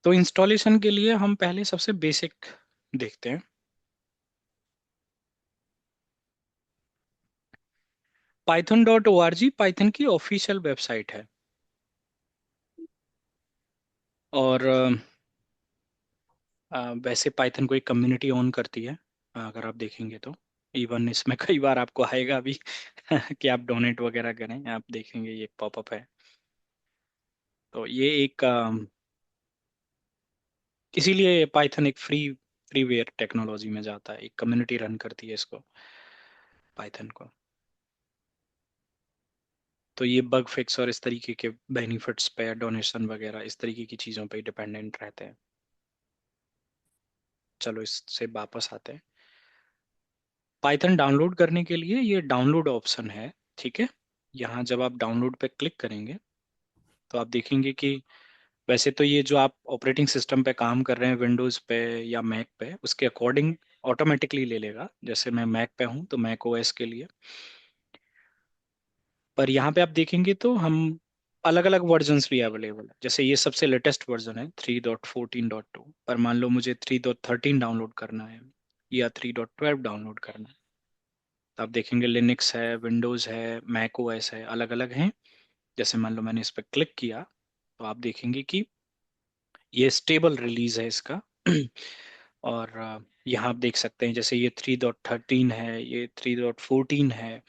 तो इंस्टॉलेशन के लिए हम पहले सबसे बेसिक देखते हैं। python.org पाइथन की ऑफिशियल वेबसाइट है। और वैसे पाइथन कोई कम्युनिटी ओन करती है। अगर आप देखेंगे तो इवन इसमें कई बार आपको आएगा भी कि आप डोनेट वगैरह करें, आप देखेंगे ये पॉपअप है। तो ये एक इसीलिए पाइथन एक फ्रीवेयर टेक्नोलॉजी में जाता है, एक कम्युनिटी रन करती है इसको, पाइथन को। तो ये बग फिक्स और इस तरीके के बेनिफिट्स पे, डोनेशन वगैरह इस तरीके की चीज़ों पे डिपेंडेंट रहते हैं। चलो इससे वापस आते हैं। पाइथन डाउनलोड करने के लिए ये डाउनलोड ऑप्शन है, ठीक है। यहाँ जब आप डाउनलोड पे क्लिक करेंगे तो आप देखेंगे कि वैसे तो ये जो आप ऑपरेटिंग सिस्टम पे काम कर रहे हैं, विंडोज़ पे या मैक पे, उसके अकॉर्डिंग ऑटोमेटिकली ले लेगा। जैसे मैं मैक पे हूँ तो मैक ओएस के लिए। पर यहाँ पे आप देखेंगे तो हम अलग अलग वर्जन्स भी अवेलेबल है। जैसे ये सबसे लेटेस्ट वर्जन है 3.14.2, पर मान लो मुझे 3.13 डाउनलोड करना है या 3.12 डाउनलोड करना है, तो आप देखेंगे लिनक्स है, विंडोज़ है, मैक ओएस है, अलग अलग हैं। जैसे मान लो मैंने इस पर क्लिक किया तो आप देखेंगे कि ये स्टेबल रिलीज है इसका। और यहाँ आप देख सकते हैं जैसे ये 3.13 है, ये 3.14 है,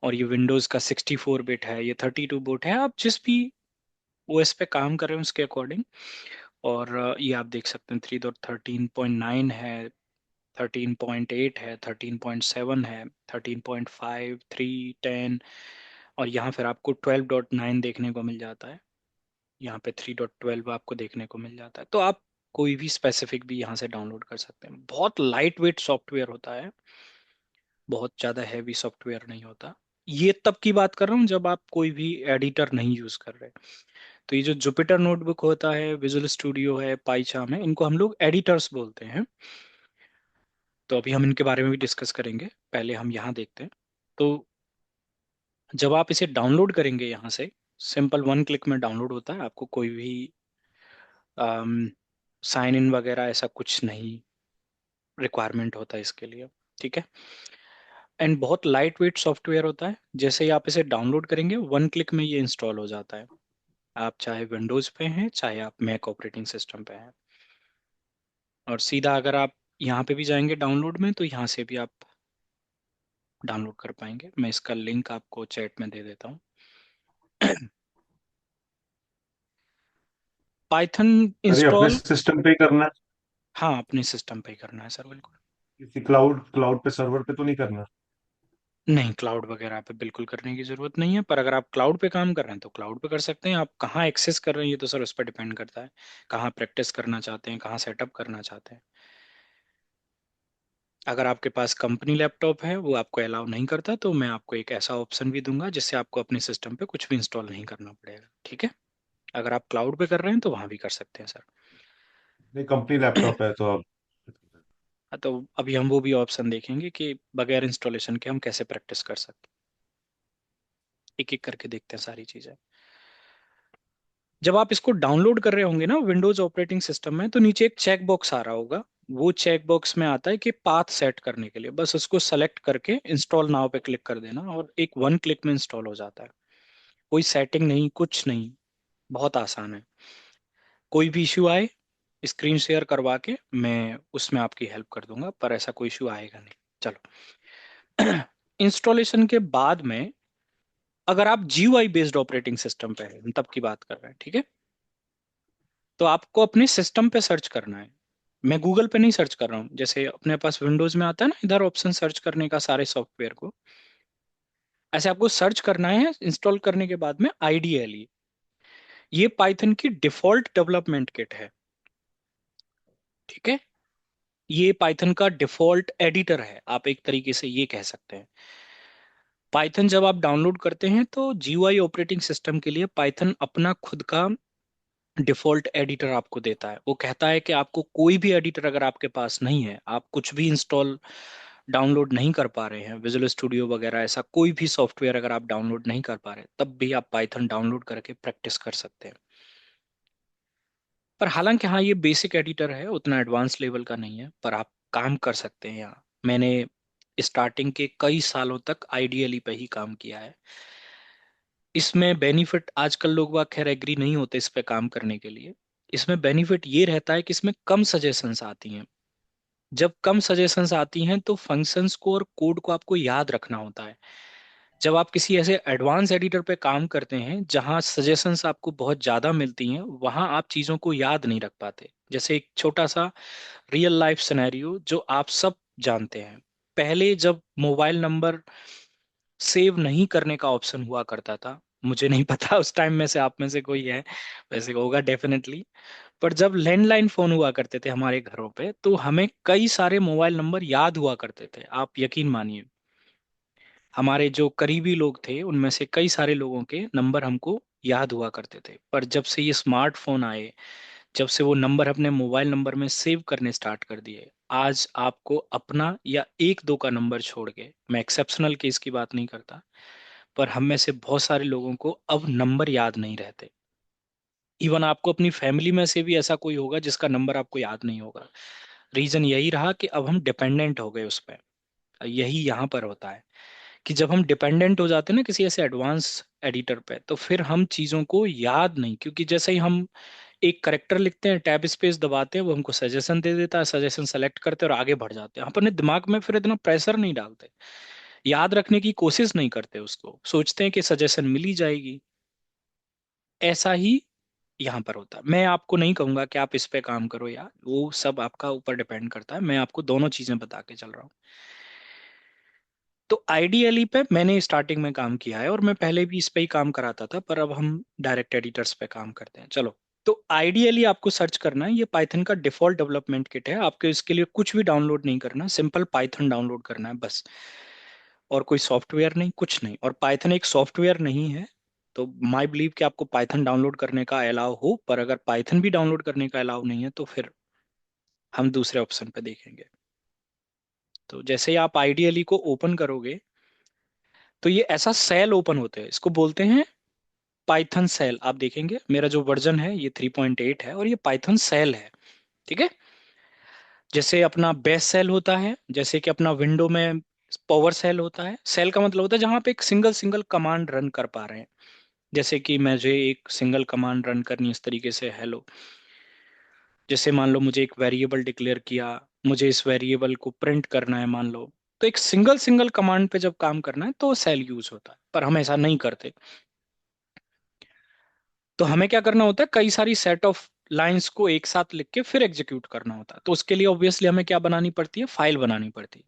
और ये विंडोज़ का 64 बिट है, ये 32 बिट है। आप जिस भी ओएस पे काम कर रहे हैं उसके अकॉर्डिंग। और ये आप देख सकते हैं 3.13.9 है, 13.8 है, 13.7 है, 13.5, 3, 10। और यहाँ फिर आपको 12.9 देखने को मिल जाता है। यहाँ पे 3.12 आपको देखने को मिल जाता है। तो आप कोई भी स्पेसिफिक भी यहाँ से डाउनलोड कर सकते हैं। बहुत लाइट वेट सॉफ्टवेयर होता है, बहुत ज़्यादा हैवी सॉफ्टवेयर नहीं होता। ये तब की बात कर रहा हूँ जब आप कोई भी एडिटर नहीं यूज कर रहे। तो ये जो जुपिटर नोटबुक होता है, विजुअल स्टूडियो है, पाइचार्म है, इनको हम लोग एडिटर्स बोलते हैं। तो अभी हम इनके बारे में भी डिस्कस करेंगे, पहले हम यहाँ देखते हैं। तो जब आप इसे डाउनलोड करेंगे यहाँ से, सिंपल 1 क्लिक में डाउनलोड होता है। आपको कोई भी साइन इन वगैरह ऐसा कुछ नहीं रिक्वायरमेंट होता है इसके लिए, ठीक है। एंड बहुत लाइट वेट सॉफ्टवेयर होता है। जैसे ही आप इसे डाउनलोड करेंगे 1 क्लिक में ये इंस्टॉल हो जाता है। आप चाहे विंडोज़ पे हैं, चाहे आप मैक ऑपरेटिंग सिस्टम पे हैं। और सीधा अगर आप यहाँ पे भी जाएंगे डाउनलोड में तो यहाँ से भी आप डाउनलोड कर पाएंगे। मैं इसका लिंक आपको चैट में दे देता हूँ। पाइथन अरे अपने इंस्टॉल। सिस्टम पे ही करना है? हाँ, अपने सिस्टम पे ही करना है सर, बिल्कुल। किसी क्लाउड क्लाउड पे सर्वर पे तो नहीं करना? नहीं, क्लाउड वगैरह पे बिल्कुल करने की ज़रूरत नहीं है। पर अगर आप क्लाउड पे काम कर रहे हैं तो क्लाउड पे कर सकते हैं। आप कहाँ एक्सेस कर रहे हैं ये तो सर उस पर डिपेंड करता है, कहाँ प्रैक्टिस करना चाहते हैं, कहाँ सेटअप करना चाहते हैं। अगर आपके पास कंपनी लैपटॉप है, वो आपको अलाउ नहीं करता, तो मैं आपको एक ऐसा ऑप्शन भी दूंगा जिससे आपको अपने सिस्टम पे कुछ भी इंस्टॉल नहीं करना पड़ेगा, ठीक है। अगर आप क्लाउड पे कर रहे हैं तो वहाँ भी कर सकते हैं सर। नहीं, कंपनी लैपटॉप है तो अब। हाँ, तो अभी हम वो भी ऑप्शन देखेंगे कि बगैर इंस्टॉलेशन के हम कैसे प्रैक्टिस कर सकते हैं। एक एक करके देखते हैं सारी चीज़ें। जब आप इसको डाउनलोड कर रहे होंगे ना विंडोज ऑपरेटिंग सिस्टम में, तो नीचे एक चेक बॉक्स आ रहा होगा। वो चेक बॉक्स में आता है कि पाथ सेट करने के लिए, बस उसको सेलेक्ट करके इंस्टॉल नाउ पे क्लिक कर देना और एक 1 क्लिक में इंस्टॉल हो जाता है। कोई सेटिंग नहीं, कुछ नहीं, बहुत आसान है। कोई भी इशू आए, स्क्रीन शेयर करवा के मैं उसमें आपकी हेल्प कर दूंगा, पर ऐसा कोई इशू आएगा नहीं। चलो। इंस्टॉलेशन के बाद में अगर आप GUI बेस्ड ऑपरेटिंग सिस्टम पे है, हम तब की बात कर रहे हैं, ठीक है। तो आपको अपने सिस्टम पे सर्च करना है। मैं गूगल पे नहीं सर्च कर रहा हूँ। जैसे अपने पास विंडोज में आता है ना इधर ऑप्शन सर्च करने का सारे सॉफ्टवेयर को, ऐसे आपको सर्च करना है इंस्टॉल करने के बाद में IDLE। ये पाइथन की डिफॉल्ट डेवलपमेंट किट है, ठीक है। ये पाइथन का डिफॉल्ट एडिटर है, आप एक तरीके से ये कह सकते हैं। पाइथन जब आप डाउनलोड करते हैं तो GUI ऑपरेटिंग सिस्टम के लिए पाइथन अपना खुद का डिफॉल्ट एडिटर आपको देता है। वो कहता है कि आपको कोई भी एडिटर अगर आपके पास नहीं है, आप कुछ भी इंस्टॉल डाउनलोड नहीं कर पा रहे हैं, विजुअल स्टूडियो वगैरह ऐसा कोई भी सॉफ्टवेयर अगर आप डाउनलोड नहीं कर पा रहे, तब भी आप पाइथन डाउनलोड करके प्रैक्टिस कर सकते हैं। पर हालांकि हाँ, ये बेसिक एडिटर है, उतना एडवांस लेवल का नहीं है, पर आप काम कर सकते हैं यहाँ। मैंने स्टार्टिंग के कई सालों तक आइडियली पे ही काम किया है। इसमें बेनिफिट, आजकल लोग वाह खैर एग्री नहीं होते इस पे काम करने के लिए। इसमें बेनिफिट ये रहता है कि इसमें कम सजेशंस आती हैं। जब कम सजेशंस आती हैं तो फंक्शंस को और कोड को आपको याद रखना होता है। जब आप किसी ऐसे एडवांस एडिटर पे काम करते हैं जहां सजेशंस आपको बहुत ज़्यादा मिलती हैं, वहां आप चीज़ों को याद नहीं रख पाते। जैसे एक छोटा सा रियल लाइफ सिनेरियो जो आप सब जानते हैं। पहले जब मोबाइल नंबर सेव नहीं करने का ऑप्शन हुआ करता था, मुझे नहीं पता उस टाइम में से आप में से कोई है, वैसे होगा डेफिनेटली। पर जब लैंडलाइन फोन हुआ करते थे हमारे घरों पे, तो हमें कई सारे मोबाइल नंबर याद हुआ करते थे, आप यकीन मानिए। हमारे जो करीबी लोग थे उनमें से कई सारे लोगों के नंबर हमको याद हुआ करते थे। पर जब से ये स्मार्टफोन आए, जब से वो नंबर अपने मोबाइल नंबर में सेव करने स्टार्ट कर दिए, आज आपको अपना या एक दो का नंबर छोड़ के, मैं एक्सेप्शनल केस की बात नहीं करता, पर हम में से बहुत सारे लोगों को अब नंबर याद नहीं रहते। इवन आपको अपनी फैमिली में से भी ऐसा कोई होगा जिसका नंबर आपको याद नहीं होगा। रीजन यही रहा कि अब हम डिपेंडेंट हो गए उस पर। यही यहाँ पर होता है कि जब हम डिपेंडेंट हो जाते हैं ना किसी ऐसे एडवांस एडिटर पे, तो फिर हम चीज़ों को याद नहीं, क्योंकि जैसे ही हम एक करेक्टर लिखते हैं, टैब स्पेस दबाते हैं, वो हमको सजेशन दे देता है, सजेशन सेलेक्ट करते हैं और आगे बढ़ जाते हैं। हम अपने दिमाग में फिर इतना प्रेशर नहीं डालते, याद रखने की कोशिश नहीं करते, उसको सोचते हैं कि सजेशन मिल ही जाएगी। ऐसा ही यहाँ पर होता है। मैं आपको नहीं कहूंगा कि आप इस पे काम करो यार, वो सब आपका ऊपर डिपेंड करता है, मैं आपको दोनों चीजें बता के चल रहा हूँ। तो आइडियली पे मैंने स्टार्टिंग में काम किया है, और मैं पहले भी इस पे ही काम कराता था, पर अब हम डायरेक्ट एडिटर्स पे काम करते हैं। चलो, तो आइडियली आपको सर्च करना है, ये पाइथन का डिफॉल्ट डेवलपमेंट किट है। आपको इसके लिए कुछ भी डाउनलोड नहीं करना, सिंपल पाइथन डाउनलोड करना है बस। और कोई सॉफ्टवेयर नहीं, कुछ नहीं। और पाइथन एक सॉफ्टवेयर नहीं है। तो माई बिलीव कि आपको पाइथन डाउनलोड करने का अलाउ हो, पर अगर पाइथन भी डाउनलोड करने का अलाउ नहीं है तो फिर हम दूसरे ऑप्शन पे देखेंगे। तो जैसे ही आप आइडियली को ओपन करोगे, तो ये ऐसा सेल ओपन होते हैं, इसको बोलते हैं पाइथन सेल। आप देखेंगे मेरा जो वर्जन है ये 3.8 है, और ये पाइथन सेल है। ठीक है। जैसे अपना बेस सेल होता है, जैसे कि अपना विंडो में पावर सेल होता है। सेल का मतलब होता है जहां पे एक सिंगल सिंगल कमांड रन कर पा रहे हैं। जैसे कि मुझे एक सिंगल कमांड रन करनी है इस तरीके से, हेलो। जैसे मान लो मुझे एक वेरिएबल डिक्लेयर किया, मुझे इस वेरिएबल को प्रिंट करना है मान लो। तो एक सिंगल सिंगल कमांड पे जब काम करना है तो सेल यूज होता है, पर हम ऐसा नहीं करते। तो हमें क्या करना होता है, कई सारी सेट ऑफ लाइंस को एक साथ लिख के फिर एग्जीक्यूट करना होता है। तो उसके लिए ऑब्वियसली हमें क्या बनानी पड़ती है, फाइल बनानी पड़ती है।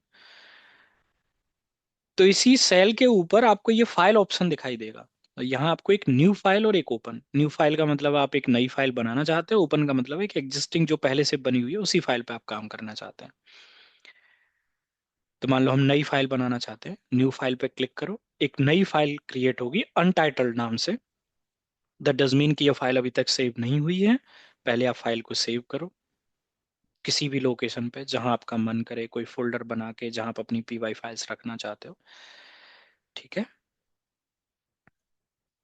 तो इसी सेल के ऊपर आपको ये फाइल ऑप्शन दिखाई देगा। तो यहाँ आपको एक न्यू फाइल और एक ओपन। न्यू फाइल का मतलब आप एक नई फाइल बनाना चाहते हो, ओपन का मतलब है कि एग्जिस्टिंग जो पहले से बनी हुई है उसी फाइल पे आप काम करना चाहते हैं। तो मान लो हम नई फाइल बनाना चाहते हैं, न्यू फाइल पे क्लिक करो, एक नई फाइल क्रिएट होगी अनटाइटल्ड नाम से। दैट डज मीन कि यह फाइल अभी तक सेव नहीं हुई है। पहले आप फाइल को सेव करो किसी भी लोकेशन पे जहां आपका मन करे, कोई फोल्डर बना के जहां आप अपनी पीवाई फाइल्स रखना चाहते हो। ठीक है।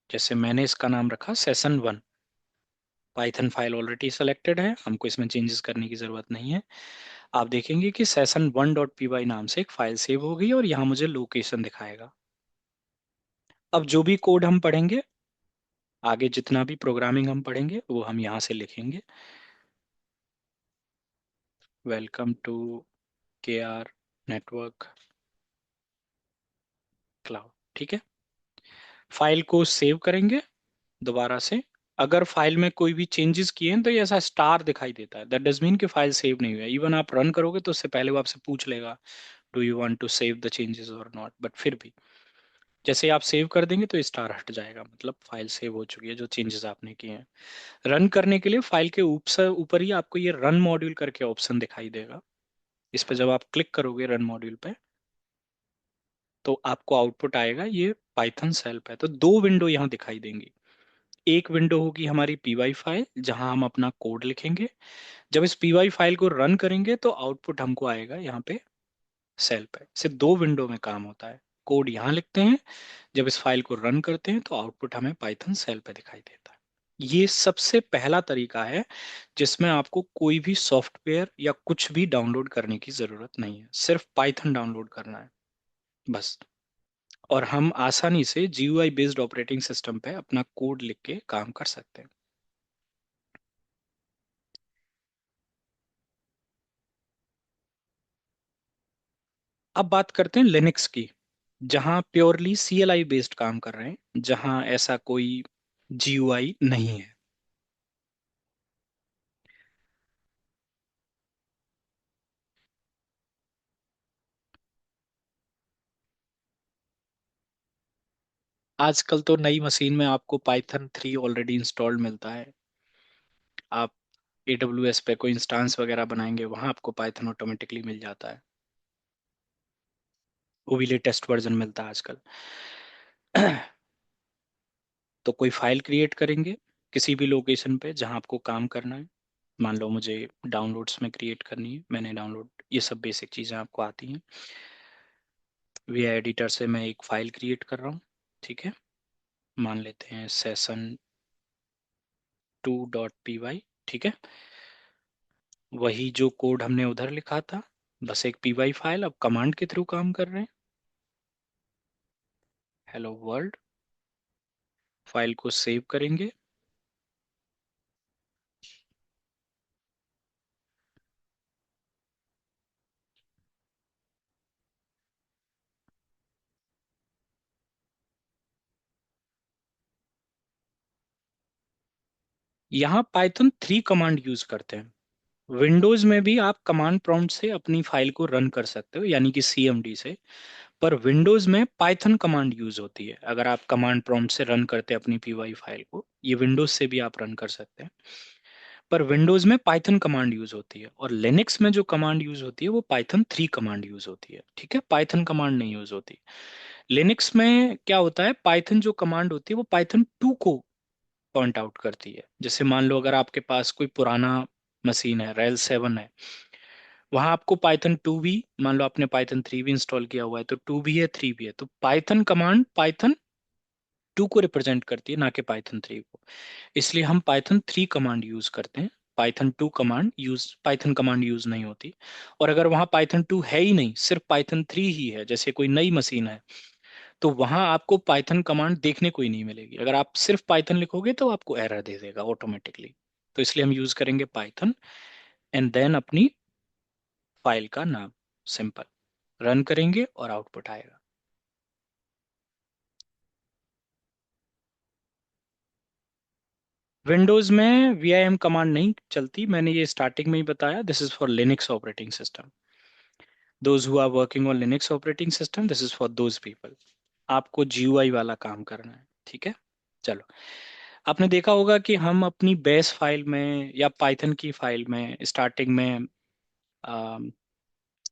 जैसे मैंने इसका नाम रखा session 1। Python file already selected है, हमको इसमें चेंजेस करने की जरूरत नहीं है। आप देखेंगे कि session1.py नाम से एक फाइल सेव हो गई और यहाँ मुझे लोकेशन दिखाएगा। अब जो भी कोड हम पढ़ेंगे, आगे जितना भी प्रोग्रामिंग हम पढ़ेंगे वो हम यहाँ से लिखेंगे। Welcome to KR network cloud. ठीक है। फाइल को सेव करेंगे दोबारा से। अगर फाइल में कोई भी चेंजेस किए हैं तो ये ऐसा स्टार दिखाई देता है, दैट डज मीन कि फाइल सेव नहीं हुआ है। इवन आप रन करोगे तो उससे पहले वो आपसे पूछ लेगा, do you want to save the changes और नॉट। बट फिर भी जैसे ही आप सेव कर देंगे तो स्टार हट जाएगा, मतलब फाइल सेव हो चुकी है जो चेंजेस आपने किए हैं। रन करने के लिए फाइल के ऊपर ऊपर ही आपको ये रन मॉड्यूल करके ऑप्शन दिखाई देगा। इस पर जब आप क्लिक करोगे रन मॉड्यूल पे, तो आपको आउटपुट आएगा ये पाइथन सेल पे। तो दो विंडो यहाँ दिखाई देंगी। एक विंडो होगी हमारी पीवाई फाइल जहां हम अपना कोड लिखेंगे। जब इस पीवाई फाइल को रन करेंगे तो आउटपुट हमको आएगा यहाँ पे सेल पे। से दो विंडो में काम होता है। कोड यहाँ लिखते हैं, जब इस फाइल को रन करते हैं तो आउटपुट हमें पाइथन सेल पे दिखाई देता है। ये सबसे पहला तरीका है जिसमें आपको कोई भी सॉफ्टवेयर या कुछ भी डाउनलोड करने की जरूरत नहीं है, सिर्फ पाइथन डाउनलोड करना है बस। और हम आसानी से GUI बेस्ड ऑपरेटिंग सिस्टम पे अपना कोड लिख के काम कर सकते हैं। अब बात करते हैं लिनक्स की, जहां प्योरली CLI बेस्ड काम कर रहे हैं, जहां ऐसा कोई GUI नहीं है। आजकल तो नई मशीन में आपको Python 3 ऑलरेडी इंस्टॉल्ड मिलता है। आप AWS पे कोई इंस्टांस वगैरह बनाएंगे, वहां आपको पाइथन ऑटोमेटिकली मिल जाता है। वो भी लेटेस्ट वर्जन मिलता है आजकल। तो कोई फाइल क्रिएट करेंगे किसी भी लोकेशन पे जहां आपको काम करना है। मान लो मुझे डाउनलोड्स में क्रिएट करनी है, मैंने डाउनलोड, ये सब बेसिक चीज़ें आपको आती हैं। वी एडिटर से मैं एक फाइल क्रिएट कर रहा हूँ, ठीक है। मान लेते हैं session2.py, ठीक है। वही जो कोड हमने उधर लिखा था, बस एक py फाइल, अब कमांड के थ्रू काम कर रहे हैं। हेलो वर्ल्ड, फाइल को सेव करेंगे। यहाँ Python 3 कमांड यूज करते हैं। विंडोज में भी आप कमांड प्रॉम्प्ट से अपनी फाइल को रन कर सकते हो, यानी कि CMD से। पर विंडोज में पाइथन कमांड यूज होती है। अगर आप कमांड प्रॉम्प्ट से रन करते हैं अपनी py फाइल को, ये विंडोज से भी आप रन कर सकते हैं, पर विंडोज में पाइथन कमांड यूज होती है। और लिनक्स में जो कमांड यूज होती है वो Python 3 कमांड यूज होती है, ठीक है, पाइथन कमांड नहीं यूज होती। लिनक्स में क्या होता है, पाइथन जो कमांड होती है वो Python 2 को पॉइंट आउट करती है। जैसे मान लो अगर आपके पास कोई पुराना मशीन है, रेल 7 है, वहां आपको Python 2 भी, मान लो आपने Python 3 भी इंस्टॉल किया हुआ है, तो 2 भी है, 3 भी है, तो पाइथन कमांड Python 2 को रिप्रेजेंट करती है, ना कि Python 3 को। इसलिए हम Python 3 कमांड यूज करते हैं। पाइथन कमांड यूज नहीं होती। और अगर वहां Python 2 है ही नहीं, सिर्फ Python 3 ही है, जैसे कोई नई मशीन है, तो वहां आपको पाइथन कमांड देखने को ही नहीं मिलेगी। अगर आप सिर्फ पाइथन लिखोगे तो आपको एरर दे देगा ऑटोमेटिकली। तो इसलिए हम यूज करेंगे पाइथन, एंड देन अपनी फाइल का नाम, सिंपल, रन करेंगे और आउटपुट आएगा। विंडोज में VIM कमांड नहीं चलती, मैंने ये स्टार्टिंग में ही बताया, this is for Linux operating system. Those who are working on Linux operating system, this is for those people. आपको GUI वाला काम करना है, ठीक है। चलो, आपने देखा होगा कि हम अपनी बेस फाइल में या पाइथन की फाइल में स्टार्टिंग में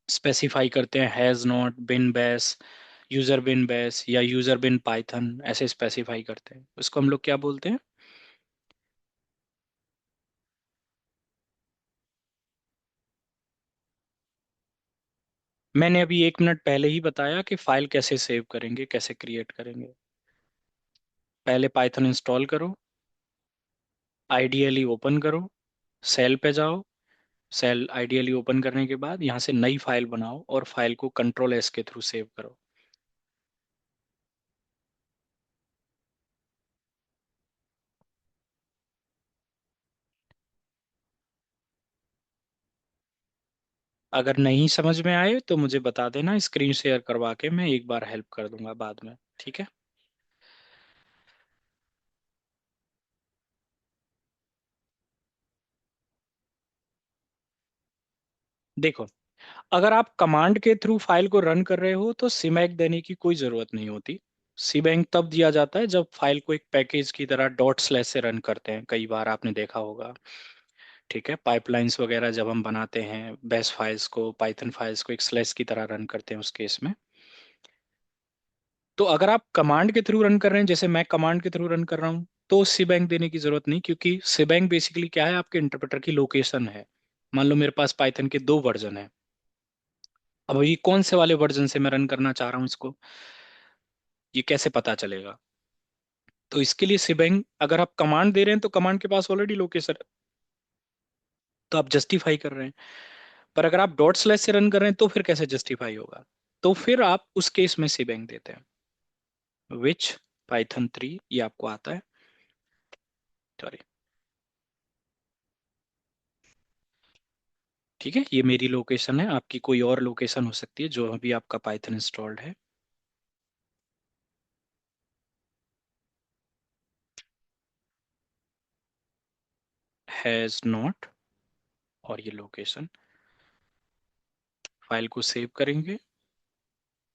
स्पेसिफाई करते हैं hash not bin bash, user bin bash या यूजर बिन पाइथन, ऐसे स्पेसिफाई करते हैं, उसको हम लोग क्या बोलते हैं। मैंने अभी 1 मिनट पहले ही बताया कि फाइल कैसे सेव करेंगे, कैसे क्रिएट करेंगे। पहले पाइथन इंस्टॉल करो, आइडियली ओपन करो, सेल पे जाओ, सेल आइडियली ओपन करने के बाद यहाँ से नई फाइल बनाओ और फाइल को Ctrl+S के थ्रू सेव करो। अगर नहीं समझ में आए तो मुझे बता देना, स्क्रीन शेयर करवा के मैं एक बार हेल्प कर दूंगा बाद में, ठीक है। देखो, अगर आप कमांड के थ्रू फाइल को रन कर रहे हो तो सीमैक देने की कोई ज़रूरत नहीं होती। सीमैक तब दिया जाता है जब फाइल को एक पैकेज की तरह डॉट स्लैश से रन करते हैं, कई बार आपने देखा होगा, ठीक है। पाइपलाइंस वगैरह जब हम बनाते हैं, बैश फाइल्स को, पाइथन फाइल्स को एक स्लैश की तरह रन करते हैं उस केस में। तो अगर आप कमांड के थ्रू रन कर रहे हैं, जैसे मैं कमांड के थ्रू रन कर रहा हूँ, तो सीबैंक देने की जरूरत नहीं, क्योंकि सीबैंक बेसिकली क्या है, आपके इंटरप्रेटर की लोकेशन है। मान लो मेरे पास पाइथन के 2 वर्जन है, अब ये कौन से वाले वर्जन से मैं रन करना चाह रहा हूँ इसको, ये कैसे पता चलेगा। तो इसके लिए सिबेंग, अगर आप कमांड दे रहे हैं तो कमांड के पास ऑलरेडी लोकेशन, तो आप जस्टिफाई कर रहे हैं। पर अगर आप डॉट स्लैश से रन कर रहे हैं तो फिर कैसे जस्टिफाई होगा? तो फिर आप उस केस में सिबेंग देते हैं, विच पाइथन 3, ये आपको आता है, सॉरी। ठीक है, ये मेरी लोकेशन है, आपकी कोई और लोकेशन हो सकती है जो अभी आपका पाइथन इंस्टॉल्ड है। हैज नॉट, और ये लोकेशन, फाइल को सेव करेंगे।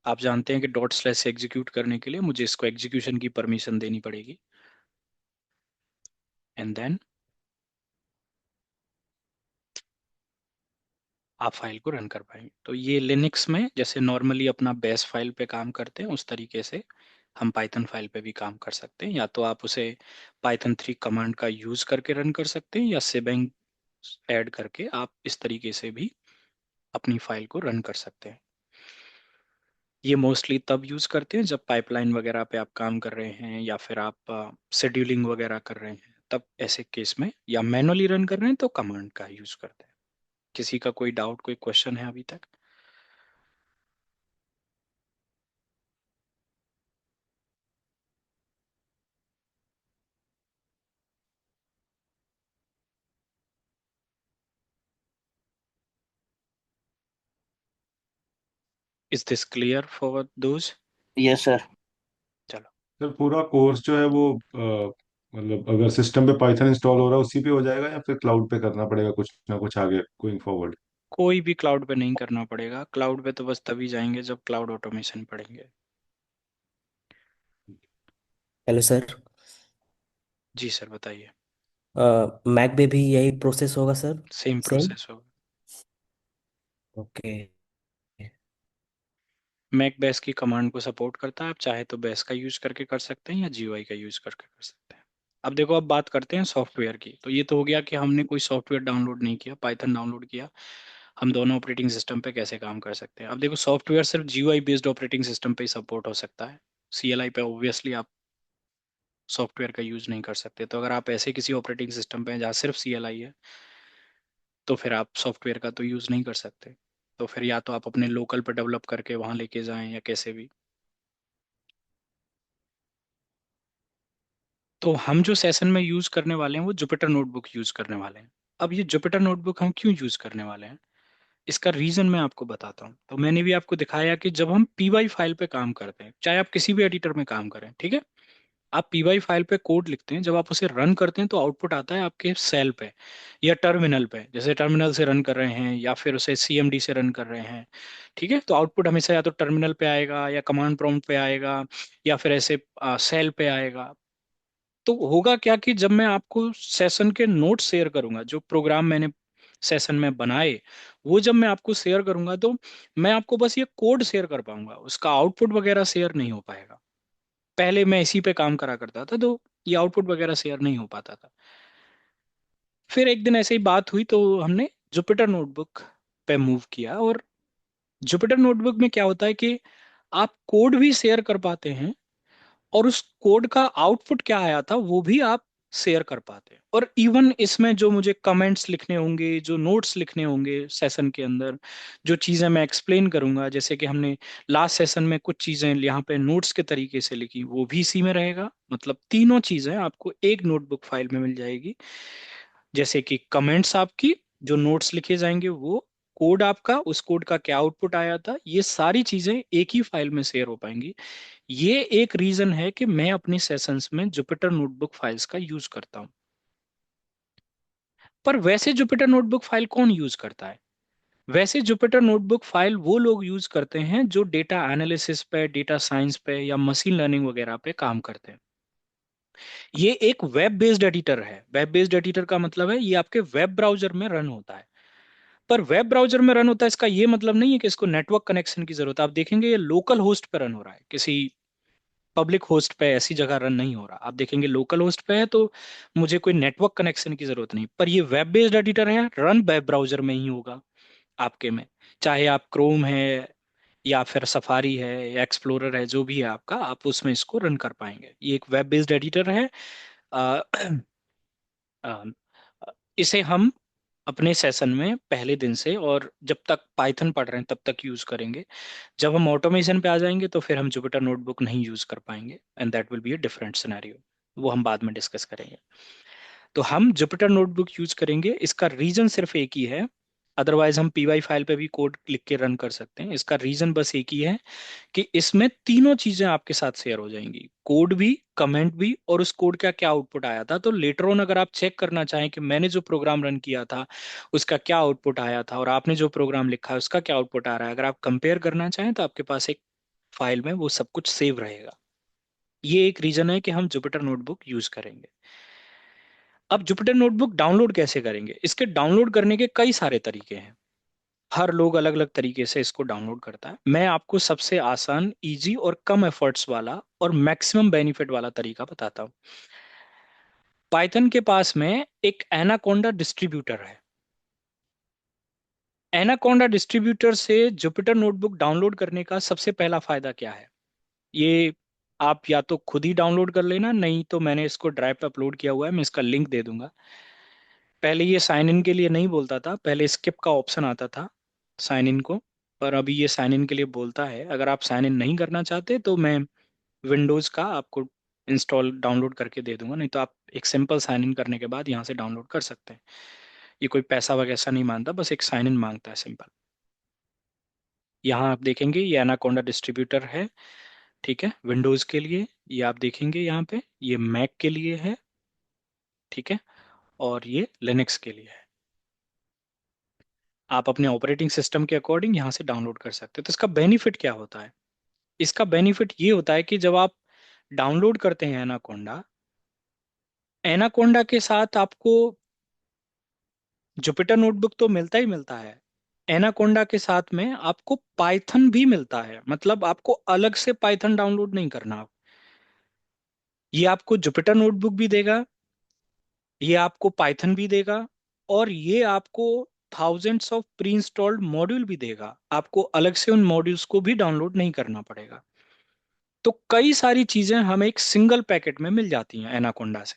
आप जानते हैं कि डॉट स्लैश से एग्जीक्यूट करने के लिए मुझे इसको एग्जीक्यूशन की परमिशन देनी पड़ेगी, एंड देन आप फाइल को रन कर पाएंगे। तो ये लिनक्स में जैसे नॉर्मली अपना बेस फाइल पे काम करते हैं, उस तरीके से हम पाइथन फाइल पे भी काम कर सकते हैं। या तो आप उसे पाइथन 3 कमांड का यूज करके रन कर सकते हैं, या सिबेंग ऐड करके आप इस तरीके से भी अपनी फाइल को रन कर सकते हैं। ये मोस्टली तब यूज करते हैं जब पाइपलाइन वगैरह पे आप काम कर रहे हैं, या फिर आप शेड्यूलिंग वगैरह कर रहे हैं, तब ऐसे केस में, या मैनुअली रन कर रहे हैं तो कमांड का यूज करते हैं। किसी का कोई डाउट, कोई क्वेश्चन है अभी तक? Is this clear for those? Yes sir. चलो, सर पूरा कोर्स जो है वो मतलब अगर सिस्टम पे पाइथन इंस्टॉल हो रहा है उसी पे हो जाएगा या फिर क्लाउड पे करना पड़ेगा कुछ ना कुछ आगे गोइंग फॉरवर्ड? कोई भी क्लाउड पे नहीं करना पड़ेगा। क्लाउड पे तो बस तभी जाएंगे जब क्लाउड ऑटोमेशन पढ़ेंगे। Hello sir. जी सर, बताइए। मैक में भी यही प्रोसेस होगा सर? Same same. प्रोसेस होगा। ओके। मैक बेस की कमांड को सपोर्ट करता है, आप चाहे तो बेस का यूज करके कर सकते हैं या जीयूआई का यूज करके कर सकते हैं। अब देखो, अब बात करते हैं सॉफ्टवेयर की। तो ये तो हो गया कि हमने कोई सॉफ्टवेयर डाउनलोड नहीं किया, पाइथन डाउनलोड किया। हम दोनों ऑपरेटिंग सिस्टम पे कैसे काम कर सकते हैं? अब देखो, सॉफ्टवेयर सिर्फ जीयूआई बेस्ड ऑपरेटिंग सिस्टम पे ही सपोर्ट हो सकता है। सीएलआई पे ऑब्वियसली आप सॉफ्टवेयर का यूज नहीं कर सकते। तो अगर आप ऐसे किसी ऑपरेटिंग सिस्टम पे हैं जहाँ सिर्फ सीएलआई है, तो फिर आप सॉफ्टवेयर का तो यूज नहीं कर सकते। तो फिर या तो आप अपने लोकल पे डेवलप करके वहां लेके जाएं, या कैसे भी। तो हम जो सेशन में यूज करने वाले हैं वो जुपिटर नोटबुक यूज करने वाले हैं। अब ये जुपिटर नोटबुक हम क्यों यूज करने वाले हैं, इसका रीजन मैं आपको बताता हूँ। तो मैंने भी आपको दिखाया कि जब हम पीवाई फाइल पे काम करते हैं, चाहे आप किसी भी एडिटर में काम करें, ठीक है, आप पीवाई फाइल पे कोड लिखते हैं, जब आप उसे रन करते हैं तो आउटपुट आता है आपके सेल पे या टर्मिनल पे। जैसे टर्मिनल से रन कर रहे हैं या फिर उसे सीएमडी से रन कर रहे हैं, ठीक है, तो आउटपुट हमेशा या तो टर्मिनल पे आएगा, या कमांड प्रॉम्प्ट पे आएगा, या फिर ऐसे सेल पे आएगा। तो होगा क्या कि जब मैं आपको सेशन के नोट शेयर करूंगा, जो प्रोग्राम मैंने सेशन में बनाए, वो जब मैं आपको शेयर करूंगा, तो मैं आपको बस ये कोड शेयर कर पाऊंगा, उसका आउटपुट वगैरह शेयर नहीं हो पाएगा। पहले मैं इसी पे काम करा करता था, तो ये आउटपुट वगैरह शेयर नहीं हो पाता था। फिर एक दिन ऐसे ही बात हुई, तो हमने जुपिटर नोटबुक पे मूव किया। और जुपिटर नोटबुक में क्या होता है कि आप कोड भी शेयर कर पाते हैं, और उस कोड का आउटपुट क्या आया था वो भी आप शेयर कर पाते हैं। और इवन इसमें जो मुझे कमेंट्स लिखने होंगे, जो नोट्स लिखने होंगे सेशन के अंदर, जो चीज़ें मैं एक्सप्लेन करूंगा, जैसे कि हमने लास्ट सेशन में कुछ चीज़ें यहाँ पे नोट्स के तरीके से लिखी, वो भी इसी में रहेगा। मतलब तीनों चीज़ें आपको एक नोटबुक फाइल में मिल जाएगी। जैसे कि कमेंट्स आपकी, जो नोट्स लिखे जाएंगे वो, कोड आपका, उस कोड का क्या आउटपुट आया था, ये सारी चीज़ें एक ही फाइल में शेयर हो पाएंगी। ये एक रीजन है कि मैं अपनी सेशंस में जुपिटर नोटबुक फाइल्स का यूज करता हूं। पर वैसे जुपिटर नोटबुक फाइल कौन यूज करता है? वैसे जुपिटर नोटबुक फाइल वो लोग यूज करते हैं जो डेटा एनालिसिस पे, डेटा साइंस पे, या मशीन लर्निंग वगैरह पे काम करते हैं। ये एक वेब बेस्ड एडिटर है। वेब बेस्ड एडिटर का मतलब है ये आपके वेब ब्राउजर में रन होता है। पर वेब ब्राउजर में रन होता है, इसका ये मतलब नहीं है कि इसको नेटवर्क कनेक्शन की जरूरत है। आप देखेंगे ये लोकल होस्ट पे रन हो रहा है, किसी पब्लिक होस्ट पे ऐसी जगह रन नहीं हो रहा। आप देखेंगे लोकल होस्ट पे है, तो मुझे कोई नेटवर्क कनेक्शन की जरूरत नहीं। पर ये वेब बेस्ड एडिटर है, रन वेब ब्राउजर में ही होगा आपके में। चाहे आप क्रोम है, या फिर सफारी है या एक्सप्लोरर है, जो भी है आपका, आप उसमें इसको रन कर पाएंगे। ये एक वेब बेस्ड एडिटर है। अ, अ, इसे हम अपने सेशन में पहले दिन से और जब तक पाइथन पढ़ रहे हैं तब तक यूज करेंगे। जब हम ऑटोमेशन पे आ जाएंगे तो फिर हम जुपिटर नोटबुक नहीं यूज कर पाएंगे, and that will be a different scenario. वो हम बाद में डिस्कस करेंगे। तो हम जुपिटर नोटबुक यूज करेंगे, इसका रीजन सिर्फ एक ही है। अदरवाइज हम पीवाई फाइल पे भी कोड लिख के रन कर सकते हैं। इसका रीजन बस एक ही है कि इसमें तीनों चीजें आपके साथ शेयर हो जाएंगी, कोड भी, कमेंट भी, और उस कोड का क्या आउटपुट आया था। तो लेटर ऑन अगर आप चेक करना चाहें कि मैंने जो प्रोग्राम रन किया था उसका क्या आउटपुट आया था और आपने जो प्रोग्राम लिखा है उसका क्या आउटपुट आ रहा है, अगर आप कंपेयर करना चाहें तो आपके पास एक फाइल में वो सब कुछ सेव रहेगा। ये एक रीजन है कि हम जुपिटर नोटबुक यूज करेंगे। अब जुपिटर नोटबुक डाउनलोड कैसे करेंगे? इसके डाउनलोड करने के कई सारे तरीके हैं। हर लोग अलग अलग तरीके से इसको डाउनलोड करता है। मैं आपको सबसे आसान, इजी और कम एफर्ट्स वाला और मैक्सिमम बेनिफिट वाला तरीका बताता हूँ। पाइथन के पास में एक एनाकोंडा डिस्ट्रीब्यूटर है। एनाकोंडा डिस्ट्रीब्यूटर से जुपिटर नोटबुक डाउनलोड करने का सबसे पहला फायदा क्या है? ये आप या तो खुद ही डाउनलोड कर लेना, नहीं तो मैंने इसको ड्राइव पे अपलोड किया हुआ है, मैं इसका लिंक दे दूंगा। पहले ये साइन इन के लिए नहीं बोलता था, पहले स्किप का ऑप्शन आता था साइन इन को, पर अभी ये साइन इन के लिए बोलता है। अगर आप साइन इन नहीं करना चाहते तो मैं विंडोज़ का आपको इंस्टॉल डाउनलोड करके दे दूंगा, नहीं तो आप एक सिंपल साइन इन करने के बाद यहाँ से डाउनलोड कर सकते हैं। ये कोई पैसा वगैरह नहीं मांगता, बस एक साइन इन मांगता है सिंपल। यहाँ आप देखेंगे ये एनाकोंडा डिस्ट्रीब्यूटर है, ठीक है, विंडोज़ के लिए। ये आप देखेंगे यहाँ पे, ये मैक के लिए है, ठीक है, और ये लिनक्स के लिए है। आप अपने ऑपरेटिंग सिस्टम के अकॉर्डिंग यहाँ से डाउनलोड कर सकते हो। तो इसका बेनिफिट क्या होता है? इसका बेनिफिट ये होता है कि जब आप डाउनलोड करते हैं एनाकोंडा, एनाकोंडा के साथ आपको जुपिटर नोटबुक तो मिलता ही मिलता है, एनाकोंडा के साथ में आपको पाइथन भी मिलता है। मतलब आपको अलग से पाइथन डाउनलोड नहीं करना। ये आपको जुपिटर नोटबुक भी देगा, ये आपको पाइथन भी देगा, और ये आपको thousands of pre installed module भी देगा। आपको अलग से उन मॉड्यूल्स को भी डाउनलोड नहीं करना पड़ेगा। तो कई सारी चीजें हमें एक सिंगल पैकेट में मिल जाती हैं एनाकोंडा से।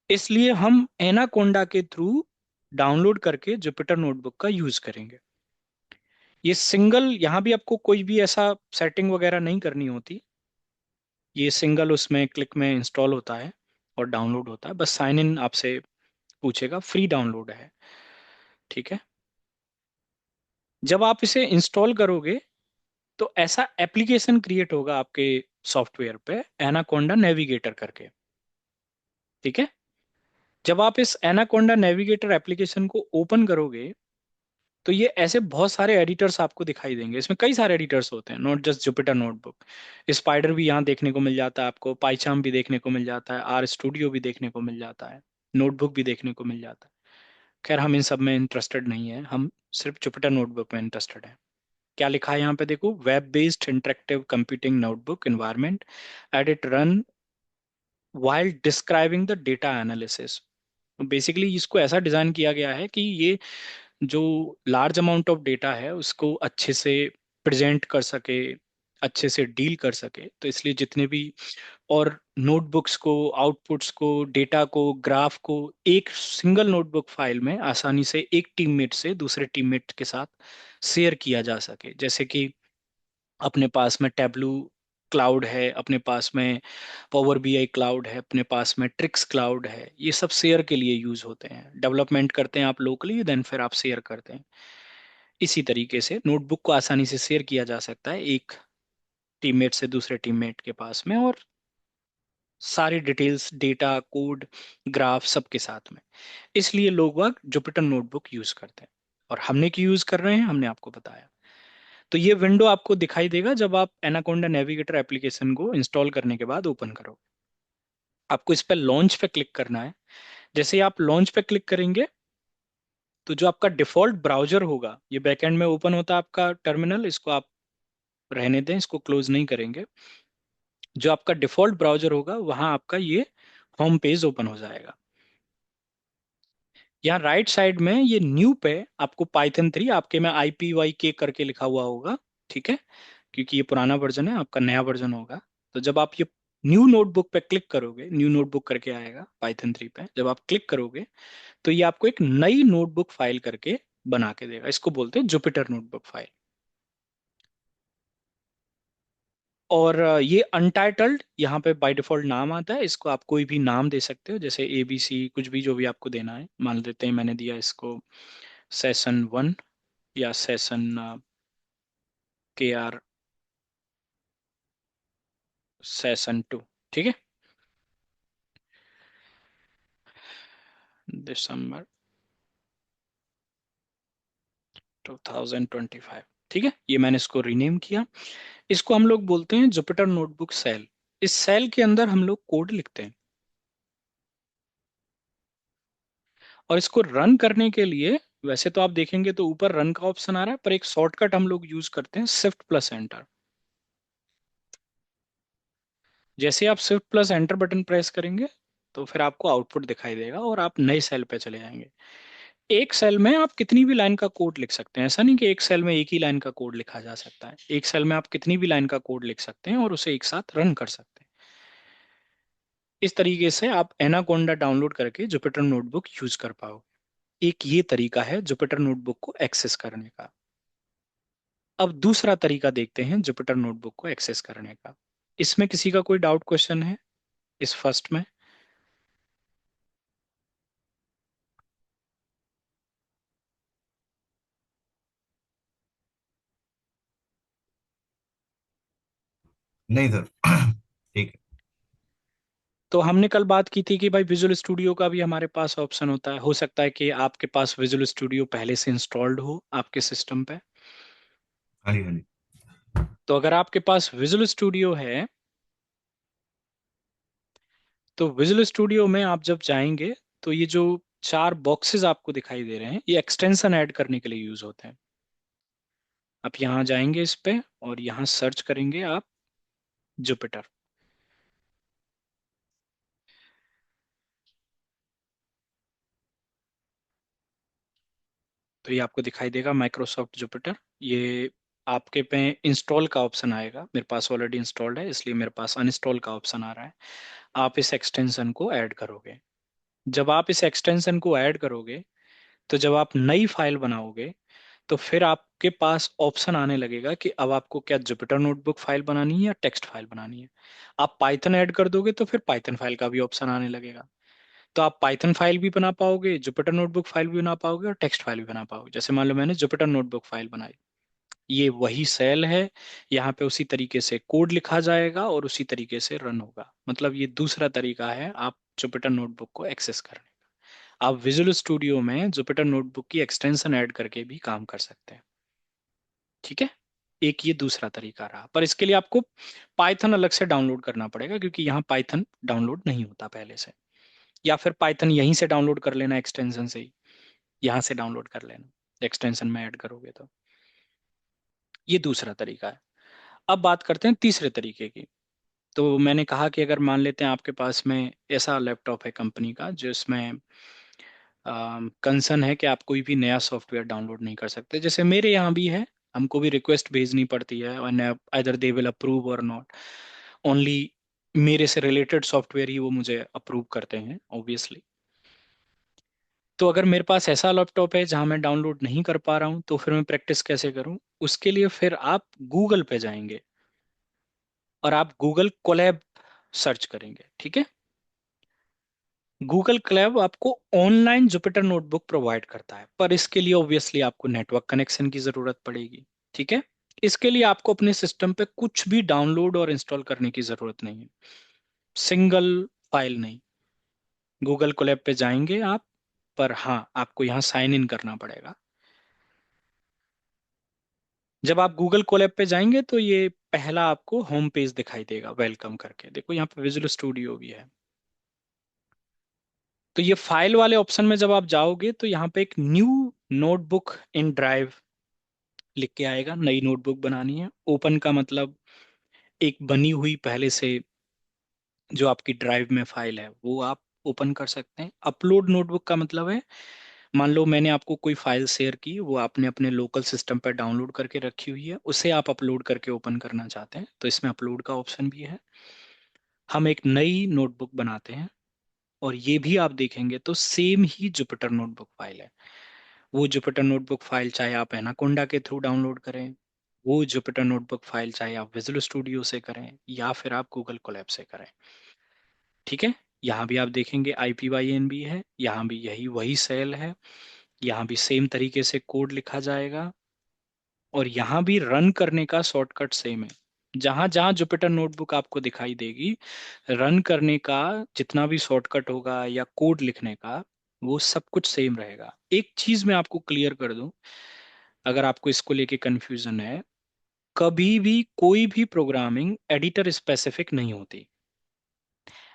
इसलिए हम एनाकोंडा के थ्रू डाउनलोड करके जुपिटर नोटबुक का यूज करेंगे। ये सिंगल, यहाँ भी आपको कोई भी ऐसा सेटिंग वगैरह नहीं करनी होती। ये सिंगल उसमें क्लिक में इंस्टॉल होता है और डाउनलोड होता है। बस साइन इन आपसे पूछेगा, फ्री डाउनलोड है, ठीक है। जब आप इसे इंस्टॉल करोगे तो ऐसा एप्लीकेशन क्रिएट होगा आपके सॉफ्टवेयर पे, एनाकोंडा नेविगेटर करके, ठीक है। जब आप इस एनाकोंडा नेविगेटर एप्लीकेशन को ओपन करोगे तो ये ऐसे बहुत सारे एडिटर्स आपको दिखाई देंगे। इसमें कई सारे एडिटर्स होते हैं, not just Jupyter notebook. Spider भी यहाँ देखने को मिल जाता है आपको, पाइचाम भी देखने को मिल जाता है, आर स्टूडियो भी देखने को मिल जाता है, नोटबुक भी देखने को मिल जाता है। खैर हम इन सब में इंटरेस्टेड नहीं है, हम सिर्फ जुपिटर नोटबुक में इंटरेस्टेड है। क्या लिखा है यहाँ पे देखो, web based interactive computing notebook environment edit run while describing the data analysis. Basically इसको ऐसा डिजाइन किया गया है कि ये जो लार्ज अमाउंट ऑफ डेटा है उसको अच्छे से प्रेजेंट कर सके, अच्छे से डील कर सके। तो इसलिए जितने भी और नोटबुक्स को, आउटपुट्स को, डेटा को, ग्राफ को एक सिंगल नोटबुक फाइल में आसानी से एक टीममेट से दूसरे टीममेट के साथ शेयर किया जा सके। जैसे कि अपने पास में टैबलू क्लाउड है, अपने पास में पावर बीआई क्लाउड है, अपने पास में ट्रिक्स क्लाउड है, ये सब शेयर के लिए यूज होते हैं। डेवलपमेंट करते हैं आप लोकली, देन फिर आप शेयर करते हैं। इसी तरीके से नोटबुक को आसानी से शेयर किया जा सकता है एक टीममेट से दूसरे टीममेट के पास में, और सारी डिटेल्स, डेटा, कोड, ग्राफ सबके साथ में। इसलिए लोग वह जुपिटर नोटबुक यूज करते हैं, और हमने क्यों यूज कर रहे हैं हमने आपको बताया। तो ये विंडो आपको दिखाई देगा जब आप एनाकोंडा नेविगेटर एप्लीकेशन को इंस्टॉल करने के बाद ओपन करो। आपको इस पर लॉन्च पे क्लिक करना है। जैसे ही आप लॉन्च पे क्लिक करेंगे तो जो आपका डिफॉल्ट ब्राउजर होगा, ये बैकएंड में ओपन होता है आपका टर्मिनल, इसको आप रहने दें, इसको क्लोज नहीं करेंगे। जो आपका डिफॉल्ट ब्राउजर होगा वहां आपका ये होम पेज ओपन हो जाएगा। यहाँ राइट साइड में ये न्यू पे आपको पाइथन 3, आपके में IPYK करके लिखा हुआ होगा, ठीक है, क्योंकि ये पुराना वर्जन है, आपका नया वर्जन होगा। तो जब आप ये न्यू नोटबुक पे क्लिक करोगे, न्यू नोटबुक करके आएगा पाइथन 3 पे, जब आप क्लिक करोगे तो ये आपको एक नई नोटबुक फाइल करके बना के देगा। इसको बोलते हैं जुपिटर नोटबुक फाइल। और ये अनटाइटल्ड यहाँ पे बाय डिफॉल्ट नाम आता है। इसको आप कोई भी नाम दे सकते हो, जैसे ABC, कुछ भी जो भी आपको देना है। मान लेते हैं मैंने दिया इसको सेशन 1 या KR सेशन 2। ठीक है, दिसंबर 2025। ठीक है, ये मैंने इसको रीनेम किया। इसको हम लोग बोलते हैं जुपिटर नोटबुक सेल। इस सेल के अंदर हम लोग कोड लिखते हैं, और इसको रन करने के लिए वैसे तो आप देखेंगे तो ऊपर रन का ऑप्शन आ रहा है, पर एक शॉर्टकट हम लोग यूज करते हैं, Shift+Enter। जैसे आप Shift+Enter बटन प्रेस करेंगे तो फिर आपको आउटपुट दिखाई देगा और आप नए सेल पे चले जाएंगे। एक सेल में आप कितनी भी लाइन का कोड लिख सकते हैं। ऐसा नहीं कि एक सेल में एक ही लाइन का कोड लिखा जा सकता है। एक सेल में आप कितनी भी लाइन का कोड लिख सकते हैं और उसे एक साथ रन कर सकते हैं। इस तरीके से आप एनाकोंडा डाउनलोड करके जुपिटर नोटबुक यूज कर पाओगे। एक ये तरीका है जुपिटर नोटबुक को एक्सेस करने का। अब दूसरा तरीका देखते हैं जुपिटर नोटबुक को एक्सेस करने का। इसमें किसी का कोई डाउट क्वेश्चन है इस फर्स्ट में? नहीं सर। ठीक है। तो हमने कल बात की थी कि भाई विजुअल स्टूडियो का भी हमारे पास ऑप्शन होता है। हो सकता है कि आपके पास विजुअल स्टूडियो पहले से इंस्टॉल्ड हो आपके सिस्टम पे। हाँ जी, हाँ जी। तो अगर आपके पास विजुअल स्टूडियो है तो विजुअल स्टूडियो में आप जब जाएंगे तो ये जो 4 बॉक्सेस आपको दिखाई दे रहे हैं, ये एक्सटेंशन ऐड करने के लिए यूज होते हैं। आप यहाँ जाएंगे इस पे और यहाँ सर्च करेंगे आप जुपिटर। तो ये आपको दिखाई देगा माइक्रोसॉफ्ट जुपिटर। ये आपके पे इंस्टॉल का ऑप्शन आएगा। मेरे पास ऑलरेडी इंस्टॉल्ड है, इसलिए मेरे पास अनइंस्टॉल का ऑप्शन आ रहा है। आप इस एक्सटेंशन को ऐड करोगे। जब आप इस एक्सटेंशन को ऐड करोगे तो जब आप नई फाइल बनाओगे तो फिर आपके पास ऑप्शन आने लगेगा कि अब आपको क्या जुपिटर नोटबुक फाइल बनानी है या टेक्स्ट फाइल बनानी है। आप पाइथन ऐड कर दोगे तो फिर पाइथन फाइल का भी ऑप्शन आने लगेगा। तो आप पाइथन फाइल भी बना पाओगे, जुपिटर नोटबुक फाइल भी बना पाओगे और टेक्स्ट फाइल भी बना पाओगे। जैसे मान लो मैंने जुपिटर नोटबुक फाइल बनाई, ये वही सेल है। यहाँ पे उसी तरीके से कोड लिखा जाएगा और उसी तरीके से रन होगा। मतलब ये दूसरा तरीका है आप जुपिटर नोटबुक को एक्सेस करने का। आप विजुअल स्टूडियो में जुपिटर नोटबुक की एक्सटेंशन ऐड करके भी काम कर सकते हैं। ठीक है, एक ये दूसरा तरीका रहा, पर इसके लिए आपको पाइथन अलग से डाउनलोड करना पड़ेगा, क्योंकि यहाँ पाइथन डाउनलोड नहीं होता पहले से। या फिर पाइथन यहीं से डाउनलोड कर लेना, एक्सटेंशन से ही यहाँ से डाउनलोड कर लेना, एक्सटेंशन में ऐड करोगे तो। ये दूसरा तरीका है। अब बात करते हैं तीसरे तरीके की। तो मैंने कहा कि अगर मान लेते हैं आपके पास में ऐसा लैपटॉप है कंपनी का जिसमें कंसर्न है कि आप कोई भी नया सॉफ्टवेयर डाउनलोड नहीं कर सकते, जैसे मेरे यहाँ भी है। हमको भी रिक्वेस्ट भेजनी पड़ती है, और आइदर दे विल अप्रूव और नॉट। ओनली मेरे से रिलेटेड सॉफ्टवेयर ही वो मुझे अप्रूव करते हैं ऑब्वियसली। तो अगर मेरे पास ऐसा लैपटॉप है जहां मैं डाउनलोड नहीं कर पा रहा हूं, तो फिर मैं प्रैक्टिस कैसे करूं? उसके लिए फिर आप गूगल पे जाएंगे और आप गूगल कोलैब सर्च करेंगे। ठीक है, गूगल कोलैब आपको ऑनलाइन जुपिटर नोटबुक प्रोवाइड करता है, पर इसके लिए ऑब्वियसली आपको नेटवर्क कनेक्शन की जरूरत पड़ेगी। ठीक है, इसके लिए आपको अपने सिस्टम पे कुछ भी डाउनलोड और इंस्टॉल करने की जरूरत नहीं है, सिंगल फाइल नहीं। गूगल कोलैब पे जाएंगे आप, पर हाँ आपको यहाँ साइन इन करना पड़ेगा। जब आप गूगल कोलैब पे जाएंगे तो ये पहला आपको होम पेज दिखाई देगा वेलकम करके। देखो यहाँ पे विजुअल स्टूडियो भी है। तो ये फाइल वाले ऑप्शन में जब आप जाओगे तो यहाँ पे एक न्यू नोटबुक इन ड्राइव लिख के आएगा। नई नोटबुक बनानी है। ओपन का मतलब एक बनी हुई पहले से जो आपकी ड्राइव में फाइल है वो आप ओपन कर सकते हैं। अपलोड नोटबुक का मतलब है मान लो मैंने आपको कोई फाइल शेयर की, वो आपने अपने लोकल सिस्टम पर डाउनलोड करके रखी हुई है, उसे आप अपलोड करके ओपन करना चाहते हैं, तो इसमें अपलोड का ऑप्शन भी है। हम एक नई नोटबुक बनाते हैं, और ये भी आप देखेंगे तो सेम ही जुपिटर नोटबुक फाइल है। वो जुपिटर नोटबुक फाइल चाहे आप एनाकोंडा के थ्रू डाउनलोड करें, वो जुपिटर नोटबुक फाइल चाहे आप विजुअल स्टूडियो से करें, या फिर आप गूगल कोलैब से करें। ठीक है, यहाँ भी आप देखेंगे IPYNB है, यहाँ भी यही वही सेल है, यहाँ भी सेम तरीके से कोड लिखा जाएगा, और यहाँ भी रन करने का शॉर्टकट सेम है। जहां जहां जुपिटर नोटबुक आपको दिखाई देगी, रन करने का जितना भी शॉर्टकट होगा या कोड लिखने का, वो सब कुछ सेम रहेगा। एक चीज मैं आपको क्लियर कर दूं, अगर आपको इसको लेके कंफ्यूजन है, कभी भी कोई भी प्रोग्रामिंग एडिटर स्पेसिफिक नहीं होती।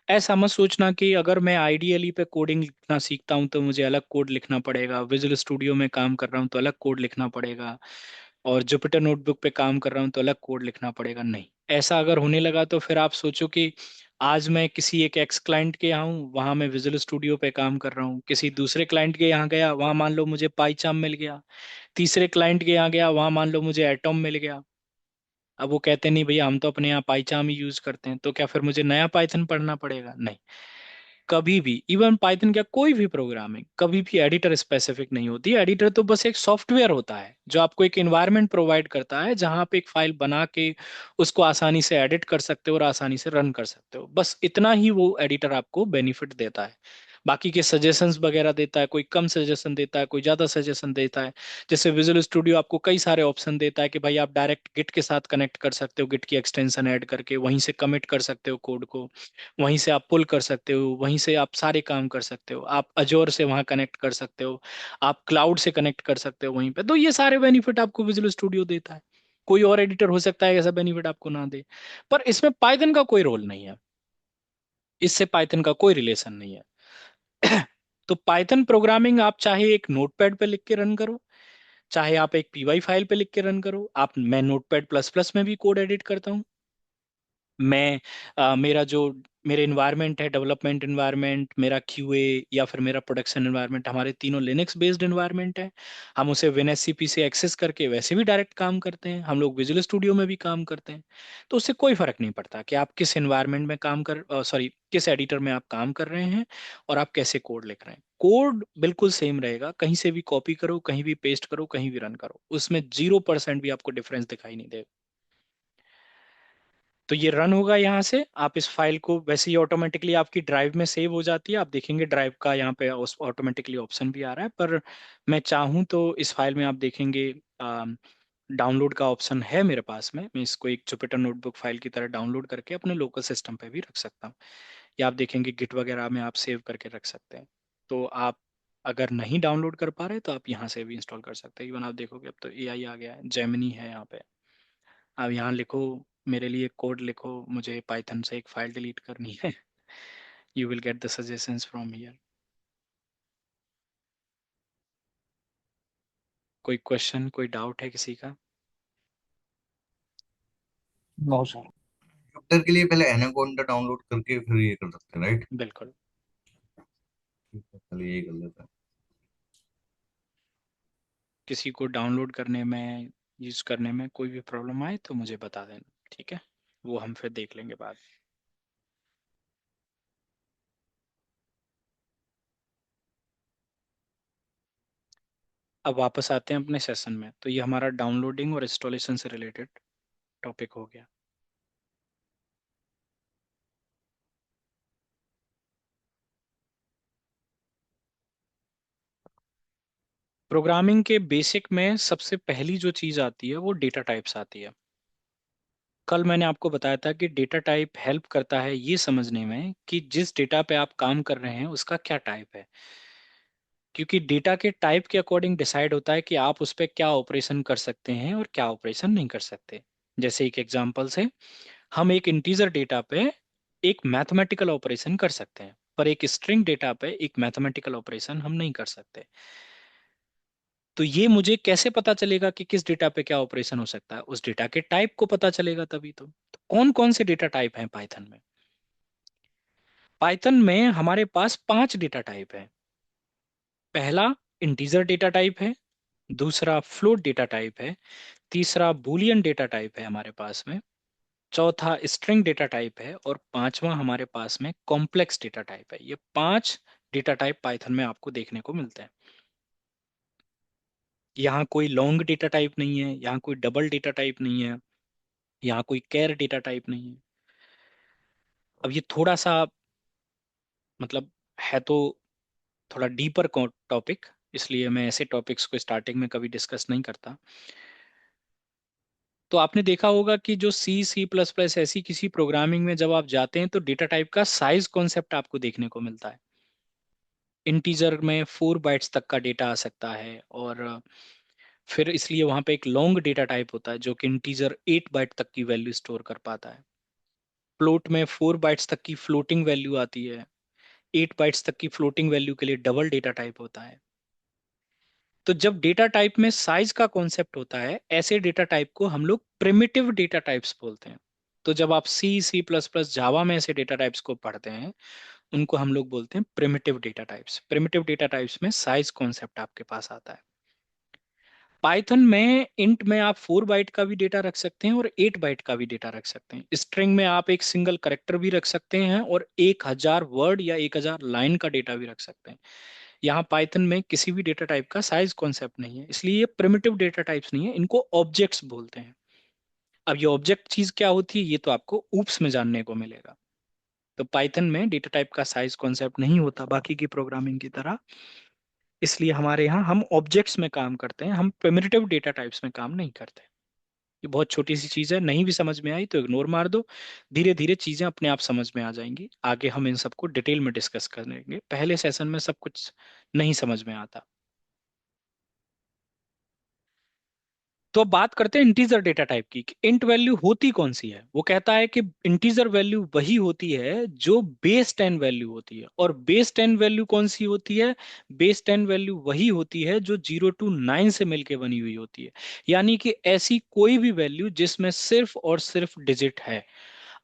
ऐसा मत सोचना कि अगर मैं आइडियली पे कोडिंग लिखना सीखता हूं तो मुझे अलग कोड लिखना पड़ेगा, विजुअल स्टूडियो में काम कर रहा हूं तो अलग कोड लिखना पड़ेगा, और जुपिटर नोटबुक पे काम कर रहा हूँ तो अलग कोड लिखना पड़ेगा। नहीं, ऐसा अगर होने लगा तो फिर आप सोचो कि आज मैं किसी एक एक्स क्लाइंट के यहाँ हूँ, वहां मैं विजुअल स्टूडियो पे काम कर रहा हूँ, किसी दूसरे क्लाइंट के यहाँ गया, वहां मान लो मुझे पाईचाम मिल गया, तीसरे क्लाइंट के यहाँ गया, वहां मान लो मुझे एटॉम मिल गया। अब वो कहते नहीं भैया हम तो अपने यहाँ पाईचाम ही यूज करते हैं, तो क्या फिर मुझे नया पाइथन पढ़ना पड़ेगा? नहीं, कभी भी इवन पाइथन क्या कोई भी प्रोग्रामिंग कभी भी एडिटर स्पेसिफिक नहीं होती। एडिटर तो बस एक सॉफ्टवेयर होता है जो आपको एक एनवायरनमेंट प्रोवाइड करता है, जहां आप एक फाइल बना के उसको आसानी से एडिट कर सकते हो और आसानी से रन कर सकते हो। बस इतना ही वो एडिटर आपको बेनिफिट देता है। बाकी के सजेशंस वगैरह देता है, कोई कम सजेशन देता है, कोई ज्यादा सजेशन देता है। जैसे विजुअल स्टूडियो आपको कई सारे ऑप्शन देता है कि भाई आप डायरेक्ट गिट के साथ कनेक्ट कर सकते हो, गिट की एक्सटेंशन ऐड करके वहीं से कमिट कर सकते हो कोड को, वहीं से आप पुल कर सकते हो, वहीं से आप सारे काम कर सकते हो, आप अजोर से वहां कनेक्ट कर सकते हो, आप क्लाउड से कनेक्ट कर सकते हो वहीं पे। तो ये सारे बेनिफिट आपको विजुअल स्टूडियो देता है। कोई और एडिटर हो सकता है ऐसा बेनिफिट आपको ना दे, पर इसमें पाइथन का कोई रोल नहीं है, इससे पाइथन का कोई रिलेशन नहीं है। तो पाइथन प्रोग्रामिंग आप चाहे एक नोटपैड पे लिख के रन करो, चाहे आप एक PY फाइल पे लिख के रन करो। मैं नोटपैड प्लस प्लस में भी कोड एडिट करता हूँ। मैं मेरा जो मेरे इन्वायरमेंट है, डेवलपमेंट इन्वायरमेंट, मेरा QA या फिर मेरा प्रोडक्शन इन्वायरमेंट, हमारे तीनों लिनक्स बेस्ड इन्वायरमेंट है। हम उसे WinSCP से एक्सेस करके वैसे भी डायरेक्ट काम करते हैं, हम लोग विजुअल स्टूडियो में भी काम करते हैं। तो उससे कोई फर्क नहीं पड़ता कि आप किस इन्वायरमेंट में काम कर सॉरी किस एडिटर में आप काम कर रहे हैं, और आप कैसे कोड लिख रहे हैं। कोड बिल्कुल सेम रहेगा, कहीं से भी कॉपी करो, कहीं भी पेस्ट करो, कहीं भी रन करो, उसमें 0% भी आपको डिफरेंस दिखाई नहीं देगा। तो ये रन होगा यहाँ से, आप इस फाइल को वैसे ही ऑटोमेटिकली आपकी ड्राइव में सेव हो जाती है। आप देखेंगे ड्राइव का यहाँ पे उस ऑटोमेटिकली ऑप्शन भी आ रहा है, पर मैं चाहूँ तो इस फाइल में आप देखेंगे डाउनलोड का ऑप्शन है मेरे पास में। मैं इसको एक जुपिटर नोटबुक फाइल की तरह डाउनलोड करके अपने लोकल सिस्टम पे भी रख सकता हूँ, या आप देखेंगे गिट वगैरह में आप सेव करके रख सकते हैं। तो आप अगर नहीं डाउनलोड कर पा रहे तो आप यहाँ से भी इंस्टॉल कर सकते हैं। इवन आप देखोगे अब तो AI आ गया है, जेमिनी है यहाँ पे। अब यहाँ लिखो, मेरे लिए कोड लिखो, मुझे पाइथन से एक फाइल डिलीट करनी है। You will get the suggestions from here. कोई क्वेश्चन, कोई डाउट है किसी का? No sir. जुपिटर के लिए पहले एनाकोंडा डाउनलोड करके फिर ये कर सकते हैं, राइट? बिल्कुल। ठीक है, पहले ये कर लेते हैं। किसी को डाउनलोड करने में, यूज करने में कोई भी प्रॉब्लम आए तो मुझे बता देना, ठीक है? वो हम फिर देख लेंगे बाद में। अब वापस आते हैं अपने सेशन में। तो ये हमारा डाउनलोडिंग और इंस्टॉलेशन से रिलेटेड टॉपिक हो गया। प्रोग्रामिंग के बेसिक में सबसे पहली जो चीज़ आती है वो डेटा टाइप्स आती है। कल मैंने आपको बताया था कि डेटा टाइप हेल्प करता है ये समझने में कि जिस डेटा पे आप काम कर रहे हैं उसका क्या टाइप है, क्योंकि डेटा के टाइप के अकॉर्डिंग डिसाइड होता है कि आप उस पर क्या ऑपरेशन कर सकते हैं और क्या ऑपरेशन नहीं कर सकते। जैसे एक एग्जांपल से, हम एक इंटीजर डेटा पे एक मैथमेटिकल ऑपरेशन कर सकते हैं, पर एक स्ट्रिंग डेटा पे एक मैथमेटिकल ऑपरेशन हम नहीं कर सकते। तो ये मुझे कैसे पता चलेगा कि किस डेटा पे क्या ऑपरेशन हो सकता है? उस डेटा के टाइप को पता चलेगा तभी तो कौन कौन से डेटा टाइप हैं पाइथन में? पाइथन में हमारे पास 5 डेटा टाइप है। पहला इंटीजर डेटा टाइप है, दूसरा फ्लोट डेटा टाइप है, तीसरा बूलियन डेटा टाइप है हमारे पास में, चौथा स्ट्रिंग डेटा टाइप है, और पांचवा हमारे पास में कॉम्प्लेक्स डेटा टाइप है। ये 5 डेटा टाइप पाइथन में आपको देखने को मिलते हैं। यहाँ कोई लॉन्ग डेटा टाइप नहीं है, यहाँ कोई डबल डेटा टाइप नहीं है, यहाँ कोई कैर डेटा टाइप नहीं है। अब ये थोड़ा सा मतलब है तो थोड़ा डीपर टॉपिक, इसलिए मैं ऐसे टॉपिक्स को स्टार्टिंग में कभी डिस्कस नहीं करता। तो आपने देखा होगा कि जो C++ ऐसी किसी प्रोग्रामिंग में जब आप जाते हैं तो डेटा टाइप का साइज कॉन्सेप्ट आपको देखने को मिलता है। इंटीजर में 4 बाइट्स तक का डेटा आ सकता है, और फिर इसलिए वहां पे एक लॉन्ग डेटा टाइप होता है जो कि इंटीजर 8 बाइट तक की वैल्यू स्टोर कर पाता है। फ्लोट में 4 बाइट्स तक की फ्लोटिंग वैल्यू आती है, 8 बाइट्स तक की फ्लोटिंग वैल्यू के लिए डबल डेटा टाइप होता है। तो जब डेटा टाइप में साइज का कॉन्सेप्ट होता है, ऐसे डेटा टाइप को हम लोग प्रिमिटिव डेटा टाइप्स बोलते हैं। तो जब आप C++ जावा में ऐसे डेटा टाइप्स को पढ़ते हैं, उनको हम लोग बोलते हैं primitive data types. Primitive data types में साइज कॉन्सेप्ट आपके पास आता है। पाइथन में इंट में आप 4 बाइट का भी डेटा रख सकते हैं और 8 बाइट का भी डेटा रख सकते हैं। स्ट्रिंग में आप एक सिंगल करेक्टर भी रख सकते हैं और 1000 वर्ड या 1000 लाइन का डेटा भी रख सकते हैं। यहाँ पाइथन में किसी भी डेटा टाइप का साइज कॉन्सेप्ट नहीं है, इसलिए ये प्रिमिटिव डेटा टाइप्स नहीं है, इनको ऑब्जेक्ट्स बोलते हैं। अब ये ऑब्जेक्ट चीज क्या होती है ये तो आपको ऊप्स में जानने को मिलेगा। तो पाइथन में डेटा टाइप का साइज कॉन्सेप्ट नहीं होता बाकी की प्रोग्रामिंग की तरह, इसलिए हमारे यहाँ हम ऑब्जेक्ट्स में काम करते हैं, हम प्रिमिटिव डेटा टाइप्स में काम नहीं करते। ये बहुत छोटी सी चीज है, नहीं भी समझ में आई तो इग्नोर मार दो। धीरे धीरे चीजें अपने आप समझ में आ जाएंगी, आगे हम इन सबको डिटेल में डिस्कस करेंगे, पहले सेशन में सब कुछ नहीं समझ में आता। तो अब बात करते हैं इंटीजर डेटा टाइप की, इंट वैल्यू होती कौन सी है। वो कहता है कि इंटीजर वैल्यू वही होती है जो बेस 10 वैल्यू होती है। और बेस 10 वैल्यू कौन सी होती है? बेस 10 वैल्यू वही होती है जो 0 to 9 से मिलके बनी हुई होती है। यानी कि ऐसी कोई भी वैल्यू जिसमें सिर्फ और सिर्फ डिजिट है।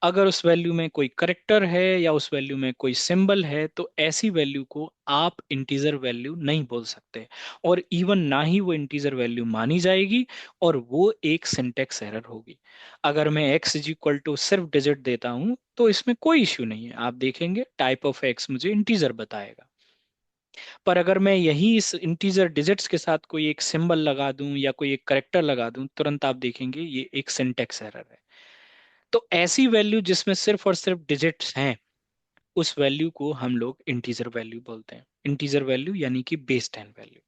अगर उस वैल्यू में कोई करेक्टर है या उस वैल्यू में कोई सिंबल है तो ऐसी वैल्यू को आप इंटीजर वैल्यू नहीं बोल सकते, और इवन ना ही वो इंटीजर वैल्यू मानी जाएगी, और वो एक सिंटेक्स एरर होगी। अगर मैं x इज इक्वल टू सिर्फ डिजिट देता हूं तो इसमें कोई इश्यू नहीं है, आप देखेंगे टाइप ऑफ x मुझे इंटीजर बताएगा। पर अगर मैं यही इस इंटीजर डिजिट्स के साथ कोई एक सिंबल लगा दूं या कोई एक करेक्टर लगा दूं, तुरंत आप देखेंगे ये एक सिंटेक्स एरर है। तो ऐसी वैल्यू जिसमें सिर्फ और सिर्फ डिजिट्स हैं, उस वैल्यू को हम लोग इंटीजर वैल्यू बोलते हैं। इंटीजर वैल्यू यानी कि बेस 10 वैल्यू।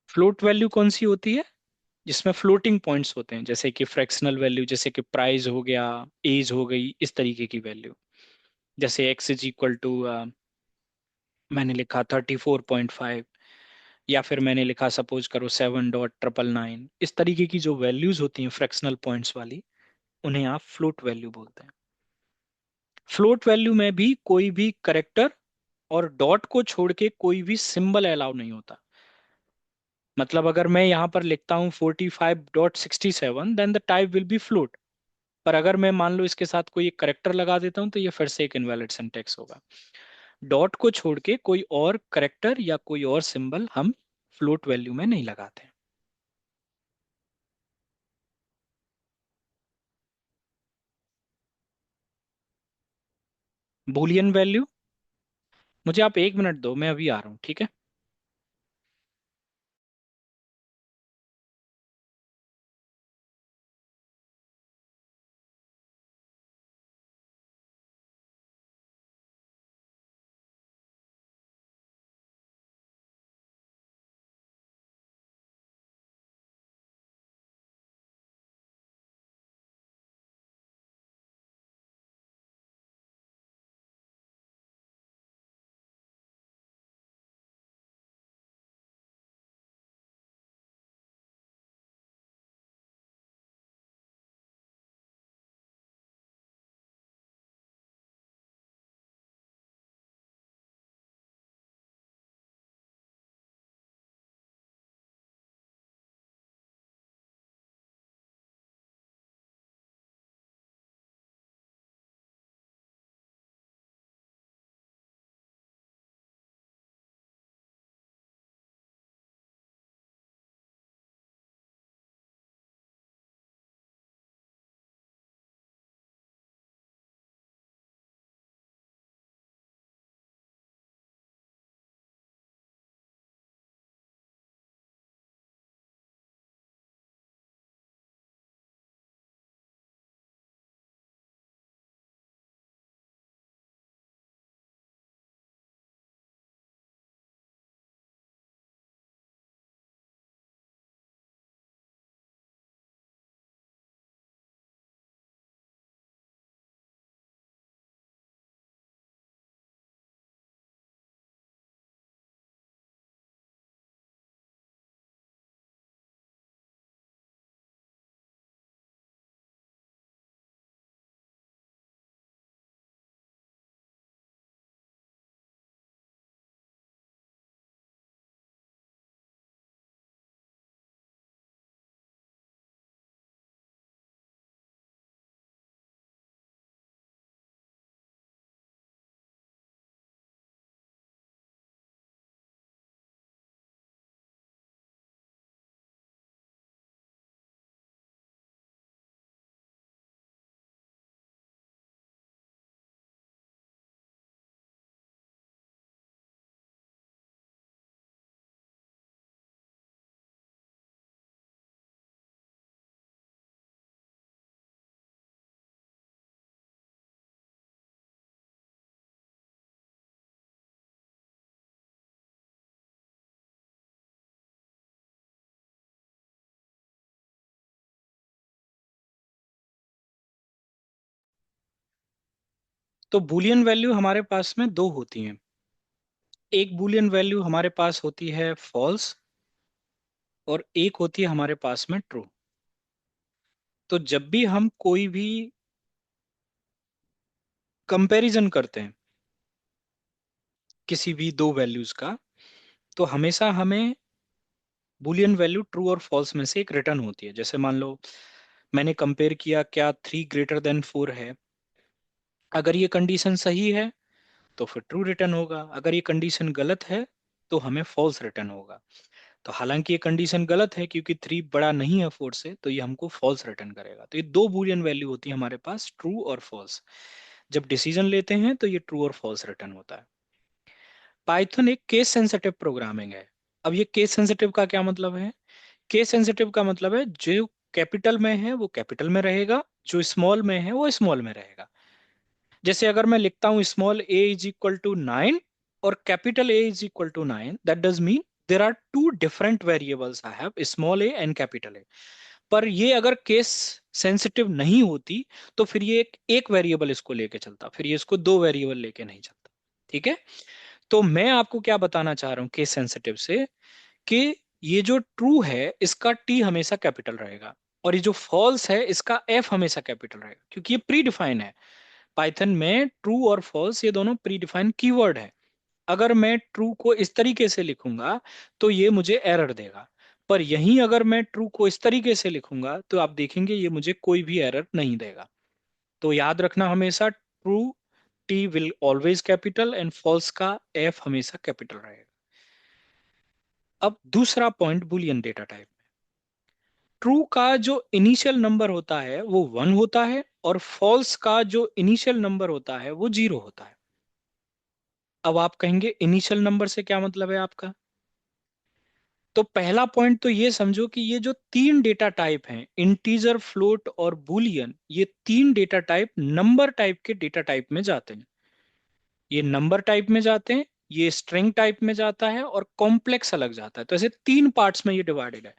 फ्लोट वैल्यू कौन सी होती है? जिसमें फ्लोटिंग पॉइंट्स होते हैं, जैसे कि फ्रैक्शनल वैल्यू, जैसे कि प्राइस हो गया, एज हो गई, इस तरीके की वैल्यू। जैसे x इज इक्वल टू मैंने लिखा 34.5, या फिर मैंने लिखा सपोज करो 7.999। इस तरीके की जो वैल्यूज होती हैं फ्रैक्शनल पॉइंट्स वाली, उन्हें आप फ्लोट वैल्यू बोलते हैं। फ्लोट वैल्यू में भी कोई भी करेक्टर और डॉट को छोड़ के कोई भी सिंबल अलाउ नहीं होता। मतलब अगर मैं यहाँ पर लिखता हूँ 45.67, then the type will be float. पर अगर मैं मान लो इसके साथ कोई एक करेक्टर लगा देता हूँ तो ये फिर से एक इनवैलिड सिंटेक्स होगा। डॉट को छोड़ के कोई और करेक्टर या कोई और सिंबल हम फ्लोट वैल्यू में नहीं लगाते। बूलियन वैल्यू, मुझे आप 1 मिनट दो, मैं अभी आ रहा हूँ, ठीक है? तो बूलियन वैल्यू हमारे पास में दो होती हैं। एक बूलियन वैल्यू हमारे पास होती है फॉल्स, और एक होती है हमारे पास में ट्रू। तो जब भी हम कोई भी कंपैरिजन करते हैं किसी भी दो वैल्यूज का, तो हमेशा हमें बूलियन वैल्यू ट्रू और फॉल्स में से एक रिटर्न होती है। जैसे मान लो मैंने कंपेयर किया क्या 3 > 4 है, अगर ये कंडीशन सही है तो फिर ट्रू रिटर्न होगा, अगर ये कंडीशन गलत है तो हमें फॉल्स रिटर्न होगा। तो हालांकि ये कंडीशन गलत है क्योंकि 3 बड़ा नहीं है 4 से, तो ये हमको फॉल्स रिटर्न करेगा। तो ये दो बूलियन वैल्यू होती है हमारे पास, ट्रू और फॉल्स। जब डिसीजन लेते हैं तो ये ट्रू और फॉल्स रिटर्न होता है। पाइथन एक केस सेंसिटिव प्रोग्रामिंग है। अब ये केस सेंसिटिव का क्या मतलब है? केस सेंसिटिव का मतलब है जो कैपिटल में है वो कैपिटल में रहेगा, जो स्मॉल में है वो स्मॉल में रहेगा। जैसे अगर मैं लिखता हूं small a is equal to 9 और capital A is equal to 9, that does mean there are two different variables I have, small a and capital A। पर ये अगर केस सेंसिटिव नहीं होती तो फिर ये एक वेरिएबल इसको लेके चलता, फिर ये इसको दो वेरिएबल लेके नहीं चलता। ठीक है। तो मैं आपको क्या बताना चाह रहा हूं केस सेंसिटिव से, कि ये जो ट्रू है इसका टी हमेशा कैपिटल रहेगा, और ये जो फॉल्स है इसका एफ हमेशा कैपिटल रहेगा, क्योंकि ये प्री डिफाइन है। पाइथन में ट्रू और फॉल्स ये दोनों प्री डिफाइंड कीवर्ड है। अगर मैं ट्रू को इस तरीके से लिखूंगा तो ये मुझे एरर देगा, पर यहीं अगर मैं ट्रू को इस तरीके से लिखूंगा तो आप देखेंगे ये मुझे कोई भी एरर नहीं देगा। तो याद रखना हमेशा true T will always capital and false का एफ हमेशा कैपिटल रहेगा। अब दूसरा point Boolean data type. True का जो इनिशियल नंबर होता है वो 1 होता है, और फॉल्स का जो इनिशियल नंबर होता है वो 0 होता है। अब आप कहेंगे इनिशियल नंबर से क्या मतलब है आपका? तो पहला पॉइंट तो ये समझो कि ये जो तीन डेटा टाइप हैं, इंटीजर, फ्लोट और बुलियन, ये तीन डेटा टाइप नंबर टाइप के डेटा टाइप में जाते हैं। ये नंबर टाइप में जाते हैं, ये स्ट्रिंग टाइप में जाता है, और कॉम्प्लेक्स अलग जाता है। तो ऐसे तीन पार्ट्स में ये डिवाइडेड है।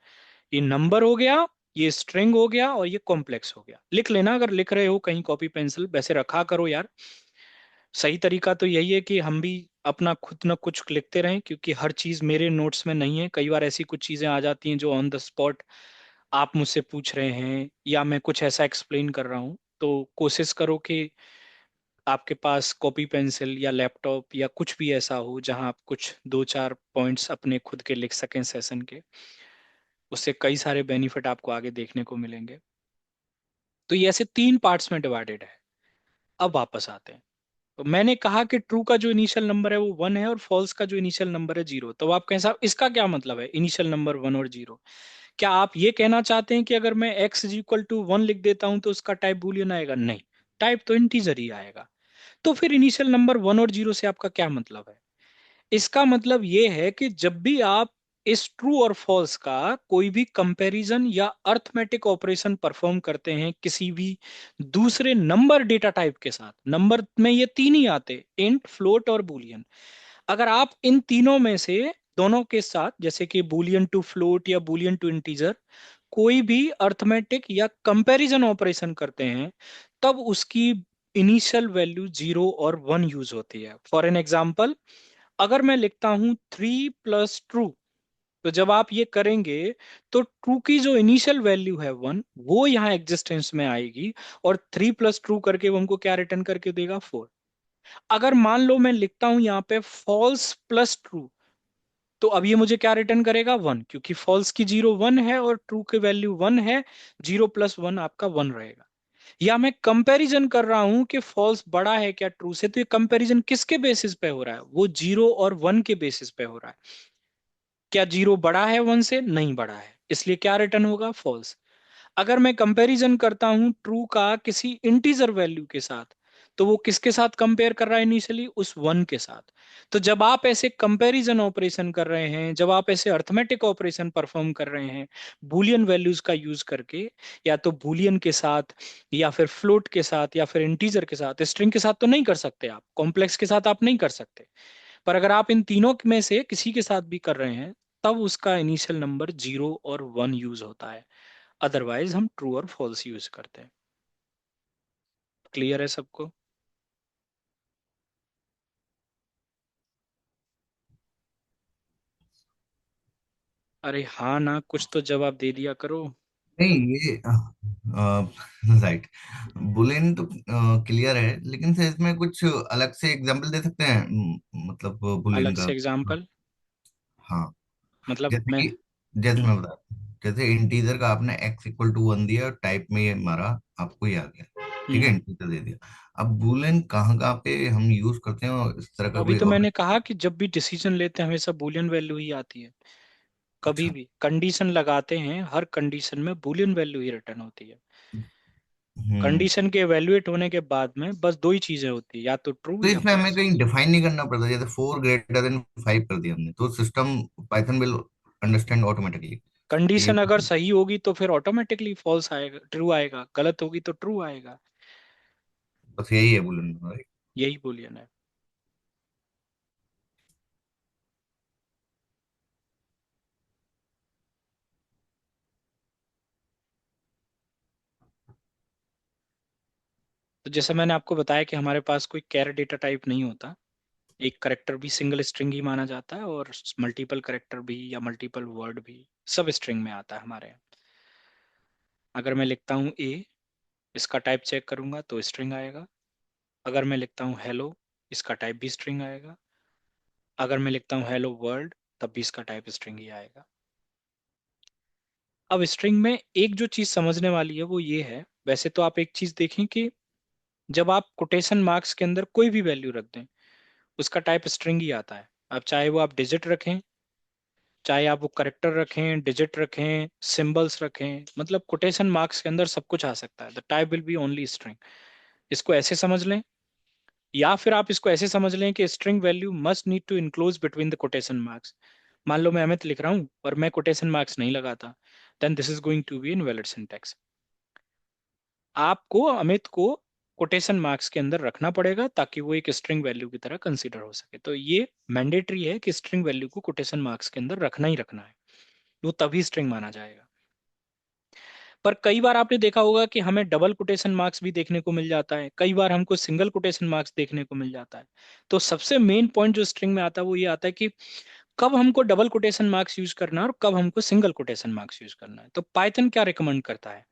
ये नंबर हो गया, ये स्ट्रिंग हो गया, और ये कॉम्प्लेक्स हो गया। लिख लेना अगर लिख रहे हो कहीं कॉपी पेंसिल, वैसे रखा करो यार। सही तरीका तो यही है कि हम भी अपना खुद ना कुछ लिखते रहें, क्योंकि हर चीज मेरे नोट्स में नहीं है। कई बार ऐसी कुछ चीजें आ जाती हैं जो ऑन द स्पॉट आप मुझसे पूछ रहे हैं, या मैं कुछ ऐसा एक्सप्लेन कर रहा हूँ। तो कोशिश करो कि आपके पास कॉपी पेंसिल या लैपटॉप या कुछ भी ऐसा हो जहां आप कुछ दो चार पॉइंट्स अपने खुद के लिख सकें सेशन के। उससे कई सारे बेनिफिट आपको आगे देखने को मिलेंगे। तो ये ऐसे तीन पार्ट्स में डिवाइडेड है। अब वापस आते हैं। तो मैंने कहा कि ट्रू का जो इनिशियल नंबर है वो 1 है, और फॉल्स का जो इनिशियल नंबर है 0। तो आप कहें साहब इसका क्या मतलब है, इनिशियल नंबर 1 और 0? क्या आप ये कहना चाहते हैं कि अगर मैं x इज इक्वल टू 1 लिख देता हूं तो उसका टाइप बूलियन आएगा? नहीं, टाइप तो इंटीजर ही आएगा। तो फिर इनिशियल नंबर 1 और 0 से आपका क्या मतलब है? इसका मतलब ये है कि जब भी आप इस ट्रू और फॉल्स का कोई भी कंपैरिजन या अर्थमेटिक ऑपरेशन परफॉर्म करते हैं किसी भी दूसरे नंबर डेटा टाइप के साथ, नंबर में ये तीन ही आते, इंट, फ्लोट और बूलियन। अगर आप इन तीनों में से दोनों के साथ, जैसे कि बूलियन टू फ्लोट या बूलियन टू इंटीजर, कोई भी अर्थमेटिक या कंपैरिजन ऑपरेशन करते हैं, तब उसकी इनिशियल वैल्यू 0 और 1 यूज होती है। फॉर एन एग्जाम्पल, अगर मैं लिखता हूं 3 प्लस ट्रू, तो जब आप ये करेंगे तो ट्रू की जो इनिशियल वैल्यू है 1, वो यहाँ एग्जिस्टेंस में आएगी, और 3 प्लस ट्रू करके वो हमको क्या रिटर्न करके देगा, 4। अगर मान लो मैं लिखता हूं यहाँ पे फॉल्स प्लस ट्रू, तो अब ये मुझे क्या रिटर्न करेगा, 1, क्योंकि फॉल्स की 0 1 है और ट्रू की वैल्यू 1 है। 0 प्लस 1 आपका 1 रहेगा। या मैं कंपैरिजन कर रहा हूं कि फॉल्स बड़ा है क्या ट्रू से, तो ये कंपैरिजन किसके बेसिस पे हो रहा है, वो 0 और 1 के बेसिस पे हो रहा है। क्या 0 बड़ा है 1 से? नहीं बड़ा है, इसलिए क्या रिटर्न होगा, फॉल्स। अगर मैं कंपैरिजन करता हूं ट्रू का किसी इंटीजर वैल्यू के साथ, तो वो किसके साथ कंपेयर कर रहा है इनिशियली, उस 1 के साथ। तो जब आप ऐसे कंपैरिजन ऑपरेशन कर रहे हैं, जब आप ऐसे अर्थमेटिक ऑपरेशन परफॉर्म कर रहे हैं बूलियन वैल्यूज का यूज करके, या तो बूलियन के साथ, या फिर फ्लोट के साथ, या फिर इंटीजर के साथ, स्ट्रिंग के साथ तो नहीं कर सकते आप, कॉम्प्लेक्स के साथ आप नहीं कर सकते, पर अगर आप इन तीनों में से किसी के साथ भी कर रहे हैं, तब उसका इनिशियल नंबर 0 और 1 यूज होता है। अदरवाइज हम ट्रू और फॉल्स यूज करते हैं। क्लियर है सबको? अरे हाँ ना, कुछ तो जवाब दे दिया करो। नहीं ये राइट, बुलियन तो क्लियर है, लेकिन सर इसमें कुछ अलग से एग्जांपल दे सकते हैं? मतलब बुलियन अलग का। से एग्जाम्पल? हाँ, मतलब जैसे मैं। कि, जैसे हम्म मैं बता, जैसे इंटीजर का आपने x इक्वल टू 1 दिया और टाइप में ये मारा, आपको ये आ गया, ठीक है, हम्म इंटीजर दे दिया। अब बुलियन कहाँ कहाँ पे हम यूज करते हैं, और इस तरह तो का अभी कोई तो और? मैंने कहा कि जब भी डिसीजन लेते हैं हमेशा बूलियन वैल्यू ही आती है। कभी अच्छा। भी कंडीशन लगाते हैं, हर कंडीशन में बूलियन वैल्यू ही रिटर्न होती है। हम्म। कंडीशन के एवेल्युएट होने के बाद में बस दो ही चीजें होती है, या तो ट्रू तो या इसमें हमें फॉल्स। कहीं डिफाइन नहीं करना पड़ता, जैसे 4 ग्रेटर देन 5 कर दिया हमने, तो system Python will understand automatically कि ये। कंडीशन अगर सही होगी तो फिर ऑटोमेटिकली फॉल्स आएगा, ट्रू आएगा, गलत होगी तो ट्रू आएगा। बस यही है बुलियन, राइट? यही बूलियन है। तो जैसे मैंने आपको बताया कि हमारे पास कोई कैर डेटा टाइप नहीं होता। एक करेक्टर भी सिंगल स्ट्रिंग ही माना जाता है, और मल्टीपल करेक्टर भी या मल्टीपल वर्ड भी सब स्ट्रिंग में आता है हमारे यहाँ। अगर मैं लिखता हूँ ए, इसका टाइप चेक करूंगा तो स्ट्रिंग आएगा। अगर मैं लिखता हूँ हेलो, इसका टाइप भी स्ट्रिंग आएगा। अगर मैं लिखता हूँ हेलो वर्ल्ड, तब भी इसका टाइप स्ट्रिंग ही आएगा। अब स्ट्रिंग में एक जो चीज समझने वाली है वो ये है, वैसे तो आप एक चीज देखें कि जब आप कोटेशन मार्क्स के अंदर कोई भी वैल्यू रख दें, उसका टाइप स्ट्रिंग ही आता है। अब चाहे वो आप डिजिट रखें, चाहे आप वो करेक्टर रखें, डिजिट रखें, सिंबल्स रखें, मतलब कोटेशन मार्क्स के अंदर सब कुछ आ सकता है। The type will B only string. इसको ऐसे समझ लें, या फिर आप इसको ऐसे समझ लें कि string value must need to enclose between the quotation marks. मान लो मैं अमित लिख रहा हूं और मैं कोटेशन मार्क्स नहीं लगाता, then this is going to be invalid syntax. आपको अमित को कोटेशन मार्क्स के अंदर रखना पड़ेगा ताकि वो एक स्ट्रिंग वैल्यू की तरह कंसीडर हो सके। तो ये मैंडेटरी है कि स्ट्रिंग वैल्यू को कोटेशन मार्क्स के अंदर रखना ही रखना है, वो तभी स्ट्रिंग माना जाएगा। पर कई बार आपने देखा होगा कि हमें डबल कोटेशन मार्क्स भी देखने को मिल जाता है, कई बार हमको सिंगल कोटेशन मार्क्स देखने को मिल जाता है। तो सबसे मेन पॉइंट जो स्ट्रिंग में आता है वो ये आता है कि कब हमको डबल कोटेशन मार्क्स यूज करना है और कब हमको सिंगल कोटेशन मार्क्स यूज करना है। तो पाइथन क्या रिकमेंड करता है?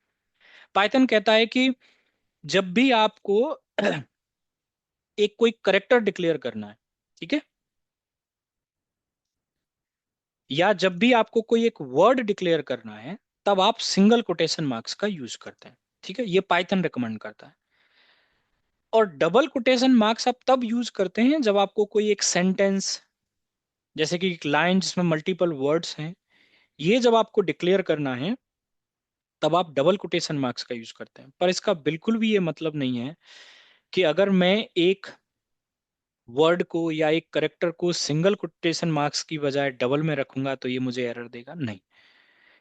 पाइथन कहता है कि जब भी आपको एक कोई करेक्टर डिक्लेयर करना है, ठीक है, या जब भी आपको कोई एक वर्ड डिक्लेयर करना है, तब आप सिंगल कोटेशन मार्क्स का यूज करते हैं। ठीक है, ये पाइथन रिकमेंड करता है। और डबल कोटेशन मार्क्स आप तब यूज करते हैं जब आपको कोई एक सेंटेंस, जैसे कि एक लाइन जिसमें मल्टीपल वर्ड्स हैं, ये जब आपको डिक्लेयर करना है, तब आप डबल कोटेशन मार्क्स का यूज करते हैं। पर इसका बिल्कुल भी ये मतलब नहीं है कि अगर मैं एक वर्ड को या एक करेक्टर को सिंगल कोटेशन मार्क्स की बजाय डबल में रखूंगा तो ये मुझे एरर देगा, नहीं।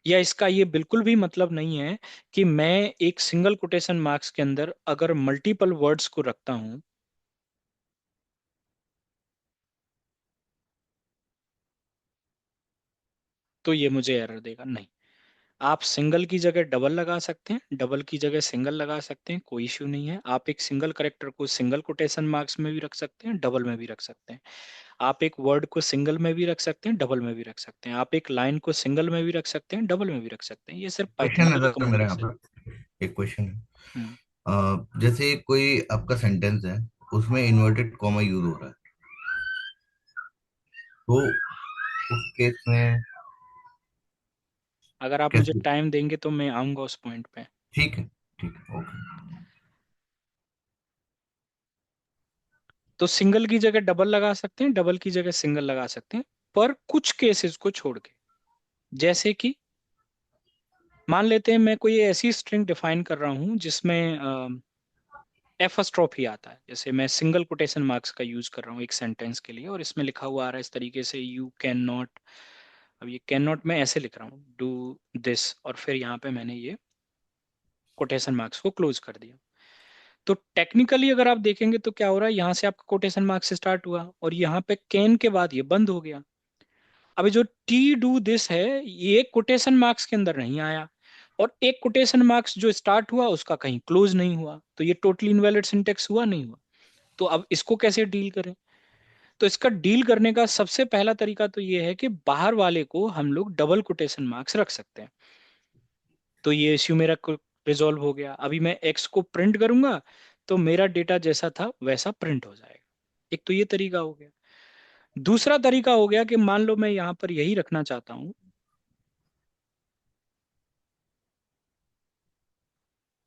या इसका ये बिल्कुल भी मतलब नहीं है कि मैं एक सिंगल कोटेशन मार्क्स के अंदर अगर मल्टीपल वर्ड्स को रखता हूं तो ये मुझे एरर देगा, नहीं। आप सिंगल की जगह डबल लगा सकते हैं, डबल की जगह सिंगल लगा सकते हैं, कोई इश्यू नहीं है। आप एक सिंगल करेक्टर को सिंगल कोटेशन मार्क्स में भी रख सकते हैं, डबल में भी रख सकते हैं। आप एक वर्ड को सिंगल में भी रख सकते हैं, डबल में भी रख सकते हैं। आप एक लाइन को सिंगल में भी रख सकते हैं, डबल में भी रख सकते हैं। ये सिर्फ पाइथन क्वेश्चन की है सर मेरा यहाँ रिकमेंडेशन है। पर, एक क्वेश्चन है। हम्म। जैसे कोई आपका सेंटेंस है, उसमें इन्वर्टेड कॉमा यूज हो रहा है, तो उस केस में अगर आप मुझे कैसे? टाइम देंगे तो मैं आऊंगा उस पॉइंट पे। ठीक है, ठीक है, ओके। तो सिंगल की जगह डबल लगा सकते हैं, डबल की जगह सिंगल लगा सकते हैं, पर कुछ केसेस को छोड़ के। जैसे कि मान लेते हैं मैं कोई ऐसी स्ट्रिंग डिफाइन कर रहा हूं जिसमें एफस्ट्रॉफी आता है। जैसे मैं सिंगल कोटेशन मार्क्स का यूज कर रहा हूँ एक सेंटेंस के लिए, और इसमें लिखा हुआ आ रहा है इस तरीके से, यू कैन नॉट। अब ये कैन नॉट मैं ऐसे लिख रहा हूँ, डू दिस, और फिर यहाँ पे मैंने ये कोटेशन मार्क्स को क्लोज कर दिया। तो टेक्निकली अगर आप देखेंगे तो क्या हो रहा है, यहाँ से आपका कोटेशन मार्क्स स्टार्ट हुआ और यहाँ पे कैन के बाद ये बंद हो गया। अभी जो टी डू दिस है, ये कोटेशन मार्क्स के अंदर नहीं आया, और एक कोटेशन मार्क्स जो स्टार्ट हुआ उसका कहीं क्लोज नहीं हुआ, तो ये टोटली इनवैलिड सिंटेक्स हुआ नहीं हुआ। तो अब इसको कैसे डील करें? तो इसका डील करने का सबसे पहला तरीका तो ये है कि बाहर वाले को हम लोग डबल कोटेशन मार्क्स रख सकते हैं। तो ये इश्यू मेरा रिजॉल्व हो गया। अभी मैं एक्स को प्रिंट करूंगा तो मेरा डेटा जैसा था वैसा प्रिंट हो जाएगा। एक तो ये तरीका हो गया। दूसरा तरीका हो गया कि मान लो मैं यहां पर यही रखना चाहता हूं,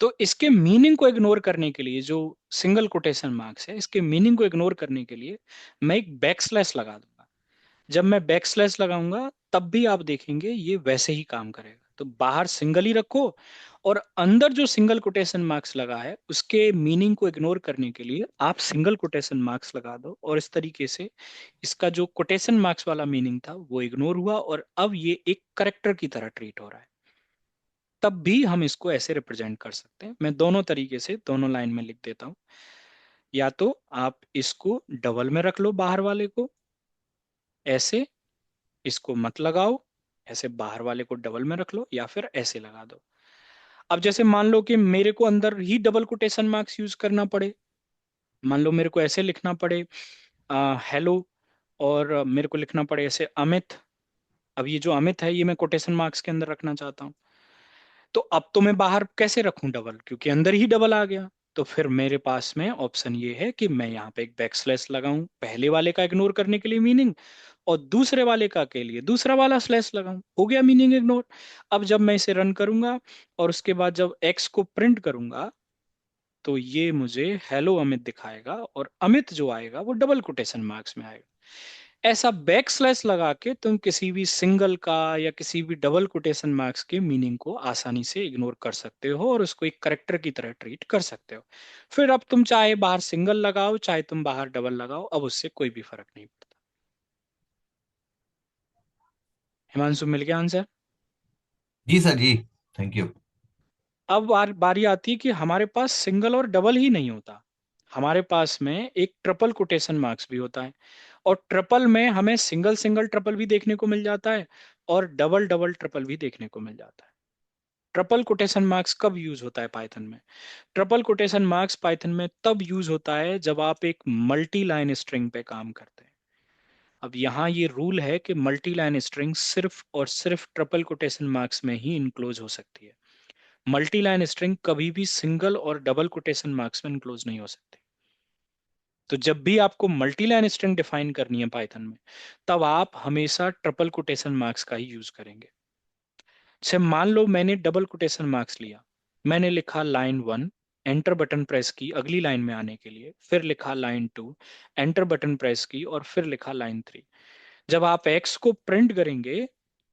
तो इसके मीनिंग को इग्नोर करने के लिए, जो सिंगल कोटेशन मार्क्स है, इसके मीनिंग को इग्नोर करने के लिए मैं एक बैक स्लैश लगा दूंगा। जब मैं बैक स्लैश लगाऊंगा तब भी आप देखेंगे ये वैसे ही काम करेगा। तो बाहर सिंगल ही रखो और अंदर जो सिंगल कोटेशन मार्क्स लगा है उसके मीनिंग को इग्नोर करने के लिए आप सिंगल कोटेशन मार्क्स लगा दो, और इस तरीके से इसका जो कोटेशन मार्क्स वाला मीनिंग था वो इग्नोर हुआ और अब ये एक करेक्टर की तरह ट्रीट हो रहा है। तब भी हम इसको ऐसे रिप्रेजेंट कर सकते हैं। मैं दोनों तरीके से दोनों लाइन में लिख देता हूं। या तो आप इसको डबल में रख लो बाहर वाले को ऐसे, इसको मत लगाओ, ऐसे बाहर वाले को डबल में रख लो, या फिर ऐसे लगा दो। अब जैसे मान लो कि मेरे को अंदर ही डबल कोटेशन मार्क्स यूज करना पड़े, मान लो मेरे को ऐसे लिखना पड़े हेलो, और मेरे को लिखना पड़े ऐसे अमित। अब ये जो अमित है ये मैं कोटेशन मार्क्स के अंदर रखना चाहता हूँ, तो अब तो मैं बाहर कैसे रखूं डबल, क्योंकि अंदर ही डबल आ गया। तो फिर मेरे पास में ऑप्शन ये है कि मैं यहाँ पे एक बैक स्लैश लगाऊं पहले वाले का इग्नोर करने के लिए मीनिंग, और दूसरे वाले का के लिए दूसरा वाला स्लैश लगाऊं, हो गया मीनिंग इग्नोर। अब जब मैं इसे रन करूंगा और उसके बाद जब एक्स को प्रिंट करूंगा तो ये मुझे हेलो अमित दिखाएगा, और अमित जो आएगा वो डबल कोटेशन मार्क्स में आएगा। ऐसा बैक स्लैश लगा के तुम किसी भी सिंगल का या किसी भी डबल कोटेशन मार्क्स के मीनिंग को आसानी से इग्नोर कर सकते हो और उसको एक करेक्टर की तरह ट्रीट कर सकते हो। फिर अब तुम चाहे बाहर सिंगल लगाओ चाहे तुम बाहर डबल लगाओ, अब उससे कोई भी फर्क नहीं पड़ता। हिमांशु, मिल गया आंसर? जी सर जी। Thank you. अब बारी आती है कि हमारे पास सिंगल और डबल ही नहीं होता, हमारे पास में एक ट्रिपल कोटेशन मार्क्स भी होता है। और ट्रिपल में हमें सिंगल सिंगल ट्रिपल भी देखने को मिल जाता है और डबल डबल ट्रिपल भी देखने को मिल जाता है। ट्रिपल कोटेशन मार्क्स कब यूज होता है पाइथन में? ट्रिपल कोटेशन मार्क्स पाइथन में तब यूज होता है जब आप एक मल्टी लाइन स्ट्रिंग पे काम करते हैं। अब यहाँ ये रूल है कि मल्टी लाइन स्ट्रिंग सिर्फ और सिर्फ ट्रिपल कोटेशन मार्क्स में ही इनक्लोज हो सकती है। मल्टी लाइन स्ट्रिंग कभी भी सिंगल और डबल कोटेशन मार्क्स में इनक्लोज नहीं हो सकती। तो जब भी आपको मल्टी लाइन स्ट्रिंग डिफाइन करनी है पाइथन में, तब आप हमेशा ट्रिपल कोटेशन मार्क्स का ही यूज करेंगे। जैसे मान लो मैंने डबल कोटेशन मार्क्स लिया, मैंने लिखा लाइन 1, एंटर बटन प्रेस की अगली लाइन में आने के लिए, फिर लिखा लाइन 2, एंटर बटन प्रेस की, और फिर लिखा लाइन 3। जब आप एक्स को प्रिंट करेंगे,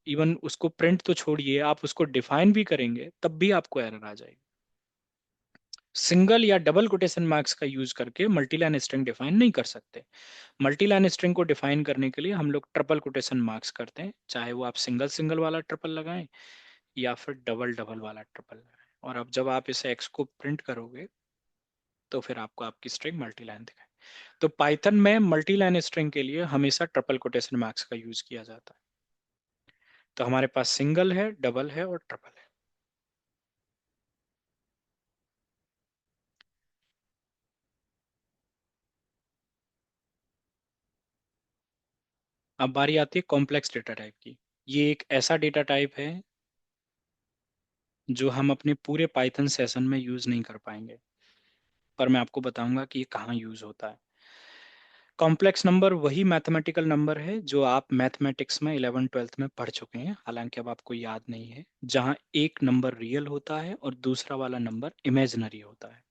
इवन उसको प्रिंट तो छोड़िए, आप उसको डिफाइन भी करेंगे तब भी आपको एरर आ जाएगी। सिंगल या डबल कोटेशन मार्क्स का यूज करके मल्टी लाइन स्ट्रिंग डिफाइन नहीं कर सकते। मल्टी लाइन स्ट्रिंग को डिफाइन करने के लिए हम लोग ट्रिपल कोटेशन मार्क्स करते हैं, चाहे वो आप सिंगल सिंगल वाला ट्रिपल लगाएं या फिर डबल डबल वाला ट्रिपल लगाएं। और अब जब आप इसे एक्स को प्रिंट करोगे तो फिर आपको आपकी स्ट्रिंग मल्टी लाइन दिखाए। तो पाइथन में मल्टी लाइन स्ट्रिंग के लिए हमेशा ट्रिपल कोटेशन मार्क्स का यूज किया जाता है। तो हमारे पास सिंगल है, डबल है और ट्रिपल है। अब बारी आती है कॉम्प्लेक्स डेटा टाइप की। ये एक ऐसा डेटा टाइप है जो हम अपने पूरे पाइथन सेशन में यूज नहीं कर पाएंगे, पर मैं आपको बताऊंगा कि ये कहाँ यूज होता है। कॉम्प्लेक्स नंबर वही मैथमेटिकल नंबर है जो आप मैथमेटिक्स में 11 ट्वेल्थ में पढ़ चुके हैं, हालांकि अब आपको याद नहीं है, जहां एक नंबर रियल होता है और दूसरा वाला नंबर इमेजिनरी होता है।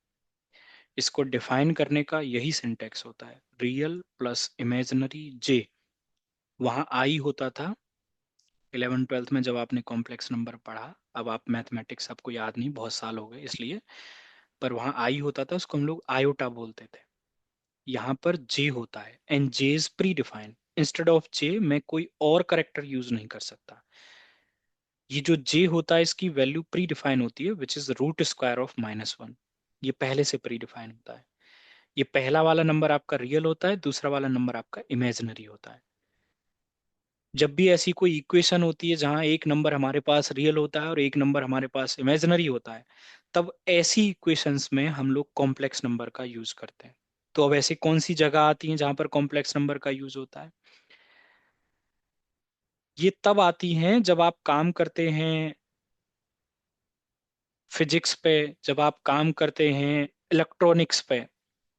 इसको डिफाइन करने का यही सिंटेक्स होता है, रियल प्लस इमेजिनरी जे। वहां आई होता था 11 ट्वेल्थ में जब आपने कॉम्प्लेक्स नंबर पढ़ा। अब आप मैथमेटिक्स आपको याद नहीं, बहुत साल हो गए इसलिए, पर वहां आई होता था, उसको हम लोग आयोटा बोलते थे। यहाँ पर जे होता है and J is predefined. Instead of J मैं कोई और करेक्टर यूज नहीं कर सकता। ये जो जे होता है इसकी वैल्यू प्री डिफाइन होती है, which is root square of -1। ये पहले से प्री डिफाइन होता है। ये पहला वाला नंबर आपका रियल होता है, दूसरा वाला नंबर आपका इमेजिनरी होता है। जब भी ऐसी कोई इक्वेशन होती है जहां एक नंबर हमारे पास रियल होता है और एक नंबर हमारे पास इमेजिनरी होता है, तब ऐसी इक्वेशंस में हम लोग कॉम्प्लेक्स नंबर का यूज करते हैं। तो अब ऐसी कौन सी जगह आती है जहां पर कॉम्प्लेक्स नंबर का यूज होता है? ये तब आती हैं जब आप काम करते हैं फिजिक्स पे, जब आप काम करते हैं इलेक्ट्रॉनिक्स पे।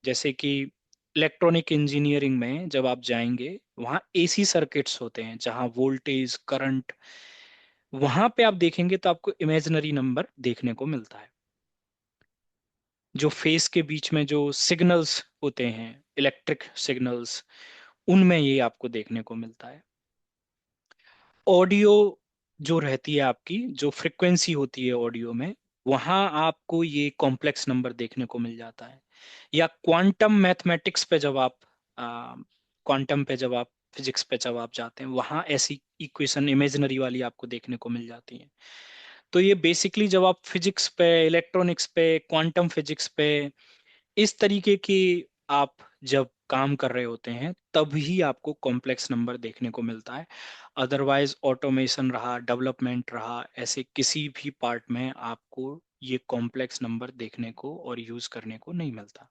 जैसे कि इलेक्ट्रॉनिक इंजीनियरिंग में जब आप जाएंगे, वहाँ एसी सर्किट्स होते हैं जहाँ वोल्टेज करंट, वहां पे आप देखेंगे तो आपको इमेजिनरी नंबर देखने को मिलता है। जो फेस के बीच में जो सिग्नल्स होते हैं, इलेक्ट्रिक सिग्नल्स, उनमें ये आपको देखने को मिलता है। ऑडियो जो रहती है आपकी, जो फ्रिक्वेंसी होती है ऑडियो में, वहां आपको ये कॉम्प्लेक्स नंबर देखने को मिल जाता है। या क्वांटम मैथमेटिक्स पे जब आप क्वांटम पे जब आप फिजिक्स पे जब आप जाते हैं, वहां ऐसी इक्वेशन इमेजिनरी वाली आपको देखने को मिल जाती है। तो ये बेसिकली जब आप फिजिक्स पे, इलेक्ट्रॉनिक्स पे, क्वांटम फिजिक्स पे, इस तरीके की आप जब काम कर रहे होते हैं, तभी आपको कॉम्प्लेक्स नंबर देखने को मिलता है। अदरवाइज ऑटोमेशन रहा, डेवलपमेंट रहा, ऐसे किसी भी पार्ट में आपको ये कॉम्प्लेक्स नंबर देखने को और यूज करने को नहीं मिलता।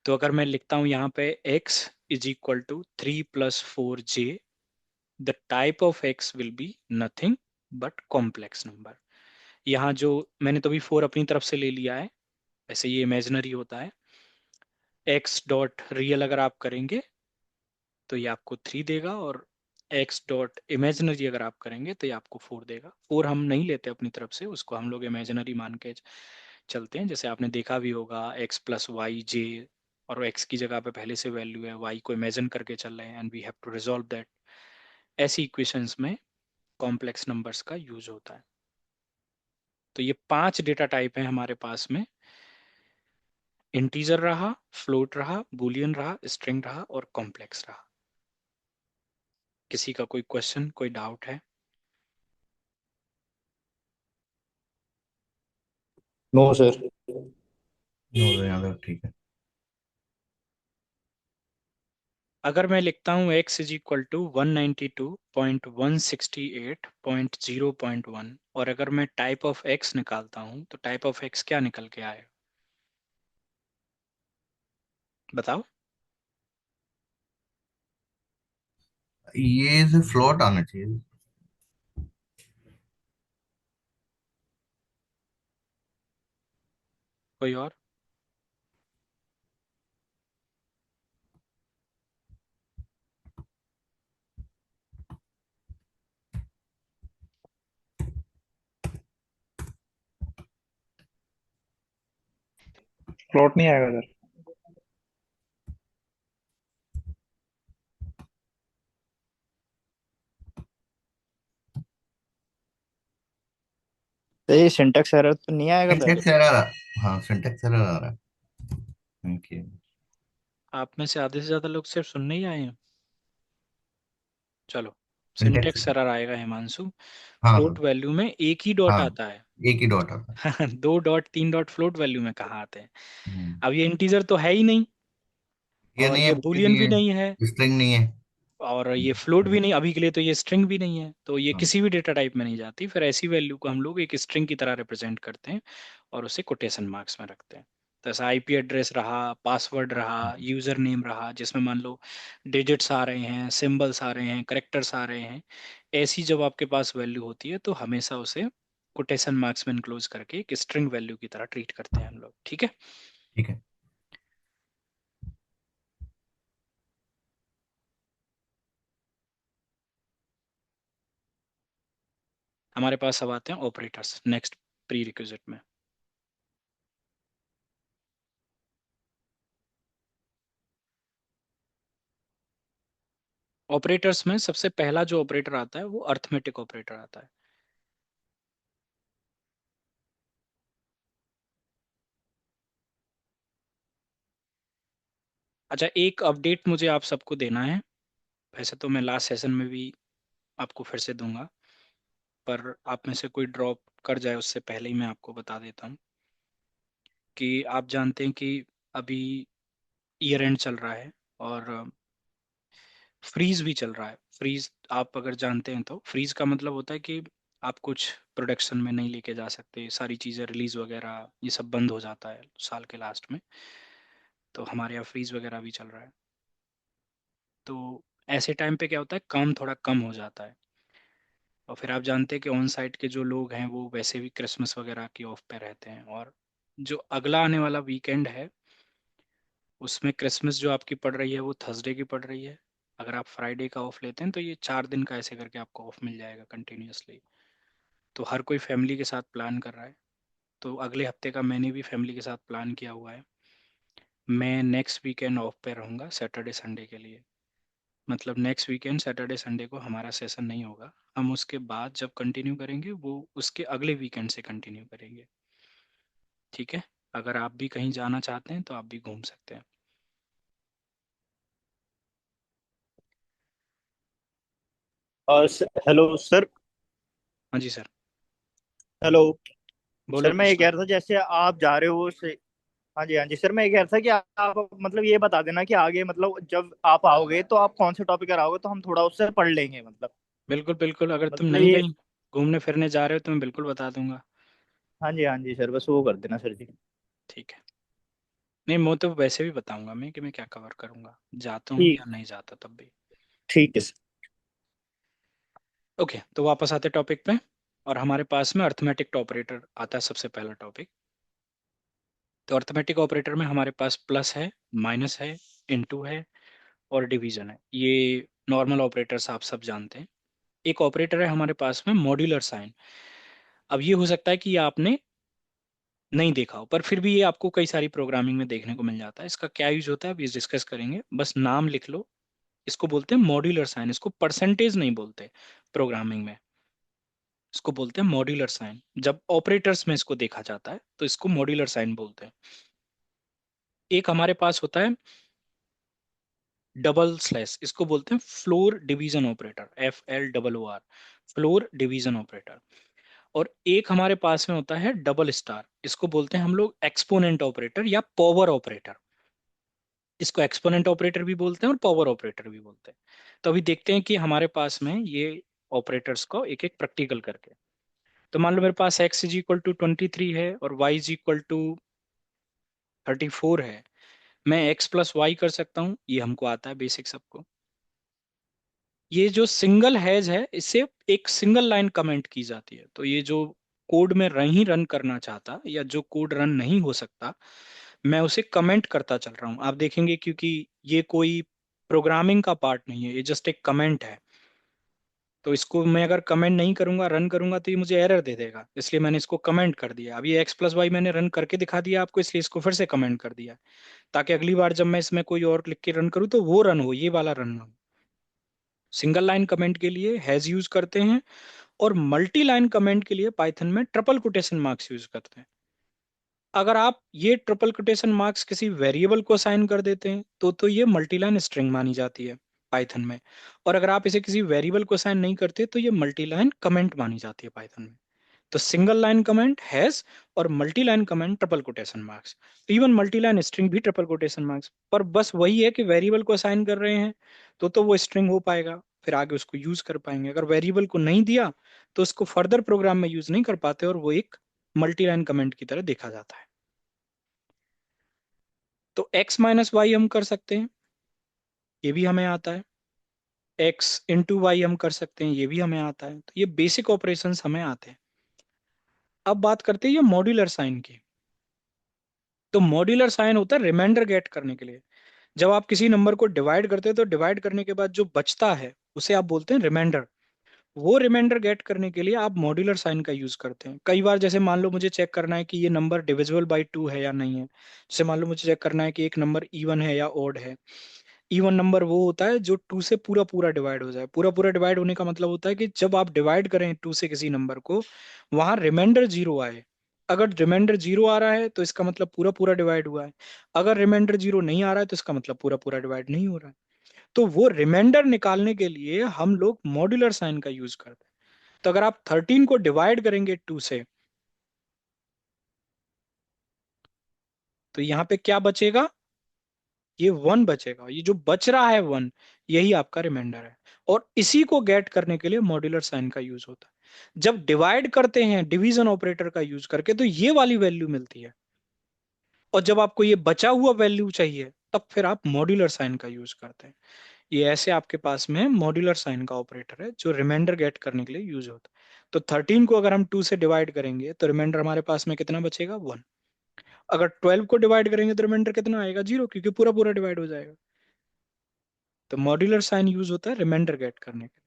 तो अगर मैं लिखता हूं यहाँ पे x is equal to 3 + 4j, the type of x will be nothing but complex number. यहाँ जो मैंने तो अभी 4 अपनी तरफ से ले लिया है, वैसे ये इमेजिनरी होता है। x डॉट रियल अगर आप करेंगे तो ये आपको 3 देगा, और x डॉट इमेजिनरी अगर आप करेंगे तो ये आपको 4 देगा। 4 हम नहीं लेते अपनी तरफ से, उसको हम लोग इमेजिनरी मान के चलते हैं। जैसे आपने देखा भी होगा x + y j, और x की जगह पे पहले से वैल्यू है, y को इमेजिन करके चल रहे हैं, and we have to resolve that. ऐसी इक्वेशंस में कॉम्प्लेक्स नंबर्स का यूज होता है। तो ये 5 डेटा टाइप हैं हमारे पास में। इंटीजर रहा, फ्लोट रहा, बूलियन रहा, स्ट्रिंग रहा, और कॉम्प्लेक्स रहा। किसी का कोई क्वेश्चन, कोई डाउट है? No sir. नो, यहाँ तो ठीक है। अगर मैं लिखता हूँ x इज इक्वल टू 192.168.0.1, और अगर मैं टाइप ऑफ x निकालता हूँ, तो टाइप ऑफ x क्या निकल के आएगा? बताओ। ये फ्लोट आना चाहिए। कोई और? फ्लोट नहीं आएगा सर। तो ये सिंटेक्स एरर तो नहीं आएगा सर? Syntax error. हाँ, सिंटेक्स एरर आ रहा है। Thank you. आप में से आधे से ज्यादा लोग सिर्फ सुनने ही आए हैं। चलो, सिंटेक्स। सिंटेक्स एरर आएगा हिमांशु। हाँ फ्लोट सर। वैल्यू में एक ही डॉट हाँ, आता है। एक ही डॉट आता है। 2 डॉट 3 डॉट फ्लोट वैल्यू में कहाँ आते हैं? हम्म। अब ये इंटीजर तो है ही नहीं, ये और नहीं ये है, बूलियन बूलियन नहीं भी नहीं है, है, स्ट्रिंग नहीं है। और ये फ्लोट भी नहीं, अभी के लिए तो ये स्ट्रिंग भी नहीं है, तो ये हाँ। किसी भी डेटा टाइप में नहीं जाती। फिर ऐसी वैल्यू को हम लोग एक स्ट्रिंग की तरह रिप्रेजेंट करते हैं और उसे कोटेशन मार्क्स में रखते हैं। तो ऐसा आईपी एड्रेस रहा, पासवर्ड रहा, यूजर नेम रहा, जिसमें मान लो डिजिट्स आ रहे हैं, सिंबल्स आ रहे हैं, करेक्टर्स आ रहे हैं, ऐसी जब आपके पास वैल्यू होती है तो हमेशा उसे कोटेशन मार्क्स में इनक्लोज करके एक स्ट्रिंग वैल्यू की तरह ट्रीट करते हैं हम लोग। ठीक है? ठीक है। हमारे पास अब आते हैं ऑपरेटर्स, नेक्स्ट प्री रिक्विजिट में। ऑपरेटर्स में सबसे पहला जो ऑपरेटर आता है वो अर्थमेटिक ऑपरेटर आता है। अच्छा, एक अपडेट मुझे आप सबको देना है। वैसे तो मैं लास्ट सेशन में भी आपको फिर से दूंगा, पर आप में से कोई ड्रॉप कर जाए उससे पहले ही मैं आपको बता देता हूँ कि आप जानते हैं कि अभी ईयर एंड चल रहा है, और फ्रीज भी चल रहा है। फ्रीज आप अगर जानते हैं तो फ्रीज का मतलब होता है कि आप कुछ प्रोडक्शन में नहीं लेके जा सकते, सारी चीज़ें रिलीज वगैरह ये सब बंद हो जाता है साल के लास्ट में। तो हमारे यहाँ फ्रीज वगैरह भी चल रहा है। तो ऐसे टाइम पे क्या होता है, काम थोड़ा कम हो जाता है। और फिर आप जानते हैं कि ऑन साइट के जो लोग हैं वो वैसे भी क्रिसमस वगैरह की ऑफ पे रहते हैं, और जो अगला आने वाला वीकेंड है उसमें क्रिसमस जो आपकी पड़ रही है वो थर्सडे की पड़ रही है। अगर आप फ्राइडे का ऑफ लेते हैं तो ये 4 दिन का ऐसे करके आपको ऑफ मिल जाएगा कंटिन्यूअसली। तो हर कोई फैमिली के साथ प्लान कर रहा है। तो अगले हफ्ते का मैंने भी फैमिली के साथ प्लान किया हुआ है। मैं नेक्स्ट वीकेंड ऑफ पे रहूँगा सैटरडे संडे के लिए। मतलब नेक्स्ट वीकेंड सैटरडे संडे को हमारा सेशन नहीं होगा। हम उसके बाद जब कंटिन्यू करेंगे वो उसके अगले वीकेंड से कंटिन्यू करेंगे। ठीक है, अगर आप भी कहीं जाना चाहते हैं तो आप भी घूम सकते हैं। और हेलो सर। हाँ जी सर, हेलो बोलो सर, मैं ये कृष्णा। कह रहा था जैसे आप जा रहे हो से। हाँ जी, हाँ जी सर, मैं ये कह रहा था कि आप मतलब ये बता देना कि आगे मतलब जब आप आओगे तो आप कौन से टॉपिक कराओगे, तो हम थोड़ा उससे पढ़ लेंगे मतलब। बिल्कुल बिल्कुल, अगर तुम मतलब नहीं ये। कहीं घूमने फिरने जा रहे हो तो मैं बिल्कुल बता दूंगा। हाँ जी सर, बस वो कर देना सर जी। ठीक है। नहीं, मैं तो वैसे भी बताऊंगा मैं कि मैं क्या कवर करूंगा, जाता हूँ ठीक। या नहीं जाता तब भी। ठीक है सर। ओके, तो वापस आते टॉपिक पे। और हमारे पास में अर्थमेटिक ऑपरेटर आता है सबसे पहला टॉपिक। तो अर्थमेटिक ऑपरेटर में हमारे पास प्लस है, माइनस है, इनटू है और डिवीजन है। ये नॉर्मल ऑपरेटर्स आप सब जानते हैं। एक ऑपरेटर है हमारे पास में मॉड्यूलर साइन। अब ये हो सकता है कि ये आपने नहीं देखा हो, पर फिर भी ये आपको कई सारी प्रोग्रामिंग में देखने को मिल जाता है। इसका क्या यूज होता है अभी डिस्कस करेंगे, बस नाम लिख लो। इसको बोलते हैं मॉड्यूलर साइन, इसको परसेंटेज नहीं बोलते प्रोग्रामिंग में, इसको बोलते हैं मॉड्यूलर साइन। जब ऑपरेटर्स में इसको देखा जाता है तो इसको मॉड्यूलर साइन बोलते हैं। एक हमारे पास होता है डबल स्लैश, इसको बोलते हैं floor division operator, FLOOR, floor division operator. और एक हमारे पास में होता है डबल स्टार, इसको बोलते हैं हम लोग एक्सपोनेंट ऑपरेटर या पावर ऑपरेटर। इसको एक्सपोनेंट ऑपरेटर भी बोलते हैं और पावर ऑपरेटर भी बोलते हैं। तो अभी देखते हैं कि हमारे पास में ये ऑपरेटर्स को एक एक प्रैक्टिकल करके। तो मान लो मेरे पास x = 23 है और y = 34 है। मैं x + y कर सकता हूँ, ये हमको आता है बेसिक सबको। ये जो सिंगल हैज है इससे एक सिंगल लाइन कमेंट की जाती है। तो ये जो कोड में नहीं रन करना चाहता या जो कोड रन नहीं हो सकता, मैं उसे कमेंट करता चल रहा हूँ। आप देखेंगे क्योंकि ये कोई प्रोग्रामिंग का पार्ट नहीं है, ये जस्ट एक कमेंट है। तो इसको मैं अगर कमेंट नहीं करूंगा, रन करूंगा, तो ये मुझे एरर दे देगा, इसलिए मैंने इसको कमेंट कर दिया। अब ये x + y मैंने रन करके दिखा दिया आपको, इसलिए इसको फिर से कमेंट कर दिया, ताकि अगली बार जब मैं इसमें कोई और लिख के रन करूँ तो वो रन हो, ये वाला रन ना हो। सिंगल लाइन कमेंट के लिए हैज यूज करते हैं, और मल्टी लाइन कमेंट के लिए पाइथन में ट्रिपल कोटेशन मार्क्स यूज करते हैं। अगर आप ये ट्रिपल कोटेशन मार्क्स किसी वेरिएबल को असाइन कर देते हैं तो ये मल्टीलाइन स्ट्रिंग मानी जाती है पाइथन में। और अगर आप इसे किसी वेरिएबल को असाइन नहीं करते तो ये मल्टीलाइन कमेंट मानी जाती है पाइथन में। तो सिंगल लाइन कमेंट हैज, और multi line comment triple quotation marks. Even multi line string भी ट्रिपल कोटेशन मार्क्स, पर बस वही है कि वेरिएबल को असाइन कर रहे हैं तो वो स्ट्रिंग हो पाएगा, फिर आगे उसको यूज कर पाएंगे। अगर वेरिएबल को नहीं दिया तो उसको फर्दर प्रोग्राम में यूज नहीं कर पाते, और वो एक मल्टी लाइन कमेंट की तरह देखा जाता है। तो x - y हम कर सकते हैं, ये भी हमें आता है। x × y हम कर सकते हैं, ये भी हमें आता है। तो ये बेसिक ऑपरेशंस हमें आते हैं। अब बात करते हैं ये मॉड्यूलर साइन की। तो मॉड्यूलर साइन होता है रिमाइंडर गेट करने के लिए। जब आप किसी नंबर को डिवाइड करते हैं तो डिवाइड करने के बाद जो बचता है उसे आप बोलते हैं रिमाइंडर। वो रिमाइंडर गेट करने के लिए आप मॉड्यूलर साइन का यूज करते हैं। कई बार जैसे मान लो मुझे चेक करना है कि ये नंबर डिविजिबल बाई 2 है या नहीं है। जैसे मान लो मुझे चेक करना है कि एक नंबर इवन है या ओड है। इवन नंबर वो होता है जो 2 से पूरा पूरा डिवाइड हो जाए। पूरा पूरा डिवाइड होने का मतलब होता है कि जब आप डिवाइड करें 2 से किसी नंबर को, वहां रिमाइंडर 0 आए। अगर रिमाइंडर 0 आ रहा है तो इसका मतलब पूरा पूरा डिवाइड हुआ है। अगर रिमाइंडर 0 नहीं आ रहा है तो इसका मतलब पूरा पूरा डिवाइड नहीं हो रहा है। तो वो रिमाइंडर निकालने के लिए हम लोग मॉड्यूलर साइन का यूज करते हैं। तो अगर आप 13 को डिवाइड करेंगे 2 से, तो यहाँ पे क्या बचेगा, ये 1 बचेगा। ये जो बच रहा है 1, यही आपका रिमाइंडर है। और इसी को गेट करने के लिए मॉड्यूलर साइन का यूज होता है। जब डिवाइड करते हैं डिवीजन ऑपरेटर का यूज करके तो ये वाली वैल्यू मिलती है। और जब आपको ये बचा हुआ वैल्यू चाहिए तब फिर आप मॉड्यूलर साइन का यूज करते हैं। ये ऐसे आपके पास में मॉड्यूलर साइन का ऑपरेटर है जो रिमाइंडर गेट करने के लिए यूज होता है। तो 13 को अगर हम 2 से डिवाइड करेंगे तो रिमाइंडर हमारे पास में कितना बचेगा, 1। अगर 12 को डिवाइड करेंगे तो रिमाइंडर कितना आएगा, 0, क्योंकि पूरा पूरा डिवाइड हो जाएगा। तो मॉड्यूलर साइन यूज होता है रिमाइंडर गेट करने के लिए।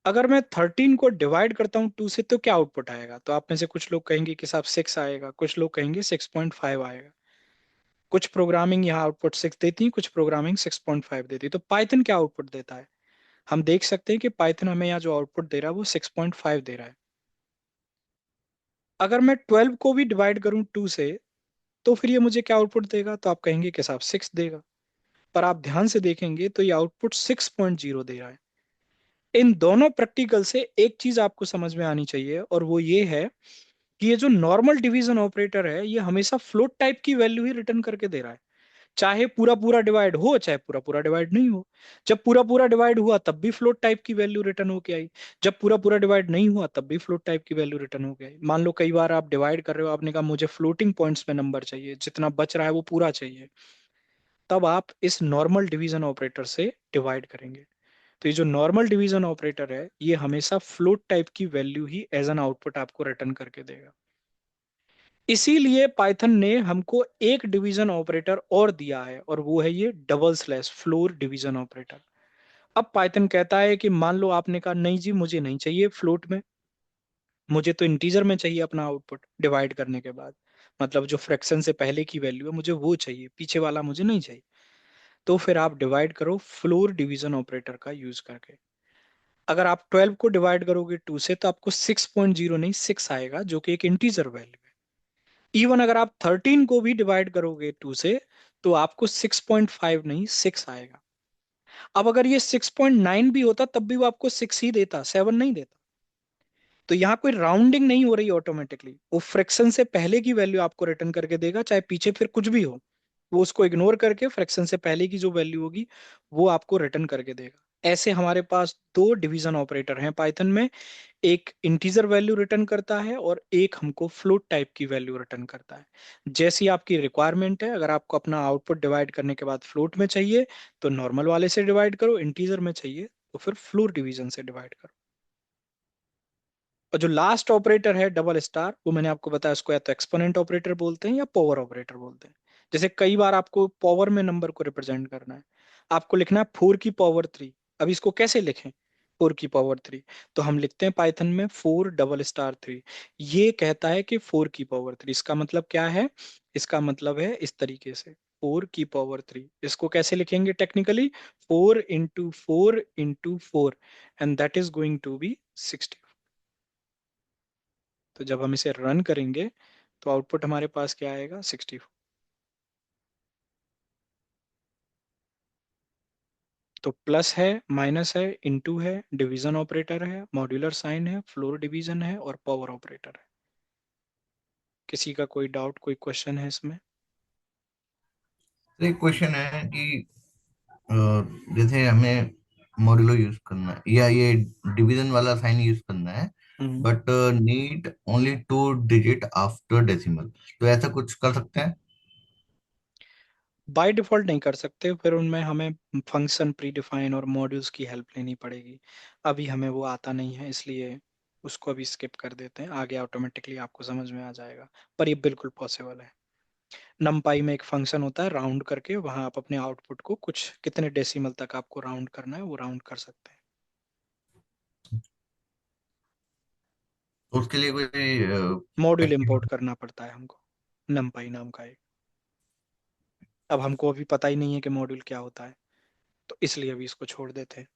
अगर मैं 13 को डिवाइड करता हूँ 2 से तो क्या आउटपुट आएगा, तो आप में से कुछ लोग कहेंगे कि साहब 6 आएगा, कुछ लोग कहेंगे 6.5 आएगा। कुछ प्रोग्रामिंग यहाँ आउटपुट 6 देती है, कुछ प्रोग्रामिंग 6.5 देती है। तो पाइथन क्या आउटपुट देता है, हम देख सकते हैं कि पाइथन हमें यहाँ जो आउटपुट दे रहा है वो 6.5 दे रहा है। अगर मैं 12 को भी डिवाइड करूँ 2 से तो फिर ये मुझे क्या आउटपुट देगा, तो आप कहेंगे कि साहब 6 देगा। पर आप ध्यान से देखेंगे तो ये आउटपुट 6.0 दे रहा है। इन दोनों प्रैक्टिकल से एक चीज आपको समझ में आनी चाहिए, और वो ये है कि ये जो नॉर्मल डिवीजन ऑपरेटर है ये हमेशा फ्लोट टाइप की वैल्यू ही रिटर्न करके दे रहा है, चाहे पूरा पूरा डिवाइड हो चाहे पूरा पूरा डिवाइड नहीं हो। जब पूरा पूरा डिवाइड हुआ तब भी फ्लोट टाइप की वैल्यू रिटर्न होके आई, जब पूरा पूरा डिवाइड नहीं हुआ तब भी फ्लोट टाइप की वैल्यू रिटर्न होके आई। मान लो कई बार आप डिवाइड कर रहे हो, आपने कहा मुझे फ्लोटिंग पॉइंट्स में नंबर चाहिए, जितना बच रहा है वो पूरा चाहिए, तब आप इस नॉर्मल डिवीजन ऑपरेटर से डिवाइड करेंगे। तो ये जो नॉर्मल डिवीजन ऑपरेटर है ये हमेशा फ्लोट टाइप की वैल्यू ही एज एन आउटपुट आपको रिटर्न करके देगा। इसीलिए पाइथन ने हमको एक डिवीजन ऑपरेटर और दिया है, और वो है ये double slash floor division operator. अब पाइथन कहता है कि मान लो आपने कहा नहीं जी मुझे नहीं चाहिए फ्लोट में, मुझे तो इंटीजर में चाहिए अपना आउटपुट डिवाइड करने के बाद, मतलब जो फ्रैक्शन से पहले की वैल्यू है मुझे वो चाहिए, पीछे वाला मुझे नहीं चाहिए। तो फिर आप डिवाइड करो फ्लोर डिवीजन ऑपरेटर का यूज करके। अगर आप 12 को डिवाइड करोगे 2 से तो आपको 6.0 नहीं 6 आएगा, जो कि एक इंटीजर वैल्यू है। इवन अगर आप 13 को भी डिवाइड करोगे 2 से तो आपको 6.5 नहीं 6 आएगा। अब अगर ये 6.9 भी होता तब भी वो आपको 6 ही देता, 7 नहीं देता। तो यहाँ कोई राउंडिंग नहीं हो रही, ऑटोमेटिकली वो फ्रैक्शन से पहले की वैल्यू आपको रिटर्न करके देगा, चाहे पीछे फिर कुछ भी हो, वो उसको इग्नोर करके फ्रैक्शन से पहले की जो वैल्यू होगी वो आपको रिटर्न करके देगा। ऐसे हमारे पास दो डिवीजन ऑपरेटर हैं पाइथन में, एक इंटीजर वैल्यू रिटर्न करता है और एक हमको फ्लोट टाइप की वैल्यू रिटर्न करता है। जैसी आपकी रिक्वायरमेंट है, अगर आपको अपना आउटपुट डिवाइड करने के बाद फ्लोट में चाहिए तो नॉर्मल वाले से डिवाइड करो, इंटीजर में चाहिए तो फिर फ्लोट डिवीजन से डिवाइड करो। और जो लास्ट ऑपरेटर है डबल स्टार, वो मैंने आपको बताया उसको या तो एक्सपोनेंट ऑपरेटर बोलते हैं या पावर ऑपरेटर बोलते हैं। जैसे कई बार आपको पावर में नंबर को रिप्रेजेंट करना है, आपको लिखना है 4 की पावर 3। अब इसको कैसे लिखें 4 की पावर 3, तो हम लिखते हैं पाइथन में 4 डबल स्टार 3। ये कहता है कि 4 की पावर 3, इसका मतलब क्या है, इसका मतलब है इस तरीके से 4 की पावर 3। इसको कैसे लिखेंगे technically, 4 into 4 into 4, and that is going to be 60। तो जब हम इसे रन करेंगे तो आउटपुट हमारे पास क्या आएगा, 64। तो प्लस है, माइनस है, इनटू है, डिवीजन ऑपरेटर है, मॉड्यूलर साइन है, फ्लोर डिवीजन है और पावर ऑपरेटर है। किसी का कोई डाउट, कोई क्वेश्चन है इसमें? तो एक क्वेश्चन है कि अ, जैसे हमें मॉड्यूलो यूज करना है या ये डिवीजन वाला साइन यूज करना है, but need only 2 digit after decimal, तो ऐसा कुछ कर सकते हैं? बाय डिफॉल्ट नहीं कर सकते, फिर उनमें हमें फंक्शन प्री डिफाइन और मॉड्यूल्स की हेल्प लेनी पड़ेगी। अभी हमें वो आता नहीं है, इसलिए उसको अभी स्किप कर देते हैं, आगे ऑटोमेटिकली आपको समझ में आ जाएगा। पर ये बिल्कुल पॉसिबल है। नमपाई में एक फंक्शन होता है राउंड करके, वहां आप अपने आउटपुट को कुछ कितने डेसिमल तक आपको राउंड करना है वो राउंड कर सकते हैं। उसके लिए कोई मॉड्यूल इंपोर्ट एक्टिविटी? करना पड़ता है हमको, नमपाई नाम का एक। अब हमको अभी पता ही नहीं है कि मॉड्यूल क्या होता है, तो इसलिए अभी इसको छोड़ देते हैं।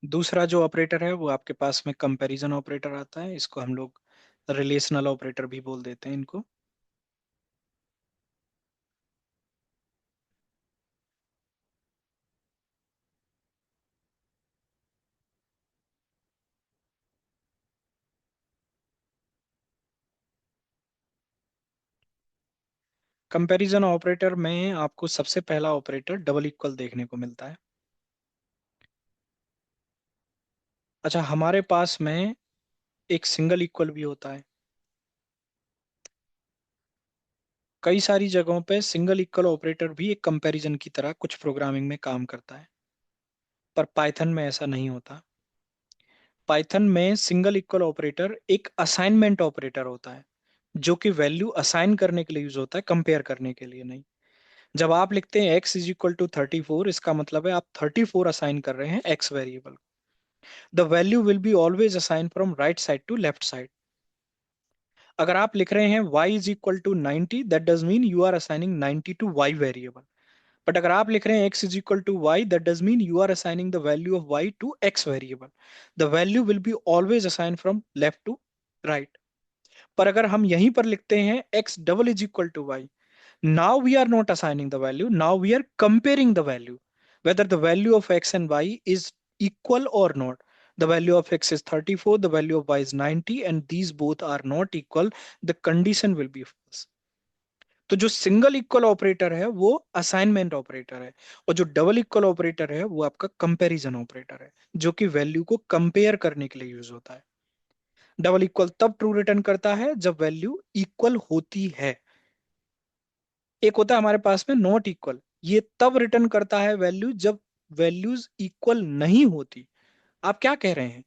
दूसरा जो ऑपरेटर है वो आपके पास में कंपैरिजन ऑपरेटर आता है, इसको हम लोग रिलेशनल ऑपरेटर भी बोल देते हैं इनको। कंपैरिजन ऑपरेटर में आपको सबसे पहला ऑपरेटर डबल इक्वल देखने को मिलता है। अच्छा, हमारे पास में एक सिंगल इक्वल भी होता है। कई सारी जगहों पे सिंगल इक्वल ऑपरेटर भी एक कंपैरिजन की तरह कुछ प्रोग्रामिंग में काम करता है, पर पाइथन में ऐसा नहीं होता। पाइथन में सिंगल इक्वल ऑपरेटर एक असाइनमेंट ऑपरेटर होता है, जो कि वैल्यू असाइन करने के लिए यूज होता है, कंपेयर करने के लिए नहीं। जब आप लिखते हैं x इज इक्वल टू 34, इसका मतलब है आप 34 असाइन कर रहे हैं x variable. The value will be always assign from right side to left side. अगर आप लिख रहे हैं y is equal to 90, that does mean you are assigning 90 to y variable. But अगर आप लिख रहे हैं x is equal to y, that does mean you are assigning the value of y to x variable. The value will be always assign from left to right. पर अगर हम यहीं पर लिखते हैं x double is equal to y, now we are not assigning the value, now we are comparing the value, whether the value of x and y is equal or not. The value of x is 34, the value of y is 90, and these both are not equal, the condition will be false. तो जो single equal operator है वो assignment operator है, और जो double equal operator है वो आपका कंपैरिजन ऑपरेटर है, जो कि वैल्यू को कंपेयर करने के लिए यूज होता है। डबल इक्वल तब ट्रू रिटर्न करता है जब वैल्यू इक्वल होती है। एक होता है हमारे पास में नॉट इक्वल, ये तब रिटर्न करता है वैल्यू जब वैल्यूज इक्वल नहीं होती। आप क्या कह रहे हैं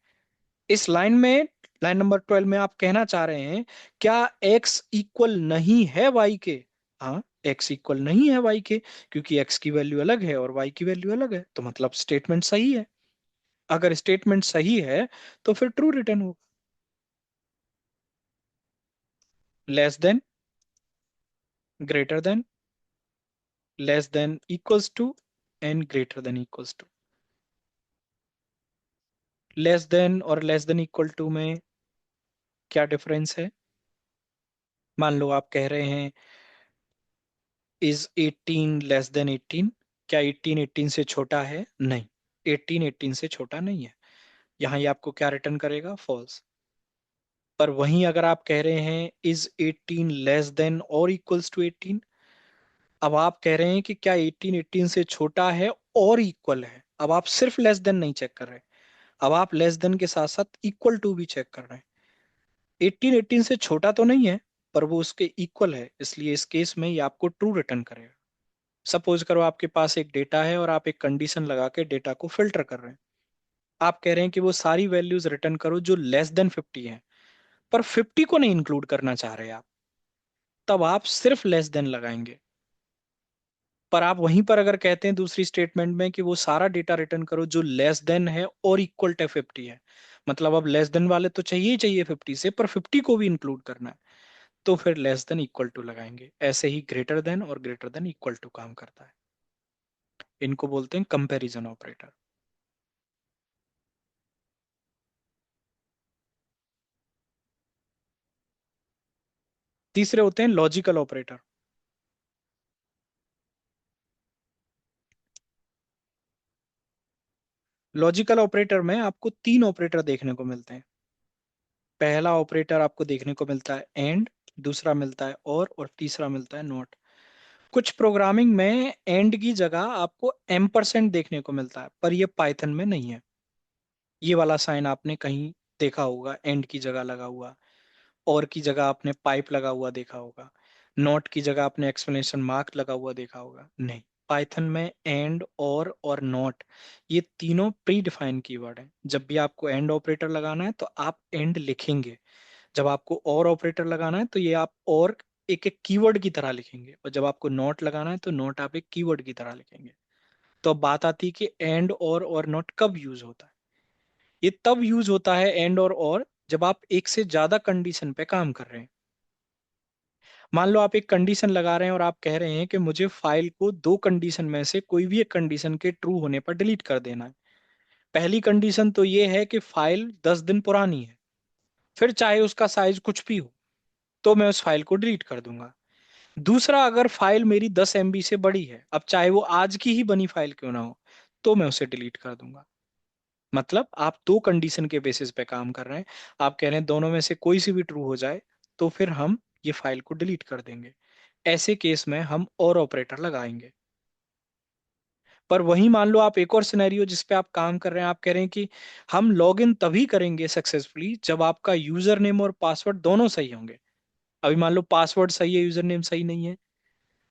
इस लाइन में, लाइन नंबर 12 में आप कहना चाह रहे हैं क्या x इक्वल नहीं है y के? हाँ, x इक्वल नहीं है y के, क्योंकि x की वैल्यू अलग है और y की वैल्यू अलग है, तो मतलब स्टेटमेंट सही है। अगर स्टेटमेंट सही है तो फिर ट्रू रिटर्न होगा। Less than, greater than, less than equals to, and greater than equals to. Less than और लेस देन इक्वल टू में क्या डिफरेंस है? मान लो आप कह रहे हैं इज 18 लेस देन 18, क्या 18 18 से छोटा है? नहीं, 18 18 से छोटा नहीं है। यहाँ ये आपको क्या रिटर्न करेगा? फॉल्स। पर वहीं अगर आप कह रहे हैं इज 18 लेस देन और इक्वल्स टू 18, अब आप कह रहे हैं कि क्या 18 18 से छोटा है और इक्वल है। अब आप सिर्फ लेस देन नहीं चेक कर रहे, अब आप लेस देन के साथ साथ इक्वल टू भी चेक कर रहे हैं। 18 18 से छोटा तो नहीं है, पर वो उसके इक्वल है, इसलिए इस केस में ये आपको ट्रू रिटर्न करेगा। सपोज करो आपके पास एक डेटा है और आप एक कंडीशन लगा के डेटा को फिल्टर कर रहे हैं। आप कह रहे हैं कि वो सारी वैल्यूज रिटर्न करो जो लेस देन 50 है, पर 50 को नहीं इंक्लूड करना चाह रहे आप, तब आप सिर्फ लेस देन लगाएंगे। पर आप वहीं पर अगर कहते हैं दूसरी स्टेटमेंट में कि वो सारा डेटा रिटर्न करो जो लेस देन है और इक्वल टू 50 है, मतलब अब लेस देन वाले तो चाहिए ही चाहिए 50 से, पर 50 को भी इंक्लूड करना है, तो फिर लेस देन इक्वल टू लगाएंगे। ऐसे ही ग्रेटर देन और ग्रेटर देन इक्वल टू काम करता है। इनको बोलते हैं कंपैरिजन ऑपरेटर। तीसरे होते हैं लॉजिकल ऑपरेटर। लॉजिकल ऑपरेटर में आपको तीन ऑपरेटर देखने को मिलते हैं। पहला ऑपरेटर आपको देखने को मिलता है एंड, दूसरा मिलता है और तीसरा मिलता है नॉट। कुछ प्रोग्रामिंग में एंड की जगह आपको एम्परसेंड देखने को मिलता है, पर यह पाइथन में नहीं है। ये वाला साइन आपने कहीं देखा होगा, एंड की जगह लगा हुआ, और की जगह आपने पाइप लगा हुआ देखा होगा, नॉट की जगह आपने एक्सप्लेनेशन मार्क लगा हुआ देखा होगा। नहीं, पाइथन में एंड और नॉट, ये तीनों प्री डिफाइन कीवर्ड हैं। जब भी आपको एंड ऑपरेटर लगाना है तो आप एंड लिखेंगे, जब आपको और ऑपरेटर लगाना है तो ये आप और एक एक कीवर्ड की तरह लिखेंगे, और जब आपको नॉट लगाना है तो नॉट आप एक कीवर्ड की तरह लिखेंगे। तो अब बात आती है कि एंड और नॉट कब यूज होता है। ये तब यूज होता है एंड और जब आप एक से ज्यादा कंडीशन पे काम कर रहे हैं। मान लो आप एक कंडीशन लगा रहे हैं और आप कह रहे हैं कि मुझे फाइल को दो कंडीशन में से कोई भी एक कंडीशन के ट्रू होने पर डिलीट कर देना है। पहली कंडीशन तो ये है कि फाइल 10 दिन पुरानी है, फिर चाहे उसका साइज कुछ भी हो तो मैं उस फाइल को डिलीट कर दूंगा। दूसरा, अगर फाइल मेरी 10 MB से बड़ी है, अब चाहे वो आज की ही बनी फाइल क्यों ना हो, तो मैं उसे डिलीट कर दूंगा। मतलब आप दो कंडीशन के बेसिस पे काम कर रहे हैं। आप कह रहे हैं दोनों में से कोई सी भी ट्रू हो जाए तो फिर हम ये फाइल को डिलीट कर देंगे। ऐसे केस में हम और ऑपरेटर लगाएंगे। पर वही मान लो आप एक और सिनेरियो जिस पे आप काम कर रहे हैं, आप कह रहे हैं कि हम लॉग इन तभी करेंगे सक्सेसफुली जब आपका यूजर नेम और पासवर्ड दोनों सही होंगे। अभी मान लो पासवर्ड सही है, यूजर नेम सही नहीं है,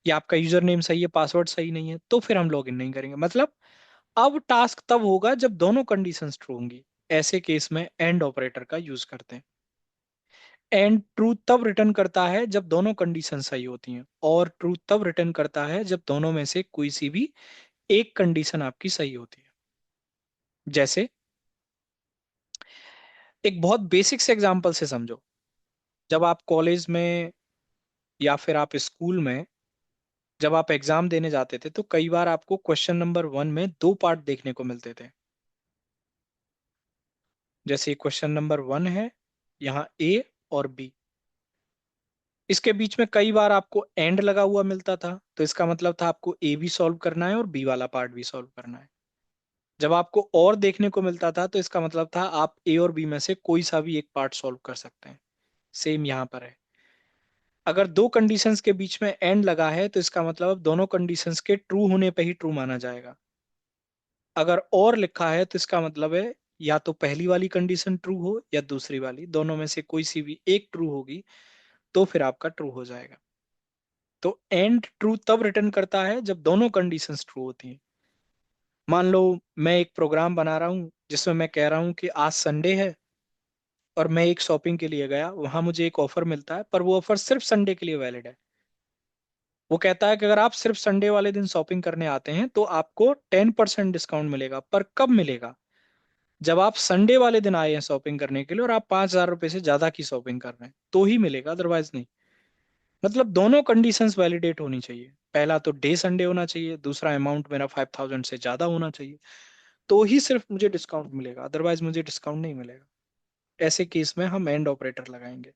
या आपका यूजर नेम सही है, पासवर्ड सही नहीं है, तो फिर हम लॉग इन नहीं करेंगे। मतलब अब टास्क तब होगा जब दोनों कंडीशंस ट्रू होंगी। ऐसे केस में एंड ऑपरेटर का यूज करते हैं। एंड ट्रू तब रिटर्न करता है जब दोनों कंडीशन सही होती हैं, और ट्रू तब रिटर्न करता है जब दोनों में से कोई सी भी एक कंडीशन आपकी सही होती है। जैसे एक बहुत बेसिक से एग्जांपल से समझो। जब आप कॉलेज में या फिर आप स्कूल में जब आप एग्जाम देने जाते थे, तो कई बार आपको क्वेश्चन नंबर 1 में दो पार्ट देखने को मिलते थे। जैसे क्वेश्चन नंबर 1 है, यहाँ ए और बी, इसके बीच में कई बार आपको एंड लगा हुआ मिलता था, तो इसका मतलब था आपको ए भी सॉल्व करना है और बी वाला पार्ट भी सॉल्व करना है। जब आपको और देखने को मिलता था, तो इसका मतलब था आप ए और बी में से कोई सा भी एक पार्ट सॉल्व कर सकते हैं। सेम यहाँ पर है। अगर दो कंडीशंस के बीच में एंड लगा है, तो इसका मतलब अब दोनों कंडीशंस के ट्रू होने पे ही ट्रू माना जाएगा। अगर और लिखा है, तो इसका मतलब है या तो पहली वाली कंडीशन ट्रू हो या दूसरी वाली, दोनों में से कोई सी भी एक ट्रू होगी, तो फिर आपका ट्रू हो जाएगा। तो एंड ट्रू तब रिटर्न करता है जब दोनों कंडीशंस ट्रू होती हैं। मान लो मैं एक प्रोग्राम बना रहा हूं जिसमें मैं कह रहा हूं कि आज संडे है, और मैं एक शॉपिंग के लिए गया, वहां मुझे एक ऑफर मिलता है, पर वो ऑफर सिर्फ संडे के लिए वैलिड है। वो कहता है कि अगर आप सिर्फ संडे वाले दिन शॉपिंग करने आते हैं तो आपको 10% डिस्काउंट मिलेगा। पर कब मिलेगा? जब आप संडे वाले दिन आए हैं शॉपिंग करने के लिए और आप 5,000 रुपए से ज्यादा की शॉपिंग कर रहे हैं, तो ही मिलेगा, अदरवाइज नहीं। मतलब दोनों कंडीशंस वैलिडेट होनी चाहिए। पहला तो डे संडे होना चाहिए, दूसरा अमाउंट मेरा 5,000 से ज्यादा होना चाहिए, तो ही सिर्फ मुझे डिस्काउंट मिलेगा, अदरवाइज मुझे डिस्काउंट नहीं मिलेगा। ऐसे केस में हम एंड ऑपरेटर लगाएंगे।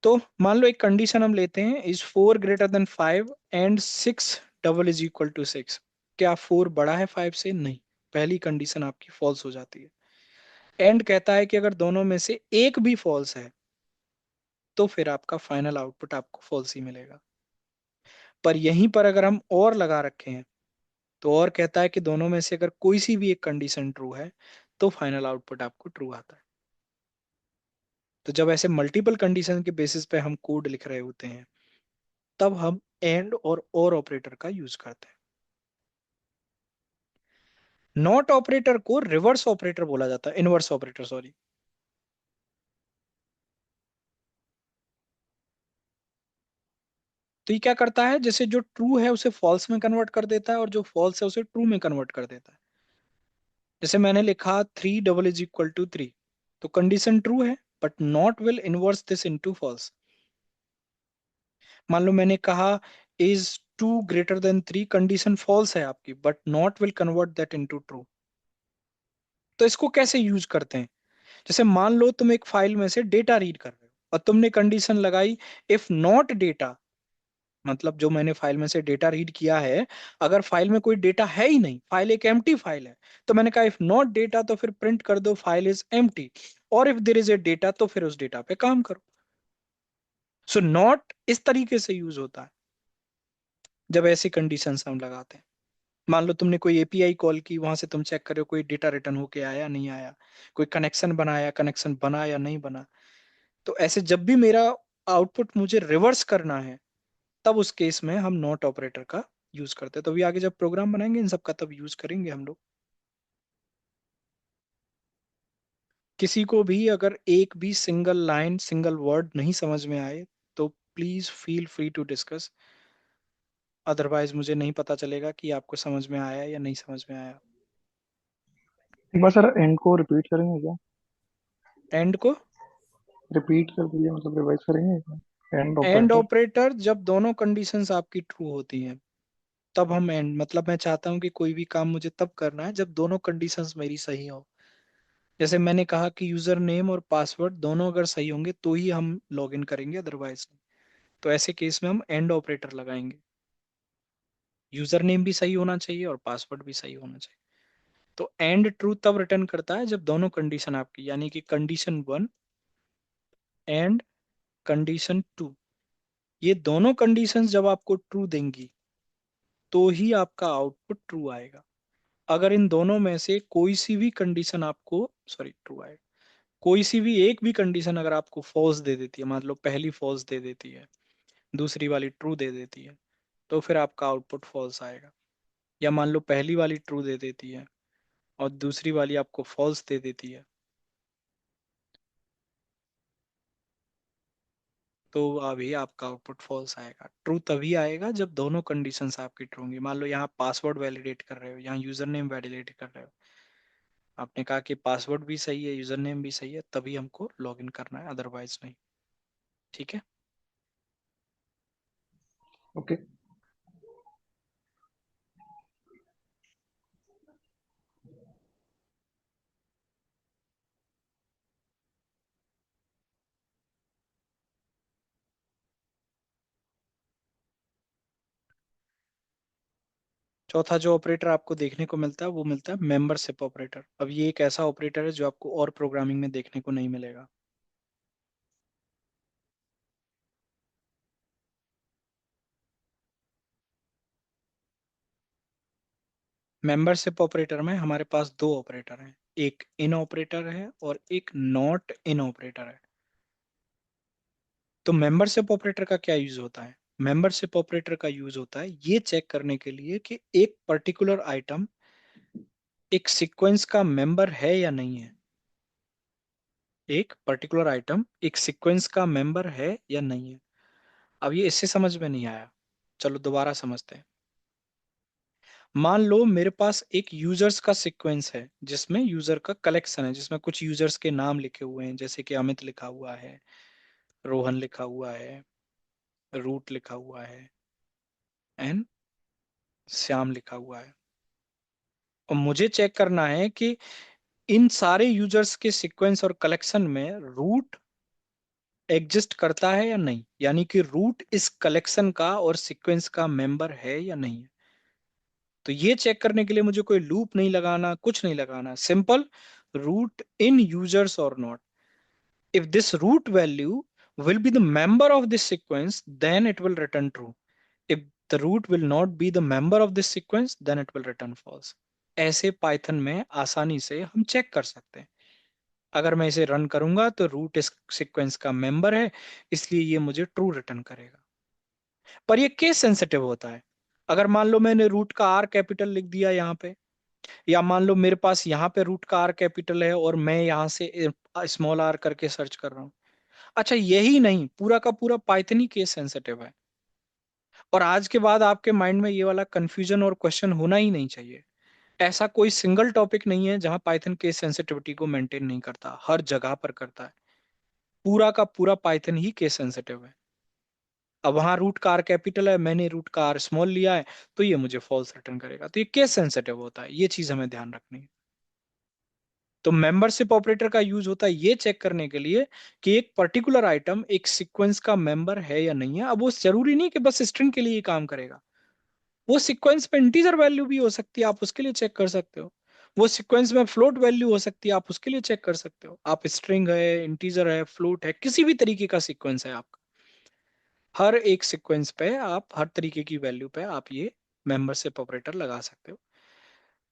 तो मान लो एक कंडीशन हम लेते हैं, is 4 greater than 5 and 6 double is equal to 6। क्या 4 बड़ा है 5 से? नहीं। पहली कंडीशन आपकी फॉल्स हो जाती है। एंड कहता है कि अगर दोनों में से एक भी फॉल्स है, तो फिर आपका फाइनल आउटपुट आपको फॉल्स ही मिलेगा। पर यहीं पर अगर हम और लगा रखे हैं, तो और कहता है कि दोनों में से अगर कोई सी भी एक कंडीशन ट्रू है, तो फाइनल आउटपुट आपको ट्रू आता है। तो जब ऐसे मल्टीपल कंडीशन के बेसिस पे हम कोड लिख रहे होते हैं, तब हम एंड और ऑपरेटर का यूज करते हैं। नॉट ऑपरेटर को रिवर्स ऑपरेटर बोला जाता है, इनवर्स ऑपरेटर, सॉरी। तो ये क्या करता है, जैसे जो ट्रू है उसे फॉल्स में कन्वर्ट कर देता है, और जो फॉल्स है उसे ट्रू में कन्वर्ट कर देता है। जैसे मैंने लिखा 3 डबल इज इक्वल टू 3, तो कंडीशन ट्रू है, but not will inverse this into false. मान लो मैंने कहा is 2 greater than 3, condition false है आपकी, but not will convert that into true. तो इसको कैसे यूज करते हैं? जैसे मान लो तुम एक फाइल में से डेटा रीड कर रहे हो, और तुमने कंडीशन लगाई इफ नॉट डेटा, मतलब जो मैंने फाइल में से डेटा रीड किया है, अगर फाइल में कोई डेटा है ही नहीं, फाइल एक एम्प्टी फाइल है, तो मैंने कहा इफ नॉट डेटा, तो फिर प्रिंट कर दो फाइल इज एम्प्टी, और if there is a data, तो फिर उस डेटा पे काम करो। सो नॉट इस तरीके से यूज होता है जब ऐसी कंडीशंस हम लगाते हैं। मान लो तुमने कोई एपीआई कॉल की, वहां से तुम चेक करो कोई डेटा रिटर्न होके आया नहीं आया, कोई कनेक्शन बनाया, कनेक्शन बना या नहीं बना। तो ऐसे जब भी मेरा आउटपुट मुझे रिवर्स करना है, तब उस केस में हम नॉट ऑपरेटर का यूज करते हैं। तो अभी आगे जब प्रोग्राम बनाएंगे इन सब का तब यूज करेंगे हम लोग। किसी को भी अगर एक भी सिंगल लाइन सिंगल वर्ड नहीं समझ में आए, तो please feel free to discuss, otherwise मुझे नहीं पता चलेगा कि आपको समझ में आया या नहीं समझ में आया। एक बार सर एंड को रिपीट करेंगे क्या? एंड को रिपीट कर दीजिए, मतलब रिवाइज करेंगे क्या एंड एंड ऑपरेटर? ऑपरेटर जब दोनों कंडीशंस आपकी ट्रू होती हैं, तब हम एंड, मतलब मैं चाहता हूं कि कोई भी काम मुझे तब करना है जब दोनों कंडीशंस मेरी सही हो। जैसे मैंने कहा कि यूजर नेम और पासवर्ड दोनों अगर सही होंगे तो ही हम लॉग इन करेंगे, अदरवाइज नहीं। तो ऐसे केस में हम एंड ऑपरेटर लगाएंगे। यूजर नेम भी सही होना चाहिए और पासवर्ड भी सही होना चाहिए। तो एंड ट्रू तब रिटर्न करता है जब दोनों कंडीशन आपकी, यानी कि कंडीशन 1 एंड कंडीशन 2, ये दोनों कंडीशंस जब आपको ट्रू देंगी तो ही आपका आउटपुट ट्रू आएगा। अगर इन दोनों में से कोई सी भी कंडीशन आपको, सॉरी, ट्रू आएगा, कोई सी भी एक भी कंडीशन अगर आपको फॉल्स दे देती है, मान लो पहली फॉल्स दे देती है, दूसरी वाली ट्रू दे देती है, तो फिर आपका आउटपुट फॉल्स आएगा। या मान लो पहली वाली ट्रू दे देती है और दूसरी वाली आपको फॉल्स दे देती है, तो अभी आपका आउटपुट फॉल्स आएगा। ट्रू तभी आएगा जब दोनों कंडीशंस आपकी ट्रू होंगी। मान लो यहाँ पासवर्ड वैलिडेट कर रहे हो, यहाँ यूजर नेम वैलिडेट कर रहे हो, आपने कहा कि पासवर्ड भी सही है, यूजर नेम भी सही है, तभी हमको लॉगिन करना है, अदरवाइज नहीं। ठीक है। ओके। चौथा जो ऑपरेटर आपको देखने को मिलता है वो मिलता है मेंबरशिप ऑपरेटर। अब ये एक ऐसा ऑपरेटर है जो आपको और प्रोग्रामिंग में देखने को नहीं मिलेगा। मेंबरशिप ऑपरेटर में हमारे पास दो ऑपरेटर हैं, एक इन ऑपरेटर है और एक नॉट इन ऑपरेटर है। तो मेंबरशिप ऑपरेटर का क्या यूज होता है? मेंबरशिप ऑपरेटर का यूज होता है ये चेक करने के लिए कि एक पर्टिकुलर आइटम एक सीक्वेंस का मेंबर है या नहीं है। एक पर्टिकुलर आइटम एक सीक्वेंस का मेंबर है या नहीं है। अब ये इससे समझ में नहीं आया, चलो दोबारा समझते हैं। मान लो मेरे पास एक यूजर्स का सीक्वेंस है जिसमें यूजर का कलेक्शन है, जिसमें कुछ यूजर्स के नाम लिखे हुए हैं, जैसे कि अमित लिखा हुआ है, रोहन लिखा हुआ है, रूट लिखा हुआ है, एंड श्याम लिखा हुआ है। और मुझे चेक करना है कि इन सारे यूजर्स के सीक्वेंस और कलेक्शन में रूट एग्जिस्ट करता है या नहीं, यानी कि रूट इस कलेक्शन का और सीक्वेंस का मेंबर है या नहीं है। तो ये चेक करने के लिए मुझे कोई लूप नहीं लगाना, कुछ नहीं लगाना, सिंपल रूट इन यूजर्स और not. If this root value will be the member of this sequence, then it will return true. If the root will not be the member of this sequence, then it will return false. ऐसे Python में आसानी से हम check कर सकते हैं। अगर मैं इसे रन करूंगा तो रूट इस सीक्वेंस का मेंबर है, इसलिए ये मुझे ट्रू रिटर्न करेगा। पर ये केस सेंसिटिव होता है। अगर मान लो मैंने रूट का आर कैपिटल लिख दिया यहाँ पे, या मान लो मेरे पास यहाँ पे रूट का आर कैपिटल है और मैं यहाँ से स्मॉल आर करके सर्च कर रहा हूँ। अच्छा, यही नहीं, पूरा का पूरा पाइथन ही केस सेंसिटिव है। और आज के बाद आपके माइंड में ये वाला कंफ्यूजन और क्वेश्चन होना ही नहीं चाहिए। ऐसा कोई सिंगल टॉपिक नहीं है जहां पाइथन केस सेंसिटिविटी को मेंटेन नहीं करता, हर जगह पर करता है। पूरा का पूरा पाइथन ही केस सेंसिटिव है। अब वहां रूट का आर कैपिटल है, मैंने रूट का आर स्मॉल लिया है, तो ये मुझे फॉल्स रिटर्न करेगा। तो ये केस सेंसिटिव होता है, ये चीज हमें ध्यान रखनी है। तो मेंबरशिप ऑपरेटर का यूज होता है ये चेक करने के लिए कि एक पर्टिकुलर आइटम एक सीक्वेंस का मेंबर है या नहीं है। अब वो जरूरी नहीं कि बस स्ट्रिंग के लिए ही काम करेगा, वो सीक्वेंस में इंटीजर वैल्यू भी हो सकती है, आप उसके लिए चेक कर सकते हो। वो सीक्वेंस में फ्लोट वैल्यू हो सकती है, आप उसके लिए चेक कर सकते हो। आप स्ट्रिंग है, इंटीजर है, फ्लोट है, किसी भी तरीके का सीक्वेंस है आपका, हर एक सीक्वेंस पे आप हर तरीके की वैल्यू पे आप ये मेंबरशिप ऑपरेटर लगा सकते हो।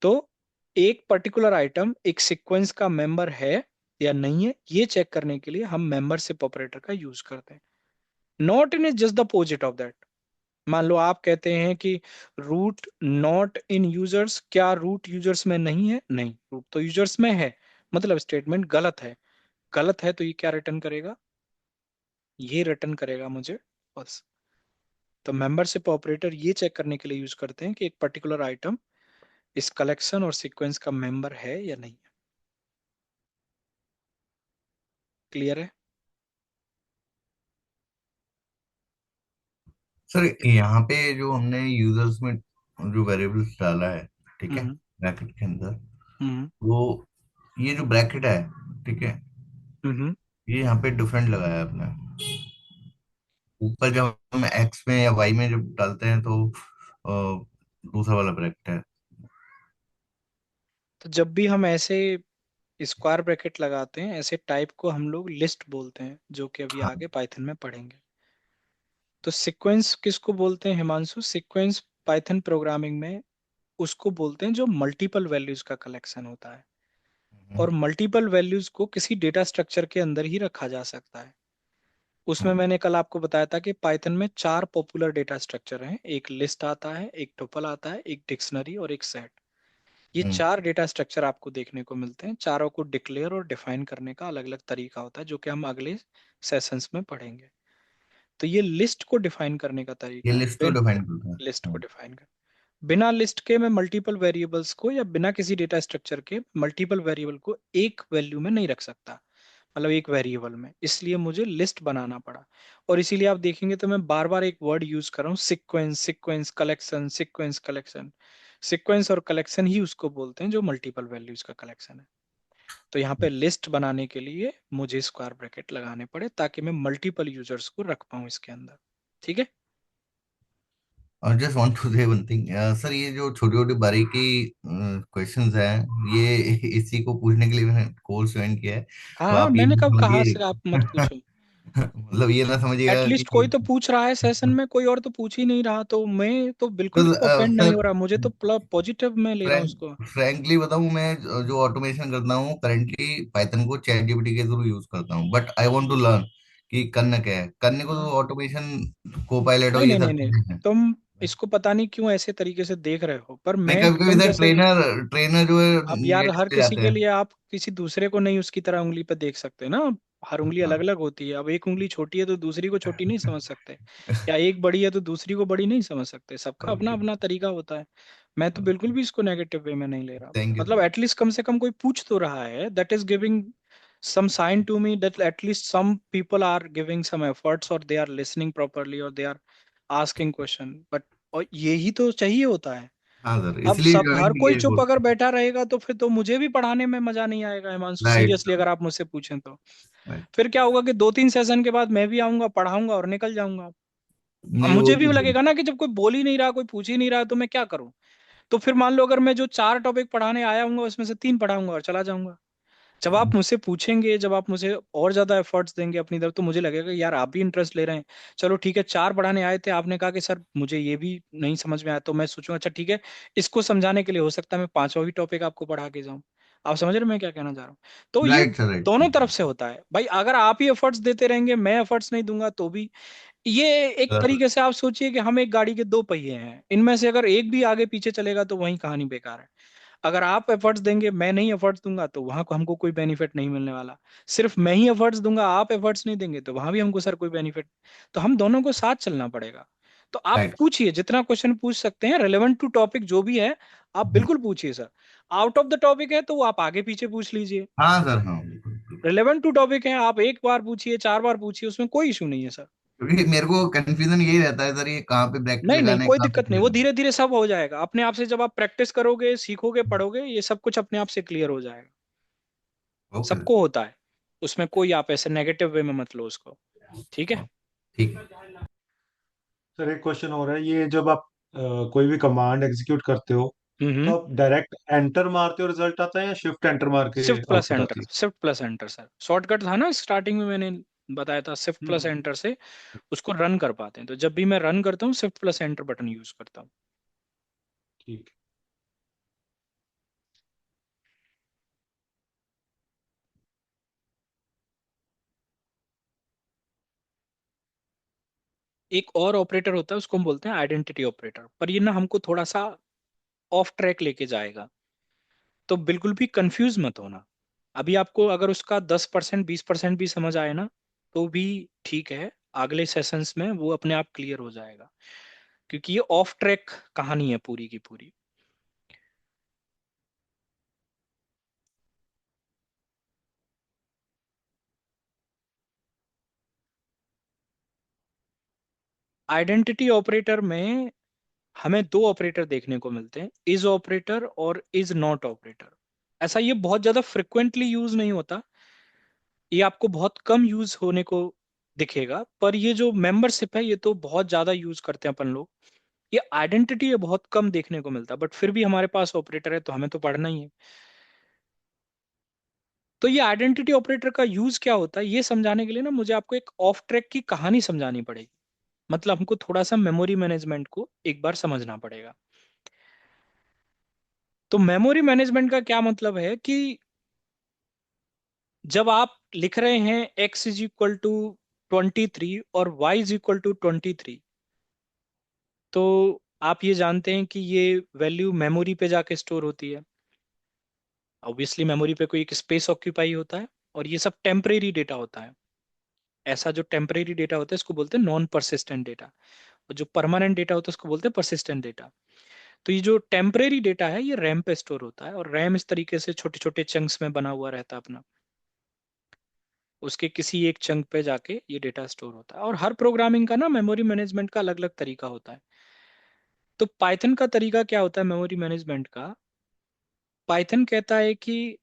तो एक पर्टिकुलर आइटम एक सीक्वेंस का मेंबर है या नहीं है, ये चेक करने के लिए हम मेंबरशिप ऑपरेटर का यूज करते हैं। Not in is just the opposite of that. मान लो आप कहते हैं कि रूट नॉट इन यूजर्स, क्या रूट यूजर्स में नहीं है? नहीं, रूट तो यूजर्स में है, मतलब स्टेटमेंट गलत है। गलत है तो ये क्या रिटर्न करेगा? ये रिटर्न करेगा मुझे बस। तो मेंबरशिप ऑपरेटर ये चेक करने के लिए यूज करते हैं कि एक पर्टिकुलर आइटम इस कलेक्शन और सीक्वेंस का मेंबर है या नहीं है। क्लियर है? सर यहाँ पे जो हमने यूजर्स में जो वेरिएबल्स डाला है, ठीक है, हम्म। ब्रैकेट के अंदर, हम्म। वो ये जो ब्रैकेट है, ठीक है, हम्म। ये यहाँ पे डिफरेंट लगाया है आपने। ऊपर जब हम एक्स में या वाई में जब डालते हैं तो दूसरा वाला ब्रैकेट है। तो जब भी हम ऐसे स्क्वायर ब्रैकेट लगाते हैं, ऐसे टाइप को हम लोग लिस्ट बोलते हैं, जो कि अभी हाँ, आगे पाइथन में पढ़ेंगे। तो सीक्वेंस किसको बोलते हैं हिमांशु? सीक्वेंस पाइथन प्रोग्रामिंग में उसको बोलते हैं जो मल्टीपल वैल्यूज का कलेक्शन होता है, और मल्टीपल वैल्यूज को किसी डेटा स्ट्रक्चर के अंदर ही रखा जा सकता है। उसमें मैंने कल आपको बताया था कि पाइथन में 4 पॉपुलर डेटा स्ट्रक्चर हैं। एक लिस्ट आता है, एक टुपल आता है, एक डिक्शनरी और एक सेट। ये 4 डेटा स्ट्रक्चर आपको देखने को मिलते हैं। चारों को डिक्लेयर और डिफाइन करने का अलग अलग तरीका होता है, जो कि हम अगले सेशंस में पढ़ेंगे। तो ये लिस्ट को डिफाइन करने का ये तरीका है। लिस्ट को डिफाइन करता लिस्ट को है। डिफाइन कर, बिना लिस्ट के मैं मल्टीपल वेरिएबल्स को या बिना किसी डेटा स्ट्रक्चर के मल्टीपल वेरिएबल को एक वैल्यू में नहीं रख सकता, मतलब एक वेरिएबल में। इसलिए मुझे लिस्ट बनाना पड़ा। और इसीलिए आप देखेंगे तो मैं बार बार एक वर्ड यूज कर रहा हूँ, sequence, sequence collection, sequence collection. Sequence और कलेक्शन ही उसको बोलते हैं जो मल्टीपल वैल्यूज का कलेक्शन है। तो यहाँ पे लिस्ट बनाने के लिए मुझे स्क्वायर ब्रैकेट लगाने पड़े ताकि मैं मल्टीपल यूजर्स को रख पाऊँ इसके अंदर। ठीक है। और जस्ट वांट टू से वन थिंग सर, ये जो छोटी छोटी बारीकी क्वेश्चंस हैं, ये इसी को पूछने के लिए मैंने कोर्स ज्वाइन किया है। हाँ तो हाँ, आप ये मैंने ना कब कहा समझिए से आप मत पूछो। मतलब ये ना समझिएगा एटलीस्ट कोई कि तो पूछ रहा है सेशन में, कोई और तो पूछ ही नहीं रहा, तो मैं तो बिल्कुल भी ऑफेंड नहीं सर हो रहा, मुझे तो पॉजिटिव में ले रहा हूँ उसको। फ्रैंकली बताऊं, मैं जो ऑटोमेशन करता हूँ करंटली पाइथन को चैट जीपीटी के थ्रू यूज करता हूँ, but I want to learn कि करना क्या है। करने को तो ऑटोमेशन को पायलट और नहीं ये नहीं नहीं सब नहीं, चीजें हैं। तुम इसको पता नहीं क्यों ऐसे तरीके से देख रहे हो, पर नहीं, मैं कभी कभी तुम सर जैसे, ट्रेनर ट्रेनर जो है अब यार नेगेटिव हर पे किसी जाते के हैं। लिए आप किसी दूसरे को नहीं उसकी तरह उंगली पे देख सकते ना। हर उंगली अलग हाँ। अलग होती है। अब एक उंगली छोटी है तो दूसरी को छोटी नहीं समझ सकते, या एक बड़ी है तो दूसरी को बड़ी नहीं समझ सकते। सबका अपना ओके। अपना तरीका होता है। मैं तो बिल्कुल भी इसको नेगेटिव वे में नहीं ले रहा। थैंक यू मतलब सर। एटलीस्ट कम से कम कोई पूछ तो रहा है, that is giving some sign to me that at least some people are giving some efforts, or they are listening properly, or they are asking question, but और यही तो चाहिए होता है। हाँ सर, अब इसलिए सब ज्वाइन हर कोई किया है चुप अगर कोर्स। बैठा रहेगा तो फिर तो मुझे भी पढ़ाने में मजा नहीं आएगा हिमांशु, राइट। सीरियसली अगर आप मुझसे पूछें तो। राइट। फिर क्या होगा कि 2-3 सेशन के बाद मैं भी आऊंगा, पढ़ाऊंगा और निकल जाऊंगा। अब नहीं, वो मुझे भी तो सही। लगेगा ना कि जब कोई बोल ही नहीं रहा, कोई पूछ ही नहीं रहा, तो मैं क्या करूं। तो फिर मान लो अगर मैं जो 4 टॉपिक पढ़ाने आया हूँ उसमें से 3 पढ़ाऊंगा और चला जाऊंगा। जब आप मुझसे पूछेंगे, जब आप मुझे और ज्यादा एफर्ट्स देंगे अपनी तरफ, तो मुझे लगेगा कि यार आप भी इंटरेस्ट ले रहे हैं। चलो ठीक है, 4 पढ़ाने आए थे, आपने कहा कि सर मुझे ये भी नहीं समझ में आया, तो मैं सोचूंगा अच्छा ठीक है, इसको समझाने के लिए हो सकता है मैं 5वां भी टॉपिक आपको पढ़ा के जाऊं। आप समझ रहे हैं मैं क्या कहना चाह रहा हूँ? तो ये राइट सर, राइट। दोनों तरफ से होता है भाई। अगर आप ही एफर्ट्स देते रहेंगे, मैं एफर्ट्स नहीं दूंगा तो भी, ये एक तरीके से आप सोचिए कि हम एक गाड़ी के 2 पहिए हैं, इनमें से अगर एक भी आगे पीछे चलेगा तो वही कहानी बेकार है। अगर आप एफर्ट्स देंगे, मैं नहीं एफर्ट्स दूंगा, तो वहां को हमको कोई बेनिफिट नहीं मिलने वाला। सिर्फ मैं ही एफर्ट्स दूंगा, आप एफर्ट्स नहीं देंगे, तो वहां भी हमको सर कोई बेनिफिट। तो हम दोनों को साथ चलना पड़ेगा। तो आप राइट। पूछिए, जितना क्वेश्चन पूछ सकते हैं रेलेवेंट टू टॉपिक जो भी है, आप बिल्कुल पूछिए sir. Out of the topic है तो वो आप आगे पीछे पूछ लीजिए। हाँ सर, हाँ बिल्कुल बिल्कुल। रेलेवेंट टू टॉपिक है, आप एक बार पूछिए, 4 बार पूछिए, उसमें कोई इशू नहीं है सर। क्योंकि मेरे को कंफ्यूजन यही रहता है सर, ये कहाँ पे ब्रैकेट नहीं नहीं, लगाना है, कोई कहाँ पे दिक्कत नहीं, नहीं वो लगाना धीरे धीरे सब हो जाएगा अपने आप से। जब आप प्रैक्टिस करोगे, सीखोगे, पढ़ोगे, ये सब कुछ अपने आप से क्लियर हो जाएगा। है। ओके सबको होता है, उसमें कोई आप ऐसे नेगेटिव वे में मत लो उसको। ठीक है। सर, ठीक है। सर एक क्वेश्चन और है, ये जब आप कोई भी कमांड एग्जीक्यूट करते हो तो हम्म। आप डायरेक्ट एंटर मारते हो रिजल्ट आता है, या शिफ्ट एंटर मार के शिफ्ट प्लस आउटपुट एंटर, आती shift plus enter sir, shortcut था ना स्टार्टिंग में मैंने बताया था। शिफ्ट है? प्लस एंटर से उसको रन कर पाते हैं। तो जब भी मैं रन करता हूँ, shift plus enter button use करता हूँ। ठीक। एक और ऑपरेटर होता है, उसको हम बोलते हैं आइडेंटिटी ऑपरेटर, पर ये ना हमको थोड़ा सा ऑफ ट्रैक लेके जाएगा। तो बिल्कुल भी कंफ्यूज मत होना। अभी आपको अगर उसका 10% 20% भी समझ आए ना, तो भी ठीक है। अगले सेशंस में वो अपने आप क्लियर हो जाएगा, क्योंकि ये ऑफ ट्रैक कहानी है पूरी की पूरी। आइडेंटिटी ऑपरेटर में हमें 2 ऑपरेटर देखने को मिलते हैं, इज ऑपरेटर और इज नॉट ऑपरेटर। ऐसा ये बहुत ज्यादा फ्रिक्वेंटली यूज नहीं होता, ये आपको बहुत कम यूज होने को दिखेगा। पर ये जो मेंबरशिप है, ये तो बहुत ज्यादा यूज करते हैं अपन लोग। ये आइडेंटिटी ये बहुत कम देखने को मिलता, बट फिर भी हमारे पास ऑपरेटर है तो हमें तो पढ़ना ही है। तो ये आइडेंटिटी ऑपरेटर का यूज क्या होता है, ये समझाने के लिए ना मुझे आपको एक ऑफ ट्रैक की कहानी समझानी पड़ेगी। मतलब हमको थोड़ा सा मेमोरी मैनेजमेंट को एक बार समझना पड़ेगा। तो मेमोरी मैनेजमेंट का क्या मतलब है कि जब आप लिख रहे हैं x इज इक्वल टू 23 और y इज इक्वल टू 23, तो आप ये जानते हैं कि ये वैल्यू मेमोरी पे जाके स्टोर होती है। ऑब्वियसली मेमोरी पे कोई एक स्पेस ऑक्यूपाई होता है, और ये सब टेम्परेरी डेटा होता है। ऐसा जो टेम्परेरी डेटा होता है इसको बोलते हैं नॉन परसिस्टेंट डेटा, और जो परमानेंट डेटा होता है उसको बोलते हैं परसिस्टेंट डेटा। तो ये जो टेम्परेरी डेटा है ये रैम पे स्टोर होता है, और रैम इस तरीके से छोटे छोटे चंक्स में बना हुआ रहता है अपना, उसके किसी एक चंक पे जाके ये डेटा स्टोर होता है। और हर प्रोग्रामिंग का ना मेमोरी मैनेजमेंट का अलग अलग तरीका होता है। तो पाइथन का तरीका क्या होता है मेमोरी मैनेजमेंट का? पाइथन कहता है कि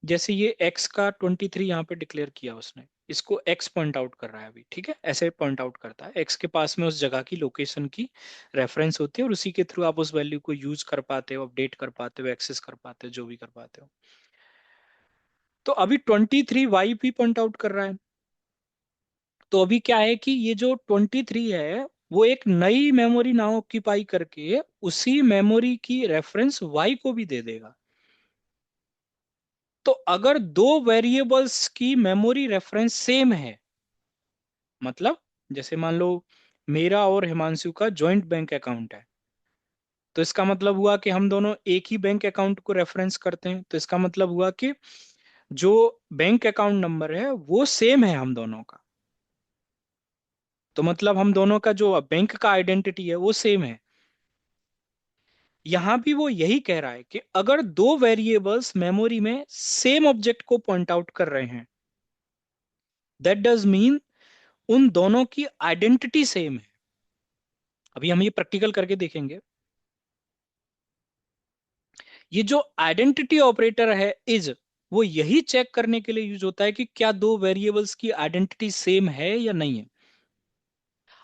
जैसे ये x का 23 यहाँ पे डिक्लेयर किया उसने, इसको x पॉइंट आउट कर रहा है अभी, ठीक है, ऐसे पॉइंट आउट करता है। x के पास में उस जगह की लोकेशन की रेफरेंस होती है, और उसी के थ्रू आप उस वैल्यू को यूज कर पाते हो, अपडेट कर पाते हो, एक्सेस कर पाते हो, जो भी कर पाते हो। तो अभी 23 y भी पॉइंट आउट कर रहा है। तो अभी क्या है कि ये जो 23 है वो एक नई मेमोरी ना ऑक्यूपाई करके उसी मेमोरी की रेफरेंस y को भी दे देगा। तो अगर दो वेरिएबल्स की मेमोरी रेफरेंस सेम है, मतलब जैसे मान लो मेरा और हिमांशु का जॉइंट बैंक अकाउंट है, तो इसका मतलब हुआ कि हम दोनों एक ही बैंक अकाउंट को रेफरेंस करते हैं। तो इसका मतलब हुआ कि जो बैंक अकाउंट नंबर है वो सेम है हम दोनों का। तो मतलब हम दोनों का जो बैंक का आइडेंटिटी है वो सेम है। यहां भी वो यही कह रहा है कि अगर दो वेरिएबल्स मेमोरी में सेम ऑब्जेक्ट को पॉइंट आउट कर रहे हैं, दैट डज मीन उन दोनों की आइडेंटिटी सेम है। अभी हम ये प्रैक्टिकल करके देखेंगे। ये जो आइडेंटिटी ऑपरेटर है इज, वो यही चेक करने के लिए यूज होता है कि क्या दो वेरिएबल्स की आइडेंटिटी सेम है या नहीं है।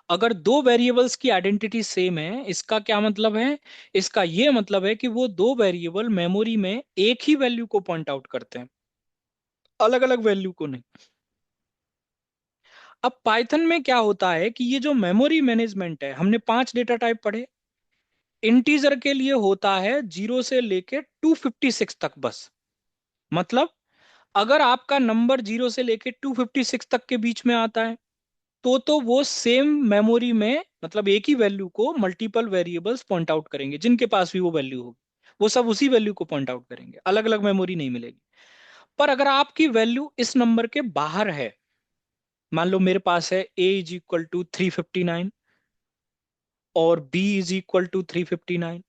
अगर दो वेरिएबल्स की आइडेंटिटी सेम है, इसका क्या मतलब है? इसका यह मतलब है कि वो दो वेरिएबल मेमोरी में एक ही वैल्यू को पॉइंट आउट करते हैं, अलग अलग वैल्यू को नहीं। अब पाइथन में क्या होता है कि ये जो मेमोरी मैनेजमेंट है, हमने 5 डेटा टाइप पढ़े। इंटीजर के लिए होता है 0 से लेके 256 तक बस। मतलब अगर आपका नंबर 0 से लेके 256 तक के बीच में आता है, तो वो सेम मेमोरी में, मतलब एक ही वैल्यू को मल्टीपल वेरिएबल्स पॉइंट आउट करेंगे, जिनके पास भी वो वैल्यू होगी वो सब उसी वैल्यू को पॉइंट आउट करेंगे, अलग अलग मेमोरी नहीं मिलेगी। पर अगर आपकी वैल्यू इस नंबर के बाहर है, मान लो मेरे पास है a इज इक्वल टू 359 और b इज इक्वल टू 359,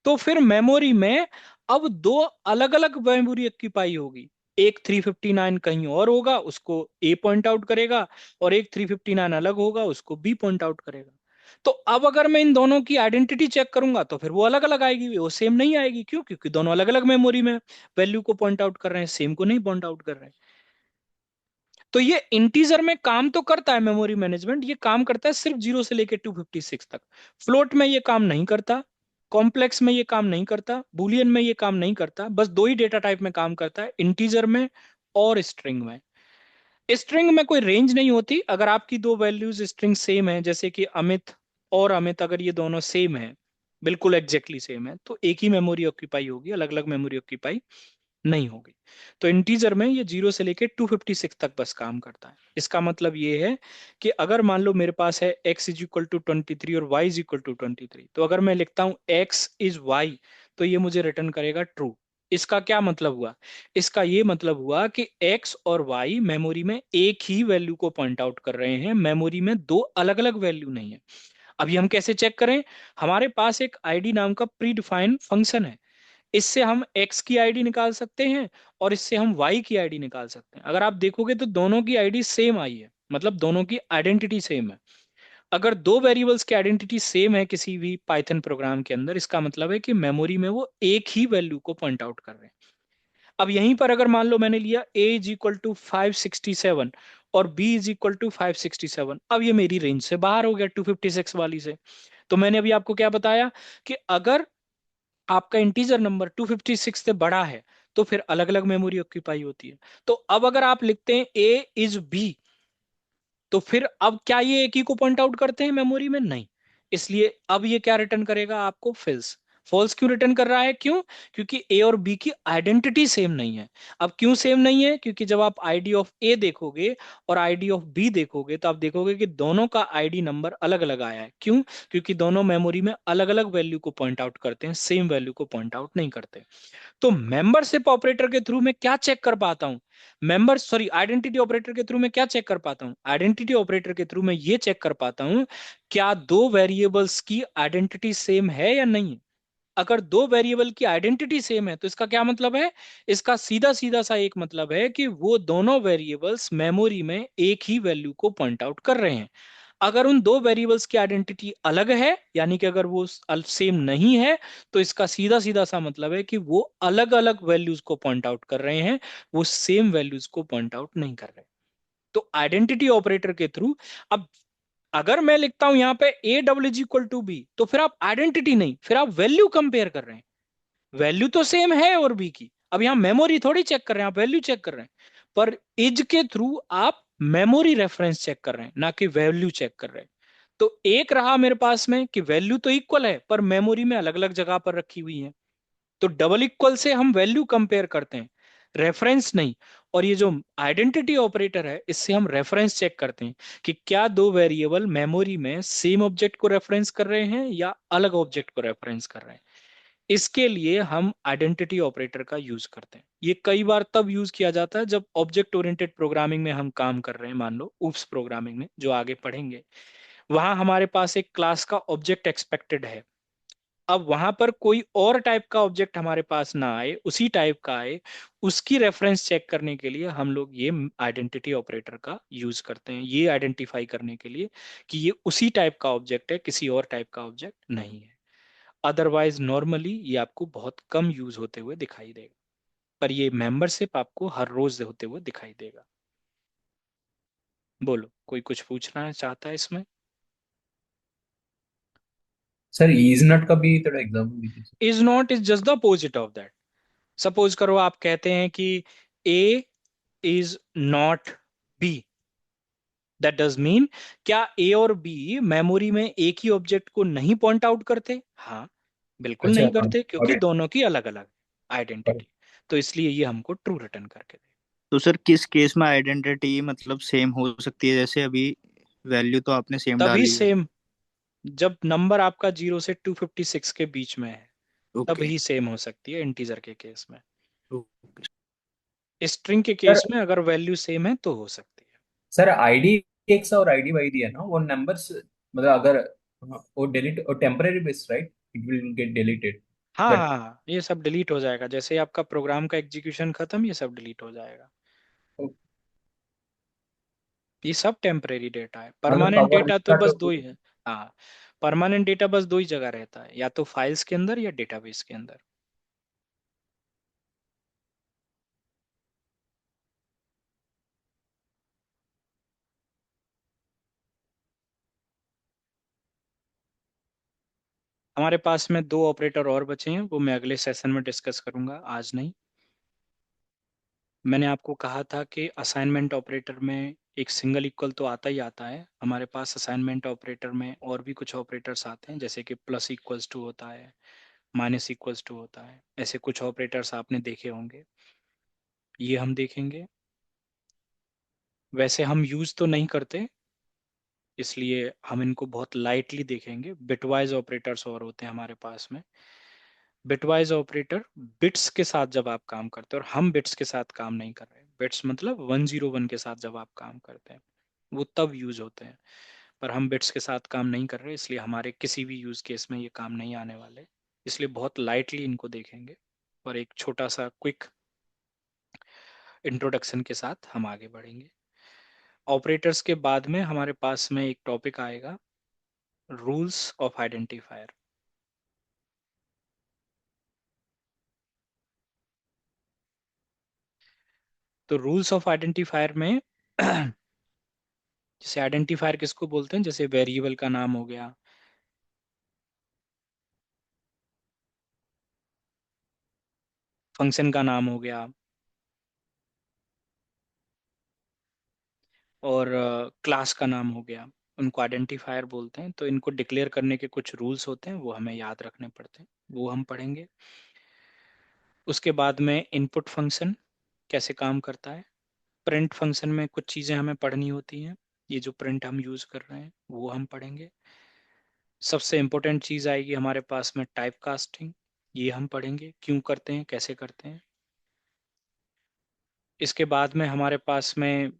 तो फिर मेमोरी में अब दो अलग अलग मेमोरी ऑक्यूपाई होगी। एक 359 कहीं और होगा, उसको ए पॉइंट आउट करेगा, और एक 359 अलग होगा, उसको बी पॉइंट आउट करेगा। तो अब अगर मैं इन दोनों की आइडेंटिटी चेक करूंगा तो फिर वो अलग अलग आएगी, वो सेम नहीं आएगी। क्यों? क्योंकि दोनों अलग अलग मेमोरी में वैल्यू को पॉइंट आउट कर रहे हैं, सेम को नहीं पॉइंट आउट कर रहे हैं। तो ये इंटीजर में काम तो करता है मेमोरी मैनेजमेंट, ये काम करता है सिर्फ 0 से लेकर 256 तक। फ्लोट में ये काम नहीं करता, कॉम्प्लेक्स में ये काम नहीं करता, बुलियन में ये काम नहीं करता। बस दो ही डेटा टाइप में काम करता है, इंटीजर में और स्ट्रिंग में। स्ट्रिंग में कोई रेंज नहीं होती। अगर आपकी दो वैल्यूज स्ट्रिंग सेम है, जैसे कि अमित और अमित, अगर ये दोनों सेम है, बिल्कुल एग्जैक्टली सेम है, तो एक ही मेमोरी ऑक्यूपाई होगी, अलग अलग मेमोरी ऑक्यूपाई नहीं होगी। तो इंटीजर में ये 0 से लेके 256 तक बस काम करता है। इसका मतलब ये है कि अगर मान लो मेरे पास है x इज इक्वल टू 23 और y इज इक्वल टू 23, तो अगर मैं लिखता हूं x इज y, तो ये मुझे रिटर्न करेगा ट्रू। इसका क्या मतलब हुआ? इसका ये मतलब हुआ कि x और y मेमोरी में एक ही वैल्यू को पॉइंट आउट कर रहे हैं, मेमोरी में दो अलग अलग वैल्यू नहीं है। अभी हम कैसे चेक करें? हमारे पास एक id नाम का प्री डिफाइंड फंक्शन है, इससे हम x की आईडी निकाल सकते हैं और इससे हम y की आईडी निकाल सकते हैं। अगर आप देखोगे तो दोनों की आईडी सेम आई है, मतलब दोनों की आइडेंटिटी सेम है। अगर दो वेरिएबल्स की आइडेंटिटी सेम है किसी भी पाइथन प्रोग्राम के अंदर, इसका मतलब है कि मेमोरी में वो एक ही वैल्यू को पॉइंट आउट कर रहे हैं। अब यहीं पर अगर मान लो मैंने लिया a इज इक्वल टू 567 और b इज इक्वल टू 567, अब ये मेरी रेंज से बाहर हो गया 256 वाली से। तो मैंने अभी आपको क्या बताया कि अगर आपका इंटीजर नंबर 256 से बड़ा है तो फिर अलग अलग मेमोरी ऑक्यूपाई होती है। तो अब अगर आप लिखते हैं a इज b, तो फिर अब क्या ये एक ही को पॉइंट आउट करते हैं मेमोरी में? नहीं। इसलिए अब ये क्या रिटर्न करेगा आपको? फिल्स। फॉल्स क्यों रिटर्न कर रहा है? क्यों? क्योंकि ए और बी की आइडेंटिटी सेम नहीं है। अब क्यों सेम नहीं है? क्योंकि जब आप आईडी ऑफ ए देखोगे और आईडी ऑफ बी देखोगे तो आप देखोगे कि दोनों का आईडी नंबर अलग अलग आया है। क्यों? क्योंकि दोनों मेमोरी में अलग अलग वैल्यू को पॉइंट आउट करते हैं, सेम वैल्यू को पॉइंट आउट नहीं करते। तो मेंबरशिप ऑपरेटर के थ्रू मैं क्या चेक कर पाता हूं? आइडेंटिटी ऑपरेटर के थ्रू मैं क्या चेक कर पाता हूं? आइडेंटिटी ऑपरेटर के थ्रू मैं ये चेक कर पाता हूं, क्या दो वेरिएबल्स की आइडेंटिटी सेम है या नहीं है। अगर दो वेरिएबल की आइडेंटिटी सेम है तो इसका क्या मतलब है? इसका सीधा सीधा सा एक मतलब है कि वो दोनों वेरिएबल्स मेमोरी में एक ही वैल्यू को पॉइंट आउट कर रहे हैं। अगर उन दो वेरिएबल्स की आइडेंटिटी अलग है, यानी कि अगर वो सेम नहीं है, तो इसका सीधा सीधा सा मतलब है कि वो अलग अलग वैल्यूज को पॉइंट आउट कर रहे हैं, वो सेम वैल्यूज को पॉइंट आउट नहीं कर रहे। तो आइडेंटिटी ऑपरेटर के थ्रू, अब अगर मैं लिखता हूं यहां पे A double is equal to B, तो फिर आप आइडेंटिटी नहीं, फिर आप वैल्यू कंपेयर कर रहे हैं। वैल्यू तो सेम है और बी की, अब यहां मेमोरी थोड़ी चेक कर रहे हैं, आप वैल्यू चेक कर रहे हैं। पर इज के थ्रू आप मेमोरी रेफरेंस चेक कर रहे हैं, ना कि वैल्यू चेक कर रहे हैं। तो एक रहा मेरे पास में कि वैल्यू तो इक्वल है पर मेमोरी में अलग अलग जगह पर रखी हुई है। तो डबल इक्वल से हम वैल्यू कंपेयर करते हैं, रेफरेंस नहीं। और ये जो आइडेंटिटी ऑपरेटर है, इससे हम रेफरेंस चेक करते हैं कि क्या दो वेरिएबल मेमोरी में सेम ऑब्जेक्ट को रेफरेंस कर रहे हैं या अलग ऑब्जेक्ट को रेफरेंस कर रहे हैं। इसके लिए हम आइडेंटिटी ऑपरेटर का यूज करते हैं। ये कई बार तब यूज किया जाता है जब ऑब्जेक्ट ओरिएंटेड प्रोग्रामिंग में हम काम कर रहे हैं। मान लो ऊप्स प्रोग्रामिंग में जो आगे पढ़ेंगे, वहां हमारे पास एक क्लास का ऑब्जेक्ट एक्सपेक्टेड है। अब वहां पर कोई और टाइप का ऑब्जेक्ट हमारे पास ना आए, उसी टाइप का आए, उसकी रेफरेंस चेक करने के लिए हम लोग ये आइडेंटिटी ऑपरेटर का यूज करते हैं, ये आइडेंटिफाई करने के लिए कि ये उसी टाइप का ऑब्जेक्ट है, किसी और टाइप का ऑब्जेक्ट नहीं है। अदरवाइज नॉर्मली ये आपको बहुत कम यूज होते हुए दिखाई देगा, पर ये मेंबरशिप आपको हर रोज होते हुए दिखाई देगा। बोलो, कोई कुछ पूछना है चाहता है इसमें? सर इज नॉट का भी थोड़ा एग्जांपल दीजिए sir. Is not is just the opposite of that. Suppose करो आप कहते हैं कि A is not B, that does mean, क्या ए और बी मेमोरी में एक ही ऑब्जेक्ट को नहीं पॉइंट आउट करते? हाँ, बिल्कुल अच्छा नहीं हाँ, करते, और क्योंकि दोनों की अलग अलग और- आइडेंटिटी। तो इसलिए ये हमको ट्रू रिटर्न करके दे। तो सर किस केस में आइडेंटिटी मतलब सेम हो सकती है? जैसे अभी वैल्यू तो आपने सेम तभी डाली है। सेम, जब नंबर आपका 0 से 256 के बीच में है, ओके। तभी सेम हो सकती है इंटीजर के केस में। ओके। स्ट्रिंग के सर केस में अगर वैल्यू सेम है तो हो सकती है। सर आईडी एक्स और आईडी वाई दिया ना वो नंबर्स, मतलब अगर वो डिलीट और temporary base right, it will get deleted हाँ दैट। हाँ हाँ, ये सब डिलीट हो जाएगा जैसे ही आपका प्रोग्राम का एग्जीक्यूशन खत्म, ये सब डिलीट हो जाएगा। ये सब टेम्परेरी डेटा है, मतलब परमानेंट कवर डेटा तो लिखा बस दो तो ही है। हाँ, परमानेंट डेटा बस दो ही जगह रहता है, या तो फाइल्स के अंदर या डेटाबेस के अंदर। हमारे पास में दो ऑपरेटर और बचे हैं, वो मैं अगले सेशन में डिस्कस करूंगा, आज नहीं। मैंने आपको कहा था कि असाइनमेंट ऑपरेटर में एक सिंगल इक्वल तो आता ही आता है। हमारे पास असाइनमेंट ऑपरेटर में और भी कुछ ऑपरेटर्स आते हैं, जैसे कि प्लस इक्वल्स टू होता है, माइनस इक्वल्स टू होता है, ऐसे कुछ ऑपरेटर्स आपने देखे होंगे, ये हम देखेंगे। वैसे हम यूज तो नहीं करते, इसलिए हम इनको बहुत लाइटली देखेंगे। बिटवाइज ऑपरेटर्स और होते हैं हमारे पास में। बिटवाइज ऑपरेटर बिट्स के साथ जब आप काम करते हैं, और हम बिट्स के साथ काम नहीं कर रहे, बिट्स मतलब 101 के साथ जब आप काम करते हैं वो तब यूज होते हैं, पर हम बिट्स के साथ काम नहीं कर रहे, इसलिए हमारे किसी भी यूज केस में ये काम नहीं आने वाले, इसलिए बहुत लाइटली इनको देखेंगे। और एक छोटा सा क्विक इंट्रोडक्शन के साथ हम आगे बढ़ेंगे। ऑपरेटर्स के बाद में हमारे पास में एक टॉपिक आएगा, रूल्स ऑफ आइडेंटिफायर। तो रूल्स ऑफ आइडेंटिफायर में जैसे आइडेंटिफायर किसको बोलते हैं? जैसे वेरिएबल का नाम हो गया, फंक्शन का नाम हो गया, और क्लास का नाम हो गया, उनको आइडेंटिफायर बोलते हैं। तो इनको डिक्लेयर करने के कुछ रूल्स होते हैं, वो हमें याद रखने पड़ते हैं, वो हम पढ़ेंगे। उसके बाद में इनपुट फंक्शन कैसे काम करता है। प्रिंट फंक्शन में कुछ चीज़ें हमें पढ़नी होती हैं, ये जो प्रिंट हम यूज़ कर रहे हैं वो हम पढ़ेंगे। सबसे इम्पोर्टेंट चीज़ आएगी हमारे पास में टाइप कास्टिंग, ये हम पढ़ेंगे, क्यों करते हैं, कैसे करते हैं। इसके बाद में हमारे पास में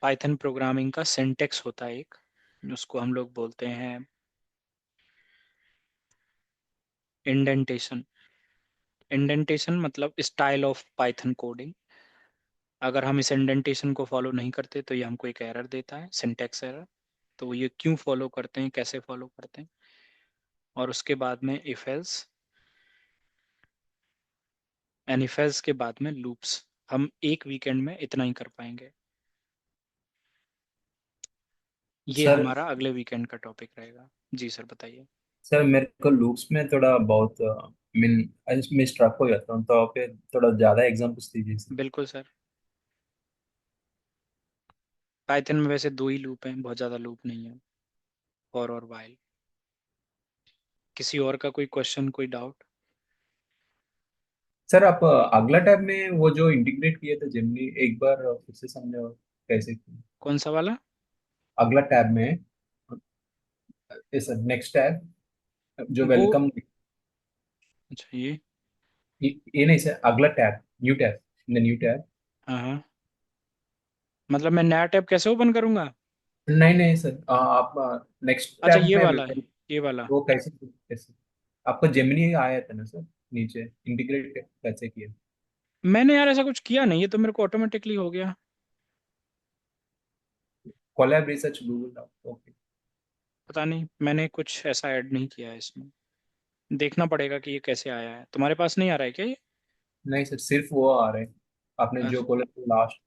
पाइथन प्रोग्रामिंग का सिंटेक्स होता है एक, उसको हम लोग बोलते हैं इंडेंटेशन। इंडेंटेशन मतलब स्टाइल ऑफ पाइथन कोडिंग। अगर हम इस इंडेंटेशन को फॉलो नहीं करते तो ये हमको एक एरर देता है, सिंटेक्स एरर। तो ये क्यों फॉलो करते हैं, कैसे फॉलो करते हैं। और उसके बाद में if else, and if else के बाद में लूप्स। हम एक वीकेंड में इतना ही कर पाएंगे। ये सर हमारा अगले वीकेंड का टॉपिक रहेगा। जी सर बताइए। सर मेरे को लूप्स में थोड़ा बहुत मैं स्ट्रक हो जाता हूँ, तो आप ये थोड़ा ज्यादा एग्जांपल्स दीजिए सर। बिल्कुल सर। पाइथन में वैसे दो ही लूप हैं, बहुत ज़्यादा लूप नहीं है, फॉर और वाइल। किसी और का कोई क्वेश्चन, कोई डाउट? सर आप अगला टैब में वो जो इंटीग्रेट किए थे जेमिनी, एक बार फिर से समझो कैसे किए। कौन सा वाला? अगला टैब में, सर नेक्स्ट टैब जो वो वेलकम, अच्छा ये, ये नहीं सर, अगला tab, new tab, the new tab. हाँ हाँ, मतलब मैं नया टैब कैसे ओपन करूंगा? नहीं नहीं सर, आप नेक्स्ट अच्छा टैब ये में वाला, ये वाला। वो कैसे कैसे आपको जेमिनी आया था ना सर, नीचे इंटीग्रेट कैसे किया? मैंने यार ऐसा कुछ किया नहीं, ये तो मेरे को ऑटोमेटिकली हो गया। Colab research Google, okay. पता नहीं, मैंने कुछ ऐसा ऐड नहीं किया है इसमें। देखना पड़ेगा कि ये कैसे आया है। तुम्हारे पास नहीं आ रहा है क्या ये? नहीं सर, सिर्फ वो आ रहे हैं, आपने जो बोला लास्ट,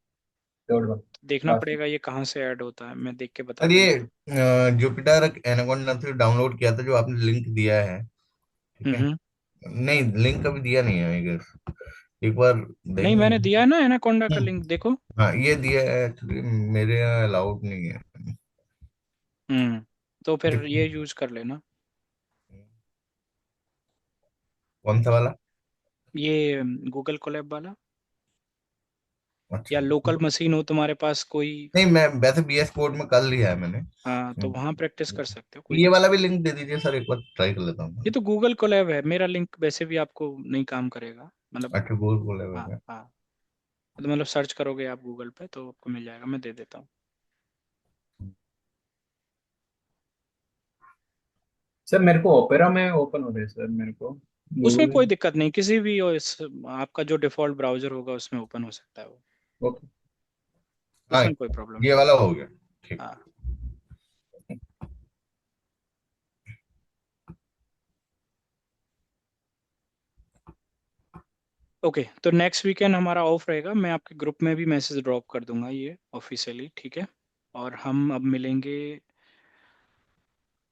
थर्ड वन, देखना लास्ट। पड़ेगा ये कहाँ से ऐड होता है, मैं देख के बता और दूंगा। ये जुपिटर एनाकोंडा से डाउनलोड किया था जो आपने लिंक दिया है, ठीक है? हम्म। नहीं, लिंक अभी दिया नहीं है आई गेस, एक बार नहीं मैंने देखेंगे। दिया है ना एनाकोंडा का लिंक, हम्म, देखो। हाँ ये दिया है एक्चुअली, मेरे यहाँ अलाउड नहीं है। तो फिर ठीक ये यूज कर लेना। है। कौन सा वाला? ये गूगल कोलैब वाला, या अच्छा, लोकल मशीन हो तुम्हारे पास कोई। नहीं मैं वैसे बीएस कोड में कर लिया है मैंने। हाँ तो वहाँ प्रैक्टिस कर सकते हो, कोई ये वाला दिक्कत भी नहीं। लिंक दे दीजिए सर, एक बार ट्राई कर लेता ये हूँ। तो गूगल कोलैब है, मेरा लिंक वैसे भी आपको नहीं काम करेगा, मतलब। अच्छा, गूगल बोला हाँ है। हाँ, तो मतलब सर्च करोगे आप गूगल पे तो आपको मिल जाएगा, मैं दे देता हूँ। सर मेरे को ओपेरा में ओपन हो रहे हैं सर, मेरे को उसमें गूगल कोई में। दिक्कत नहीं, किसी भी आपका जो डिफॉल्ट ब्राउजर होगा उसमें ओपन हो सकता है वो। ओके। हाँ, उसमें कोई प्रॉब्लम ये नहीं है। वाला हो गया, ठीक। हाँ ओके, तो नेक्स्ट वीकेंड हमारा ऑफ रहेगा, मैं आपके ग्रुप में भी मैसेज ड्रॉप कर दूंगा ये ऑफिशियली, ठीक है। और हम अब मिलेंगे